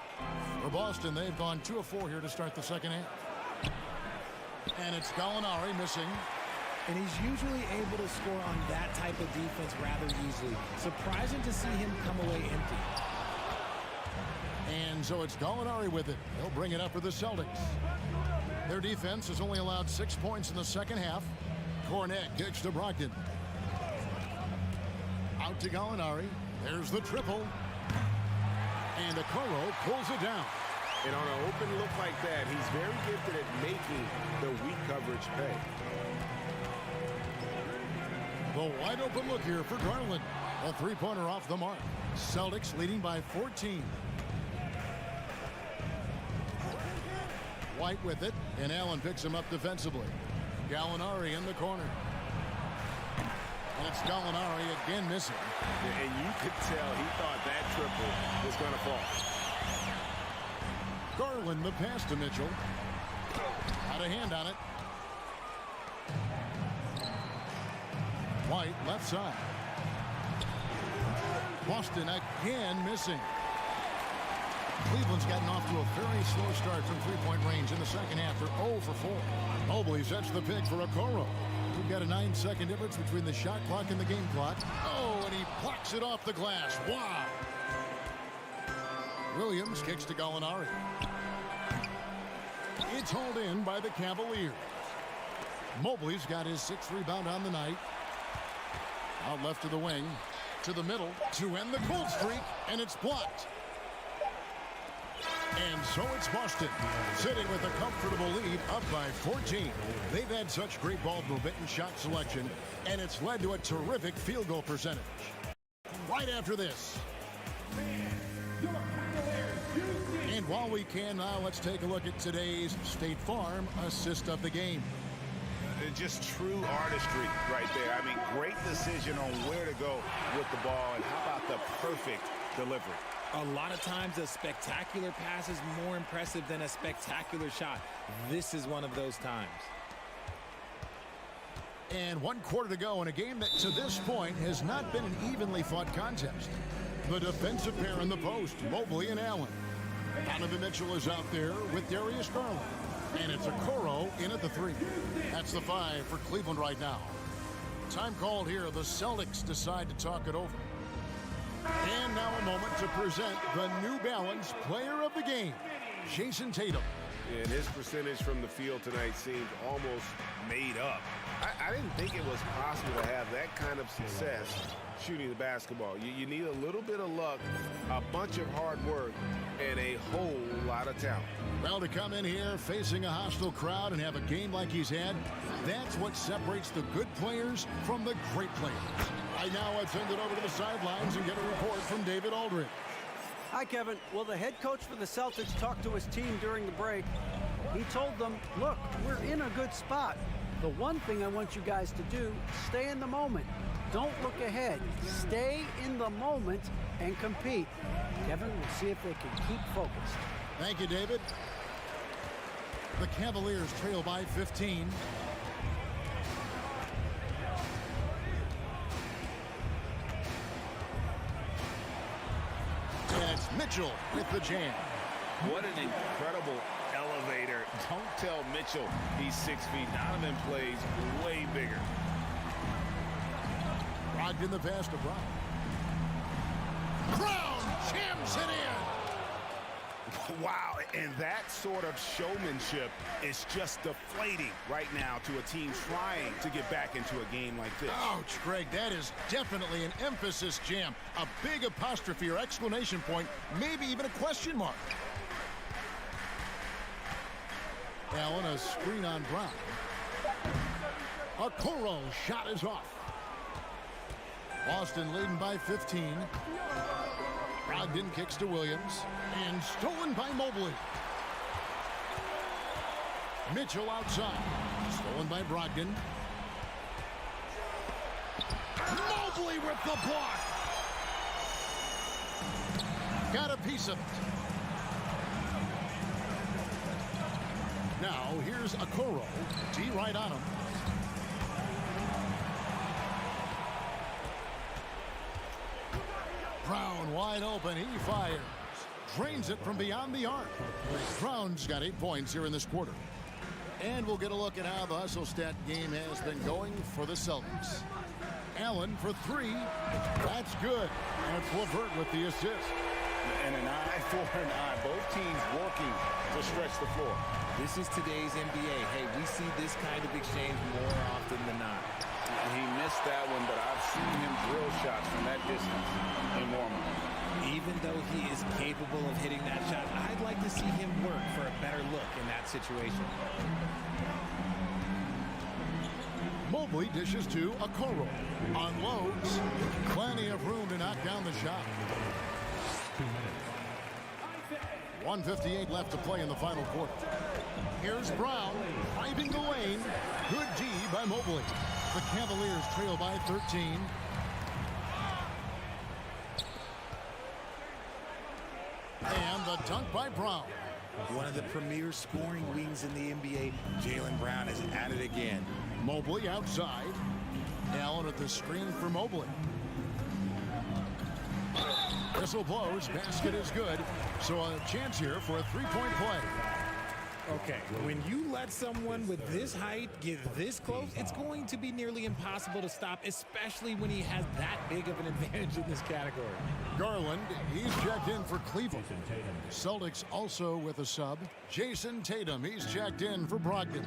For Boston, they've gone 2 of 4 here to start the second half. And it's Gallinari missing. And he's usually able to score on that type of defense rather easily. Surprising to see him come away empty. And so it's Gallinari with it. He'll bring it up for the Celtics. Their defense has only allowed 6 points in the second half. Cornette kicks to Brogdon. Out to Gallinari. There's the triple. And Okoro pulls it down. And on an open look like that, he's very gifted at making the weak coverage pay. The wide open look here for Garland. A 3-pointer off the mark. Celtics leading by 14. White with it, and Allen picks him up defensively. Gallinari in the corner. And it's Gallinari again missing. And you could tell he thought that triple was going to fall. Garland the pass to Mitchell. Had a hand on it. White left side. Boston again missing. Cleveland's gotten off to a very slow start from 3-point range in the second half. They're 0 for 4. Mobley sets the pick for Okoro. We've got a 9-second difference between the shot clock and the game clock. Oh, and he blocks it off the glass. Wow. Williams kicks to Gallinari. It's hauled in by the Cavaliers. Mobley's got his 6th rebound on the night. Out left to the wing, to the middle, to end the cold streak, and it's blocked. And so it's Boston, sitting with a comfortable lead, up by 14. They've had such great ball movement and shot selection, and it's led to a terrific field goal percentage. Right after this. And while we can now, let's take a look at today's State Farm assist of the game. Just true artistry right there. I mean, great decision on where to go with the ball, and how about the perfect delivery? A lot of times a spectacular pass is more impressive than a spectacular shot. This is one of those times. And 1 quarter to go in a game that to this point has not been an evenly fought contest. The defensive pair in the post, Mobley and Allen. Donovan Mitchell is out there with Darius Garland. And it's Okoro in at the 3. That's the 5 for Cleveland right now. Time called here. The Celtics decide to talk it over. And now a moment to present the New Balance Player of the Game, Jason Tatum. And his percentage from the field tonight seemed almost made up. I didn't think it was possible to have that kind of success shooting the basketball. You need a little bit of luck, a bunch of hard work, and a whole lot of talent. Well, to come in here facing a hostile crowd and have a game like he's had, that's what separates the good players from the great players. Right now, let's send it over to the sidelines and get a report from David Aldridge. Hi, Kevin. Well, the head coach for the Celtics talked to his team during the break. He told them, look, we're in a good spot. The one thing I want you guys to do, stay in the moment. Don't look ahead. Stay in the moment and compete. Kevin, we'll see if they can keep focused. Thank you, David. The Cavaliers trail by 15. And it's Mitchell with the jam. What an incredible elevator. Don't tell Mitchell he's 6 feet. Donovan plays way bigger. Brogdon the pass to Brown. Brown jams it in. Wow, and that sort of showmanship is just deflating right now to a team trying to get back into a game like this. Ouch, Greg, that is definitely an emphasis jam. A big apostrophe or exclamation point, maybe even a question mark. Allen, a screen on Brown. Okoro shot is off. Boston leading by 15. Brogdon kicks to Williams. And stolen by Mobley. Mitchell outside. Stolen by Brogdon. Mobley with the block. Got a piece of it. Now here's Okoro. D right on him. Brown wide open. He fires. Drains it from beyond the arc. Brown's got 8 points here in this quarter. And we'll get a look at how the hustle stat game has been going for the Celtics. Allen for 3. That's good. And LeVert with the assist. And an eye for an eye. Both teams working to stretch the floor. This is today's NBA. Hey, we see this kind of exchange more often than not. He missed that one, but I've seen him drill shots from that distance in warm-up. Even though he is capable of hitting that shot, I'd like to see him work for a better look in that situation. Mobley dishes to Okoro. Unloads. Plenty of room to knock down the shot. 1:58 left to play in the final quarter. Here's Brown driving the lane. Good D by Mobley. The Cavaliers trail by 13. And the dunk by Brown. One of the premier scoring wings in the NBA, Jaylen Brown, is at it again. Mobley outside. Allen at the screen for Mobley. Whistle blows. Basket is good. So a chance here for a three-point play. Okay, when you let someone with this height get this close, it's going to be nearly impossible to stop, especially when he has that big of an advantage in this category. Garland, he's checked in for Cleveland. Celtics also with a sub. Jason Tatum, he's checked in for Brogdon.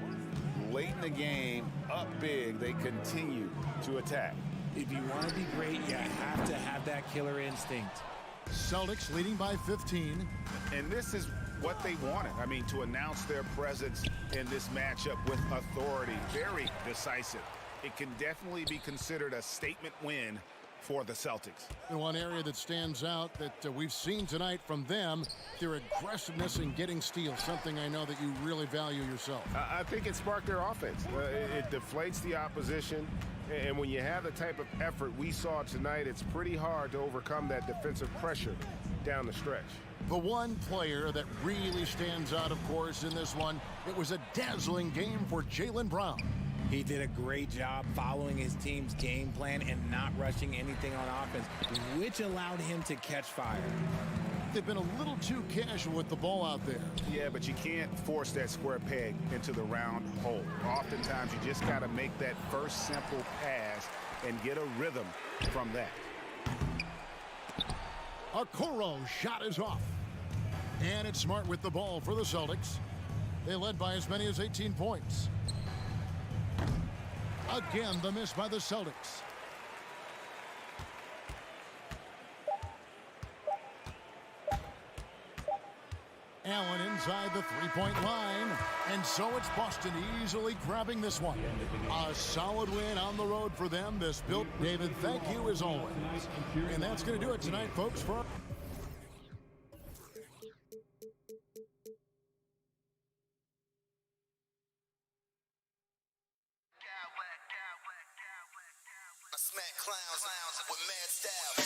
late in the game, up big, they continue to attack. If you want to be great, you have to have that killer instinct. Celtics leading by 15. And this is what they wanted. I mean, to announce their presence in this matchup with authority, very decisive. It can definitely be considered a statement win for the Celtics. And one area that stands out that we've seen tonight from them, their aggressiveness in getting steals, something I know that you really value yourself. I think it sparked their offense. It deflates the opposition, and when you have the type of effort we saw tonight, it's pretty hard to overcome that defensive pressure down the stretch. The one player that really stands out, of course, in this one, it was a dazzling game for Jaylen Brown. He did a great job following his team's game plan and not rushing anything on offense, which allowed him to catch fire. They've been a little too casual with the ball out there. Yeah, but you can't force that square peg into the round hole. Oftentimes, you just got to make that first simple pass and get a rhythm from that. Okoro's shot is off. And it's Smart with the ball for the Celtics. They led by as many as 18 points. Again, the miss by the Celtics. Allen inside the three-point line. And so it's Boston easily grabbing this one. A solid win on the road for them. This built, David, thank you as always. And that's going to do it tonight, folks. For Smack clowns with mad style.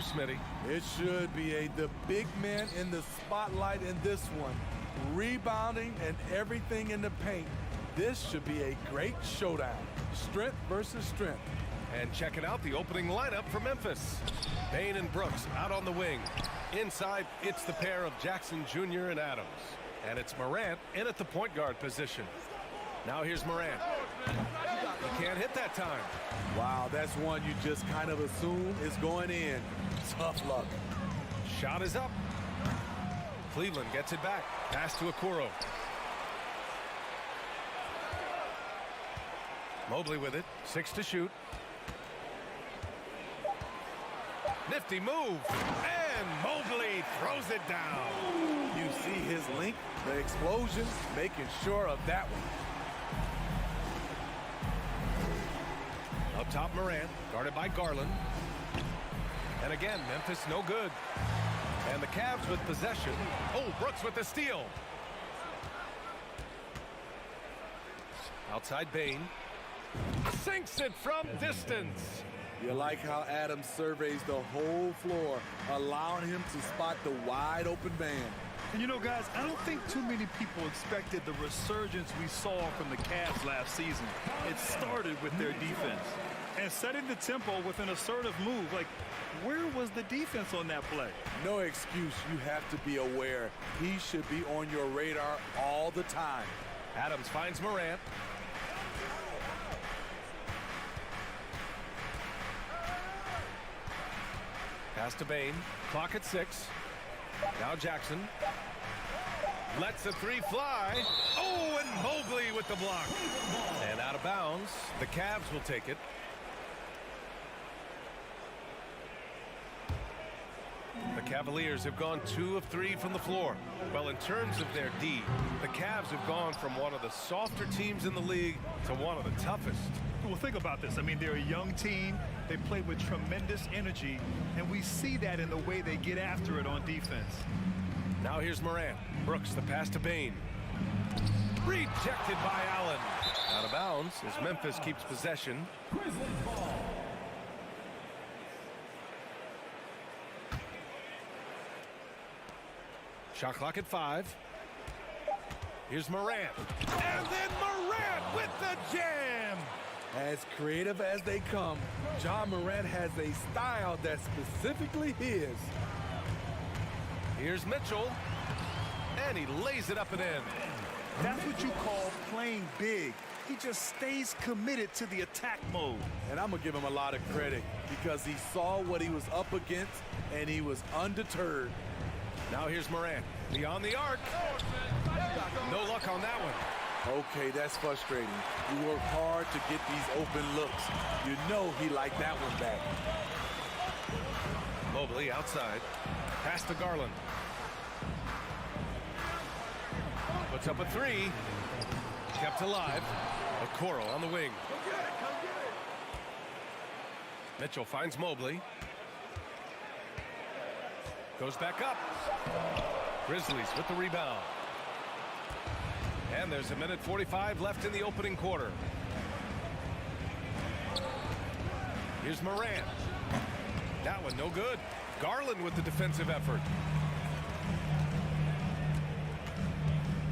here, Smitty. It should be the big man in the spotlight in this one. Rebounding and everything in the paint. This should be a great showdown. Strength versus strength. And checking out the opening lineup for Memphis. Bane and Brooks out on the wing. Inside, it's the pair of Jackson Jr. and Adams. And it's Morant in at the point guard position. Now here's Morant. He can't hit that time. Wow, that's one you just kind of assume is going in. Tough luck. Shot is up. Cleveland gets it back. Pass to Okoro. Mobley with it. 6 to shoot. Nifty move. And Mobley throws it down. You see his link, the explosion, making sure of that one. Up top, Morant, guarded by Garland. And again, Memphis no good. And the Cavs with possession. Oh, Brooks with the steal. Outside Bane. Sinks it from distance. You like how Adams surveys the whole floor, allowing him to spot the wide open man. And you know, guys, I don't think too many people expected the resurgence we saw from the Cavs last season. It started with their defense. And setting the tempo with an assertive move. Like, where was the defense on that play? No excuse. You have to be aware. He should be on your radar all the time. Adams finds Morant. Pass to Bane. Clock at 6. Now Jackson. Lets the 3 fly. Oh, and Mobley with the block. And out of bounds. The Cavs will take it. The Cavaliers have gone 2 of 3 from the floor. Well, in terms of their D, the Cavs have gone from one of the softer teams in the league to one of the toughest. Well, think about this. I mean, they're a young team. They play with tremendous energy, and we see that in the way they get after it on defense. Now here's Morant. Brooks, the pass to Bane. Rejected by Allen. Out of bounds as Memphis keeps possession. Shot clock at 5. Here's Morant. And then Morant with the jam. As creative as they come, Ja Morant has a style that's specifically his. Here's Mitchell. And he lays it up and in. That's what you call playing big. He just stays committed to the attack mode. And I'm going to give him a lot of credit because he saw what he was up against and he was undeterred. Now here's Morant. Beyond the arc. No luck on that one. Okay, that's frustrating. You work hard to get these open looks. You know he liked that one back. Mobley outside. Pass to Garland. Puts up a 3. Kept alive. Okoro on the wing. Mitchell finds Mobley. Goes back up. Grizzlies with the rebound. And there's 1:45 left in the opening quarter. Here's Morant. That one no good. Garland with the defensive effort.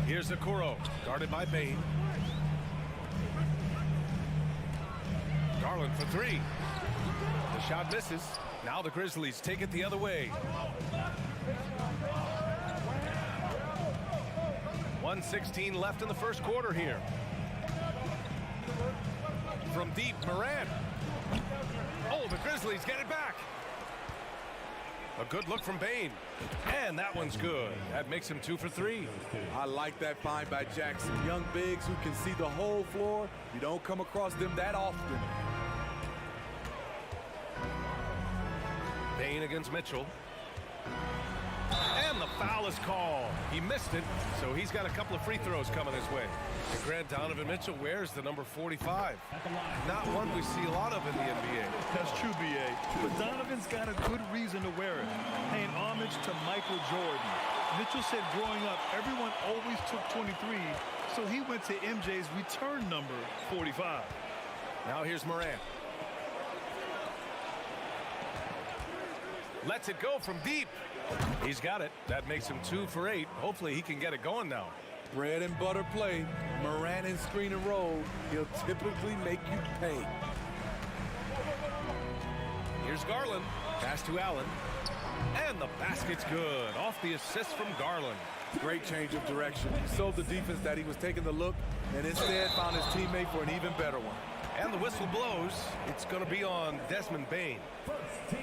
Here's Okoro, guarded by Bane. Garland for 3. The shot misses. Now the Grizzlies take it the other way. 1:16 left in the first quarter here. From deep, Morant. Oh, the Grizzlies get it back. A good look from Bane. And that one's good. That makes him 2 for 3. I like that find by Jackson. Young bigs who can see the whole floor. You don't come across them that often. Bane against Mitchell. And the foul is called. He missed it, so he's got a couple of free throws coming his way. And Grant Donovan Mitchell wears the number 45. Not one we see a lot of in the NBA. That's true, B.A. But Donovan's got a good reason to wear it. Paying homage to Michael Jordan. Mitchell said growing up, everyone always took 23, so he went to MJ's return number 45. Now here's Morant. Lets it go from deep. He's got it. That makes him 2 for 8. Hopefully he can get it going now. Bread and butter play. Morant in screen and roll. He'll typically make you pay. Here's Garland. Pass to Allen. And the basket's good. Off the assist from Garland. Great change of direction. He showed the defense that he was taking the look and instead found his teammate for an even better one. And the whistle blows. It's going to be on Desmond Bane.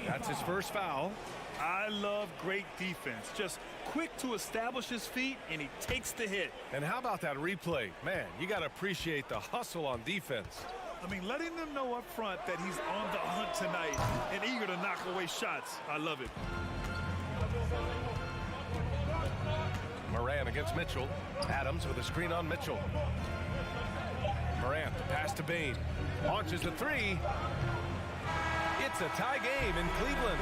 That's his first foul. I love great defense. Just quick to establish his feet, and he takes the hit. And how about that replay? Man, you got to appreciate the hustle on defense. I mean, letting them know up front that he's on the hunt tonight and eager to knock away shots. I love it. Morant against Mitchell. Adams with a screen on Mitchell. Morant, the pass to Bane. Launches a 3. It's a tie game in Cleveland.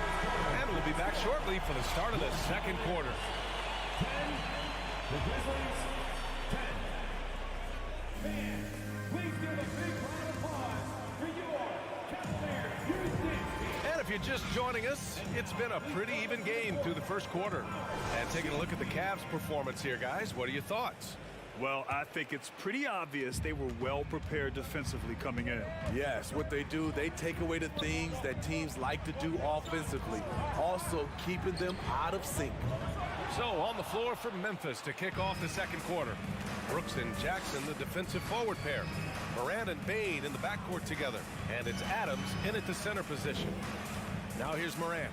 And we'll be back shortly for the start of the second quarter. 10, the Grizzlies, 10. Fans, please give a big round of applause for your Cavaliers. And if you're just joining us, it's been a pretty even game through the first quarter. And taking a look at the Cavs' performance here, guys, what are your thoughts? Well, I think it's pretty obvious they were well prepared defensively coming in. Yes, what they do, they take away the things that teams like to do offensively, also keeping them out of sync. So on the floor for Memphis to kick off the second quarter. Brooks and Jackson, the defensive forward pair. Morant and Bane in the backcourt together. And it's Adams in at the center position. Now here's Morant.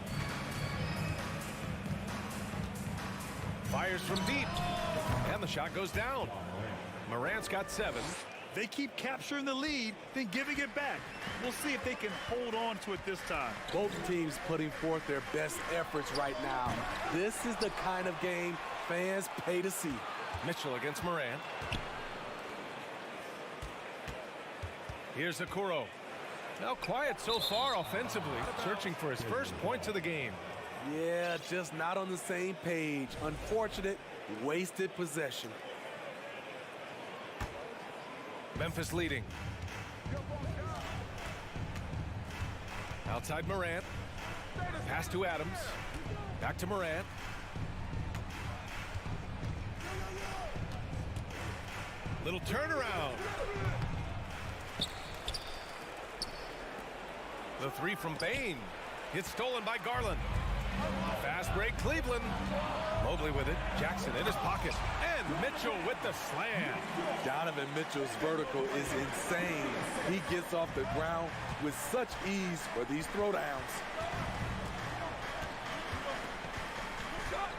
Fires from deep. And the shot goes down. Morant's got 7. They keep capturing the lead, then giving it back. We'll see if they can hold on to it this time. Both teams putting forth their best efforts right now. This is the kind of game fans pay to see. Mitchell against Morant. Here's Okoro. Now quiet so far offensively, searching for his first points of the game. Yeah, just not on the same page. Unfortunate, wasted possession. Memphis leading. Outside Morant. Pass to Adams. Back to Morant. Little turnaround. The 3 from Bane. It's stolen by Garland. Fast break, Cleveland. Mobley with it. Jackson in his pocket. And Mitchell with the slam. Donovan Mitchell's vertical is insane. He gets off the ground with such ease for these throwdowns.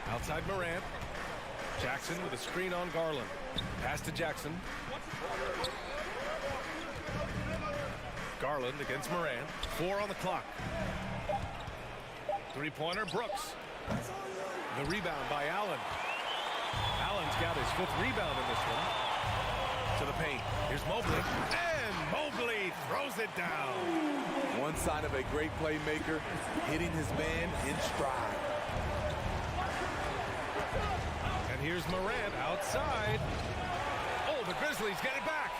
Outside Morant. Jackson with a screen on Garland. Pass to Jackson. Garland against Morant. 4 on the clock. Three-pointer, Brooks. The rebound by Allen. Allen's got his 5th rebound in this one. To the paint. Here's Mobley. And Mobley throws it down. One sign of a great playmaker, hitting his man in stride. And here's Morant outside. Oh, the Grizzlies get it back.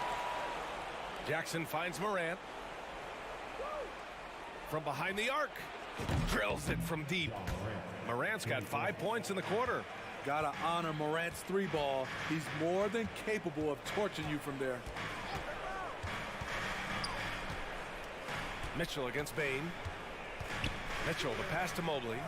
Jackson finds Morant. From behind the arc. Drills it from deep. Morant's got 5 points in the quarter. Gotta honor Morant's 3-ball. He's more than capable of torching you from there. Mitchell against Bane. Mitchell, the pass to Mobley.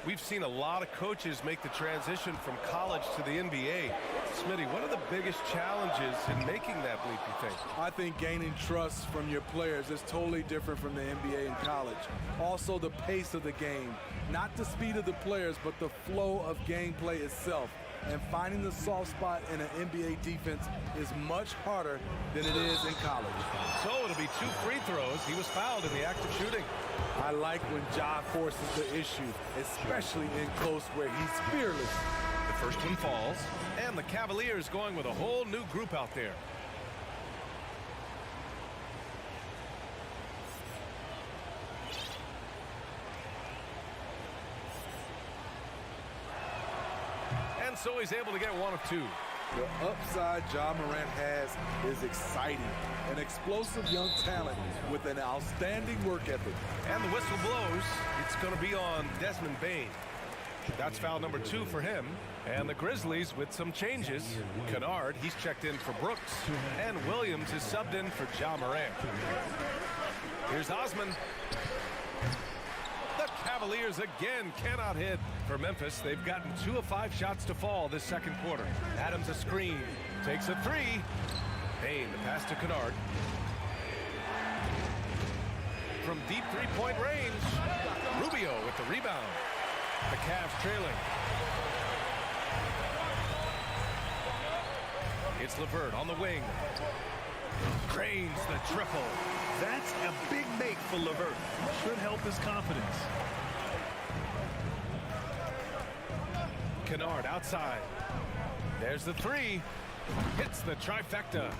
We've seen a lot of coaches make the transition from college to the NBA. Smitty, what are the biggest challenges in making that leap, you think? I think gaining trust from your players is totally different from the NBA and college. Also, the pace of the game. Not the speed of the players, but the flow of gameplay itself. And finding the soft spot in an NBA defense is much harder than it is in college. So it'll be 2 free throws. He was fouled in the act of shooting. I like when Ja forces the issue, especially in close where he's fearless. The first one falls, and the Cavaliers going with a whole new group out there. And so he's able to get 1 of 2. The upside Ja Morant has is exciting. An explosive young talent with an outstanding work ethic. And the whistle blows. It's going to be on Desmond Bane. That's foul number 2 for him. And the Grizzlies with some changes. Kennard, he's checked in for Brooks. And Williams is subbed in for Ja Morant. Here's Osman. The Cavaliers again cannot hit. For Memphis, they've gotten 2 of 5 shots to fall this second quarter. Adams a screen. Takes a 3. Bane, the pass to Kennard. From deep three-point range, Rubio with the rebound. The Cavs trailing. It's LeVert on the wing. Drains the triple. That's a big make for LeVert. Should help his confidence. Kennard outside. There's the 3. Hits the trifecta.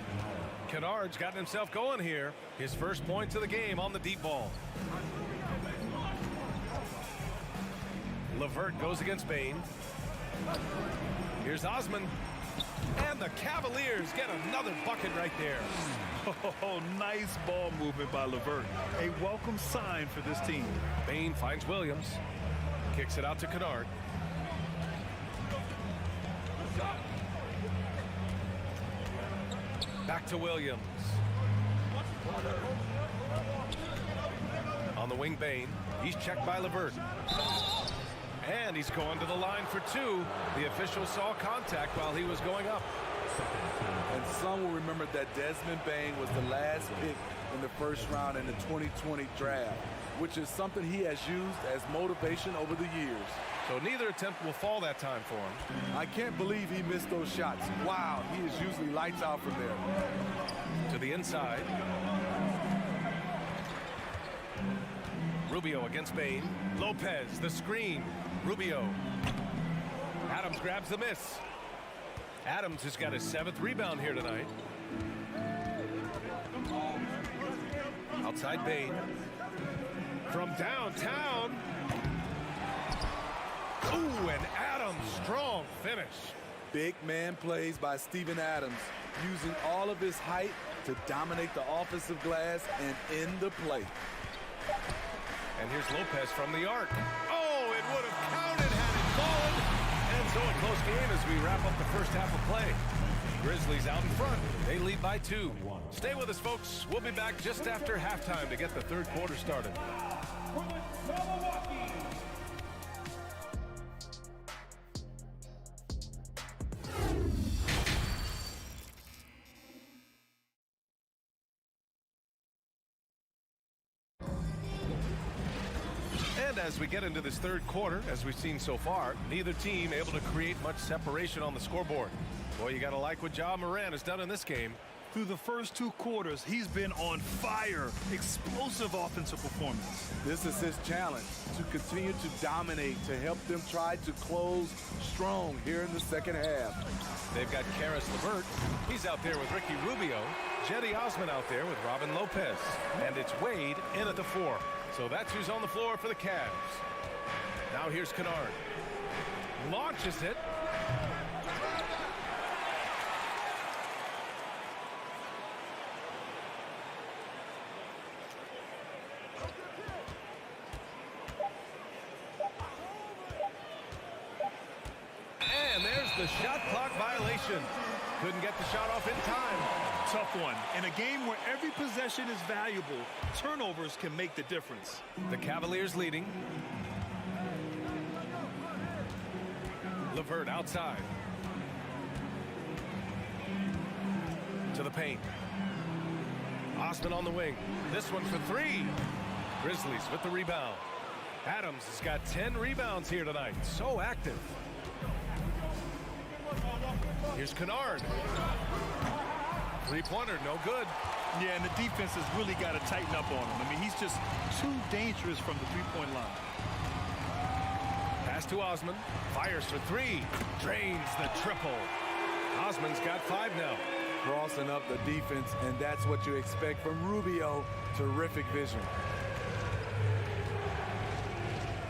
Kennard's gotten himself going here. His first points of the game on the deep ball. LeVert goes against Bane. Here's Osman. And the Cavaliers get another bucket right there. Oh, nice ball movement by LeVert. A welcome sign for this team. Bane finds Williams. Kicks it out to Kennard. Back to Williams. On the wing, Bane. He's checked by LeVert. And he's going to the line for 2. The official saw contact while he was going up. And some will remember that Desmond Bane was the last pick in the first round in the 2020 draft, which is something he has used as motivation over the years. So neither attempt will fall that time for him. I can't believe he missed those shots. Wow, he is usually lights out from there. To the inside. Rubio against Bane. Lopez, the screen. Rubio. Adams grabs the miss. Adams has got his 7th rebound here tonight. Outside Bane. From downtown. Ooh, and Adams, strong finish. Big man plays by Steven Adams, using all of his height to dominate the offensive glass and end the play. And here's Lopez from the arc. Oh, it would have counted had it fallen. And so a close game as we wrap up the first half of play. Grizzlies out in front. They lead by 2. Stay with us, folks. We'll be back just after halftime to get the third quarter started. And as we get into this third quarter, as we've seen so far, neither team able to create much separation on the scoreboard. Boy, you got to like what Ja Morant has done in this game. Through the first 2 quarters, he's been on fire. Explosive offensive performance. This is his challenge, to continue to dominate, to help them try to close strong here in the second half. They've got Karis LeVert. He's out there with Ricky Rubio. Jetty Osman out there with Robin Lopez. And it's Wade in at the 4. So that's who's on the floor for the Cavs. Now here's Kennard. Launches it. And there's the shot clock violation. Couldn't get the shot off in time. Tough one. In a game where every possession is valuable, turnovers can make the difference. The Cavaliers leading. LeVert outside. To the paint. Osman on the wing. This one for 3. Grizzlies with the rebound. Adams has got 10 rebounds here tonight. So active. Here's Kennard. Three-pointer, no good. Yeah, and the defense has really got to tighten up on him. I mean, he's just too dangerous from the three-point line. Pass to Osman. Fires for 3. Drains the triple. Osman's got 5 now. Crossing up the defense, and that's what you expect from Rubio. Terrific vision.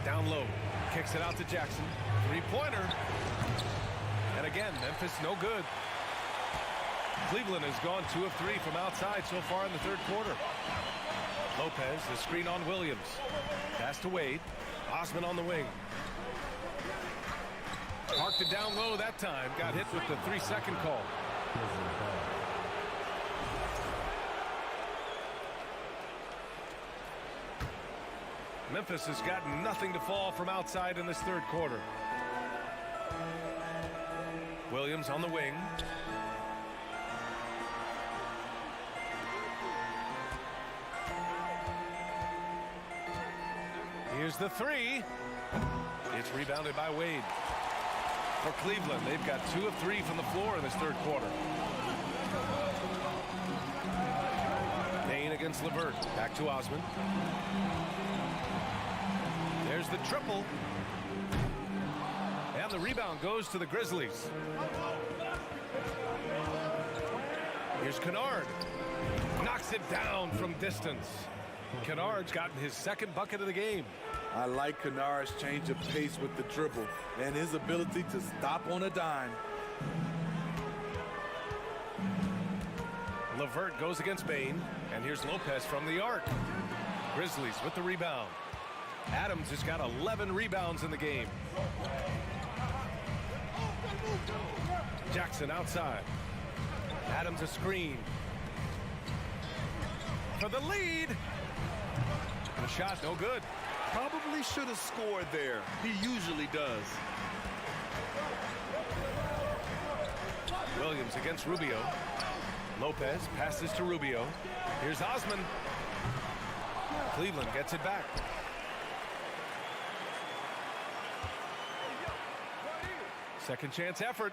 Down low. Kicks it out to Jackson. Three-pointer. And again, Memphis no good. Cleveland has gone 2 of 3 from outside so far in the third quarter. Lopez, the screen on Williams. Pass to Wade. Osman on the wing. Parked it down low that time. Got hit with the 3-second call. Memphis has got nothing to fall from outside in this third quarter. Williams on the wing. Here's the 3. It's rebounded by Wade. For Cleveland, they've got 2 of 3 from the floor in this third quarter. Payne against LeVert. Back to Osman. There's the triple. And the rebound goes to the Grizzlies. Here's Kennard. Knocks it down from distance. Kennard's gotten his second bucket of the game. I like Kennard's change of pace with the dribble and his ability to stop on a dime. LeVert goes against Bane, and here's Lopez from the arc. Grizzlies with the rebound. Adams has got 11 rebounds in the game. Jackson outside. Adams a screen. For the lead. The shot no good. Probably should have scored there. He usually does. Williams against Rubio. Lopez passes to Rubio. Here's Osman. Cleveland gets it back. Second chance effort.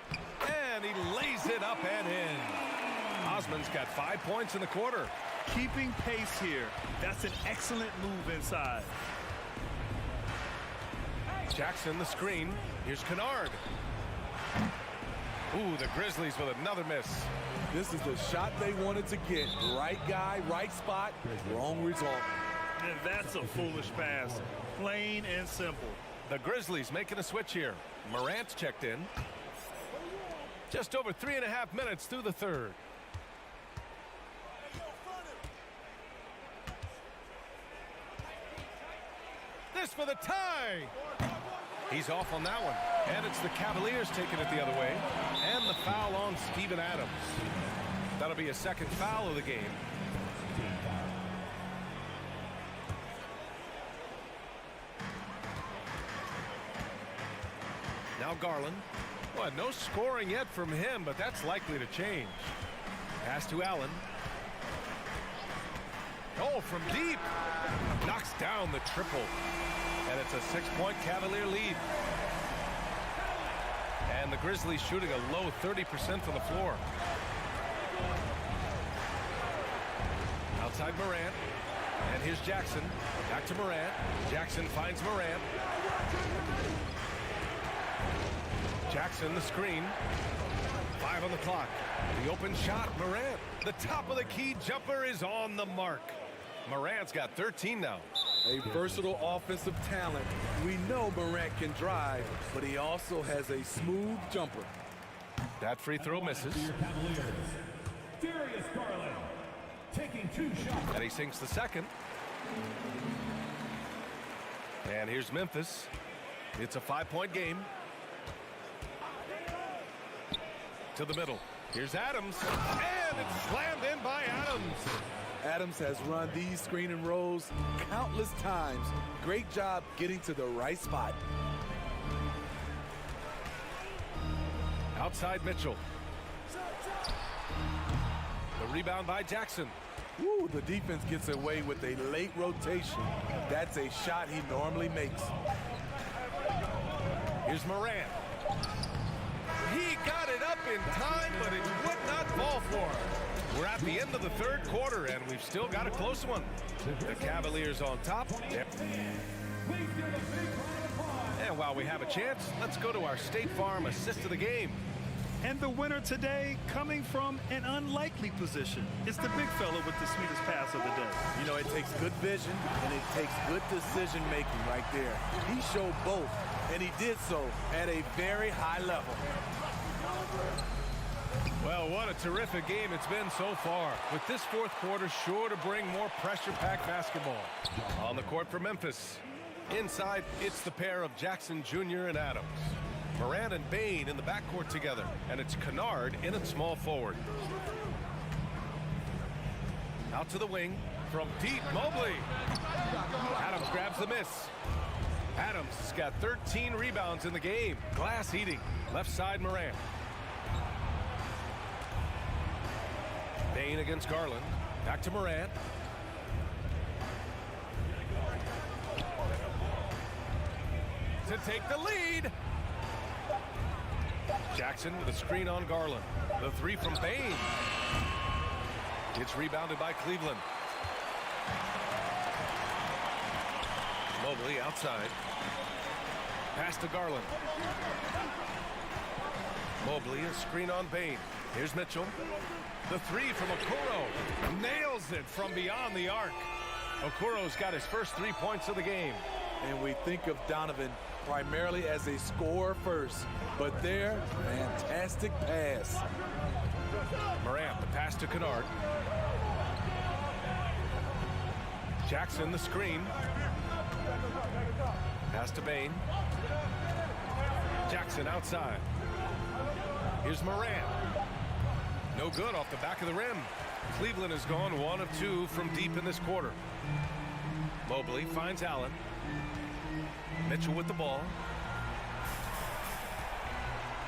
And he lays it up and in. Osman's got 5 points in the quarter. Keeping pace here. That's an excellent move inside. Jackson the screen. Here's Kennard. Ooh, the Grizzlies with another miss. This is the shot they wanted to get. Right guy, right spot, wrong result. And that's a foolish pass. Plain and simple. The Grizzlies making a switch here. Morant's checked in. Just over 3.5 minutes through the third. This for the tie. He's off on that one. And it's the Cavaliers taking it the other way. And the foul on Steven Adams. That'll be a second foul of the game. Now Garland. Well, no scoring yet from him, but that's likely to change. Pass to Allen. Oh, from deep. Knocks down the triple. And it's a 6-point Cavalier lead. And the Grizzlies shooting a low 30% from the floor. Outside Morant. And here's Jackson. Back to Morant. Jackson finds Morant. Jackson the screen. 5 on the clock. The open shot, Morant. The top of the key jumper is on the mark. Morant's got 13 now. A versatile offensive talent. We know Morant can drive, but he also has a smooth jumper. That free throw misses. Darius Garland taking 2 shots. And he sinks the second. And here's Memphis. It's a 5-point game. To the middle. Here's Adams. And it's slammed in by Adams. Adams has run these screen and rolls countless times. Great job getting to the right spot. Outside Mitchell. The rebound by Jackson. Ooh, the defense gets away with a late rotation. That's a shot he normally makes. Here's Morant. He got it up in time, but it would not fall for him. We're at the end of the third quarter, and we've still got a close one. The Cavaliers on top. Yep. And while we have a chance, let's go to our State Farm assist of the game. And the winner today coming from an unlikely position. It's the big fella with the sweetest pass of the day. You know, it takes good vision and it takes good decision making right there. He showed both, and he did so at a very high level. Well, what a terrific game it's been so far. With this fourth quarter sure to bring more pressure-packed basketball. On the court for Memphis. Inside, it's the pair of Jackson Jr. and Adams. Morant and Bain in the backcourt together. And it's Kennard in at small forward. Out to the wing from deep, Mobley. Adams grabs the miss. Adams has got 13 rebounds in the game. Glass eating. Left side, Morant. Bain against Garland. Back to Morant. To take the lead. Jackson with a screen on Garland. The three from Bain. It's rebounded by Cleveland. Mobley outside. Pass to Garland. Mobley, a screen on Bain. Here's Mitchell. The three from Okoro. Nails it from beyond the arc. Okoro's got his first 3 points of the game. And we think of Donovan primarily as a scorer first. But there, fantastic pass. Morant, the pass to Kennard. Jackson, the screen. Pass to Bain. Jackson outside. Here's Morant. No good off the back of the rim. Cleveland has gone 1 of 2 from deep in this quarter. Mobley finds Allen. Mitchell with the ball.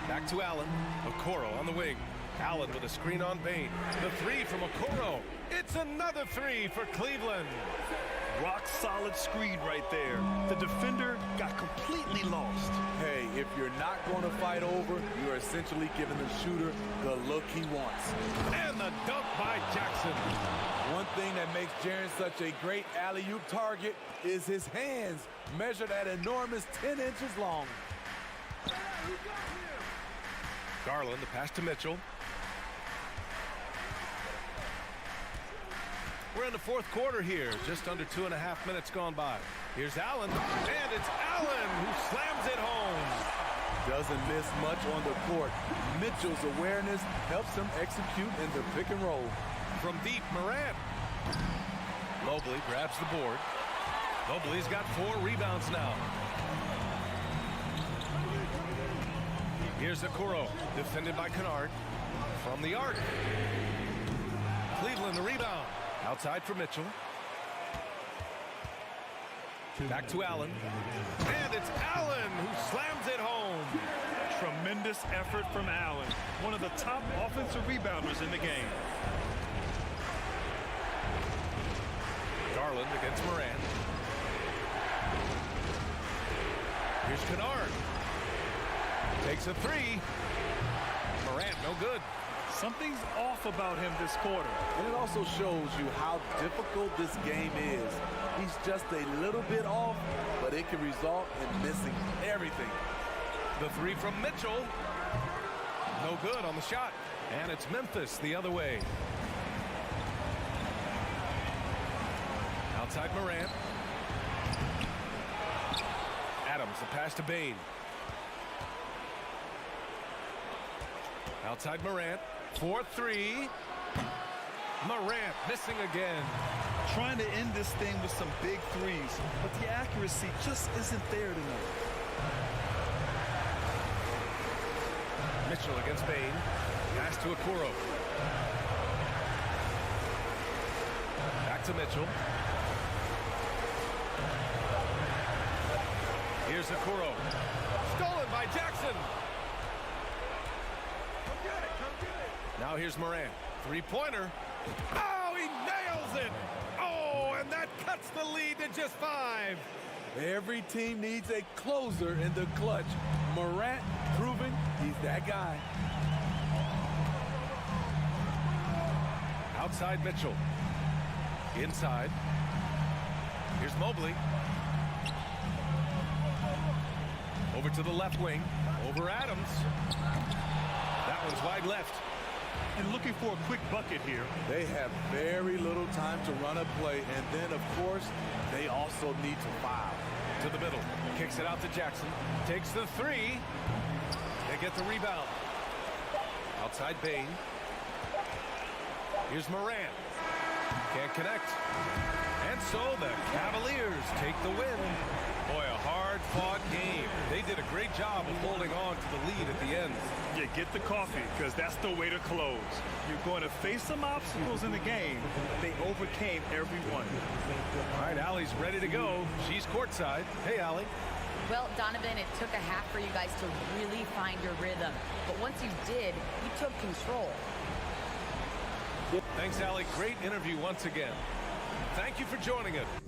Back to Allen. Okoro on the wing. Allen with a screen on Bain. The three from Okoro. It's another three for Cleveland. Rock solid screen right there. The defender got completely lost. Hey, if you're not going to fight over, you're essentially giving the shooter the look he wants. And the dunk by Jackson. One thing that makes Jaren such a great alley-oop target is his hands, measured at enormous 10 inches long. Garland, the pass to Mitchell. We're in the fourth quarter here. Just under 2.5 minutes gone by. Here's Allen, and it's Allen who slams it home. Doesn't miss much on the court. Mitchell's awareness helps him execute in the pick and roll. From deep, Morant. Mobley grabs the board. Mobley's got 4 rebounds now. Here's Okoro, defended by Kennard. From the arc. Cleveland the rebound. Outside for Mitchell. Back to Allen. And it's Allen who slams it home. Tremendous effort from Allen. One of the top offensive rebounders in the game. Garland against Morant. Here's Kennard. Takes a three. Morant, no good. Something's off about him this quarter. And it also shows you how difficult this game is. He's just a little bit off, but it can result in missing everything. The three from Mitchell. No good on the shot. And it's Memphis the other way. Outside Morant. Adams, the pass to Bain. Outside Morant. 4-3. Morant missing again. Trying to end this thing with some big threes, but the accuracy just isn't there tonight. Mitchell against Bain. Pass to Okoro. Back to Mitchell. Here's Okoro. Stolen by Jackson. Now here's Morant. Three-pointer. Oh, he nails it. Oh, and that cuts the lead to just 5. Every team needs a closer in the clutch. Morant proving he's that guy. Outside Mitchell. Inside. Here's Mobley. Over to the left wing. Over Adams. That one's wide left. And looking for a quick bucket here. They have very little time to run a play, and then, of course, they also need to foul. To the middle. Kicks it out to Jackson. Takes the three. They get the rebound. Outside Bain. Here's Morant. Can't connect. And so the Cavaliers take the win. Boy, a hard-fought game. They did a great job of holding on to the lead at the end. Yeah, get the coffee, because that's the way to close. You're going to face some obstacles in the game. They overcame every one. All right, Allie's ready to go. She's courtside. Hey, Allie. Well, Donovan, it took a half for you guys to really find your rhythm. But once you did, you took control. Thanks, Allie. Great interview once again. Thank you for joining us.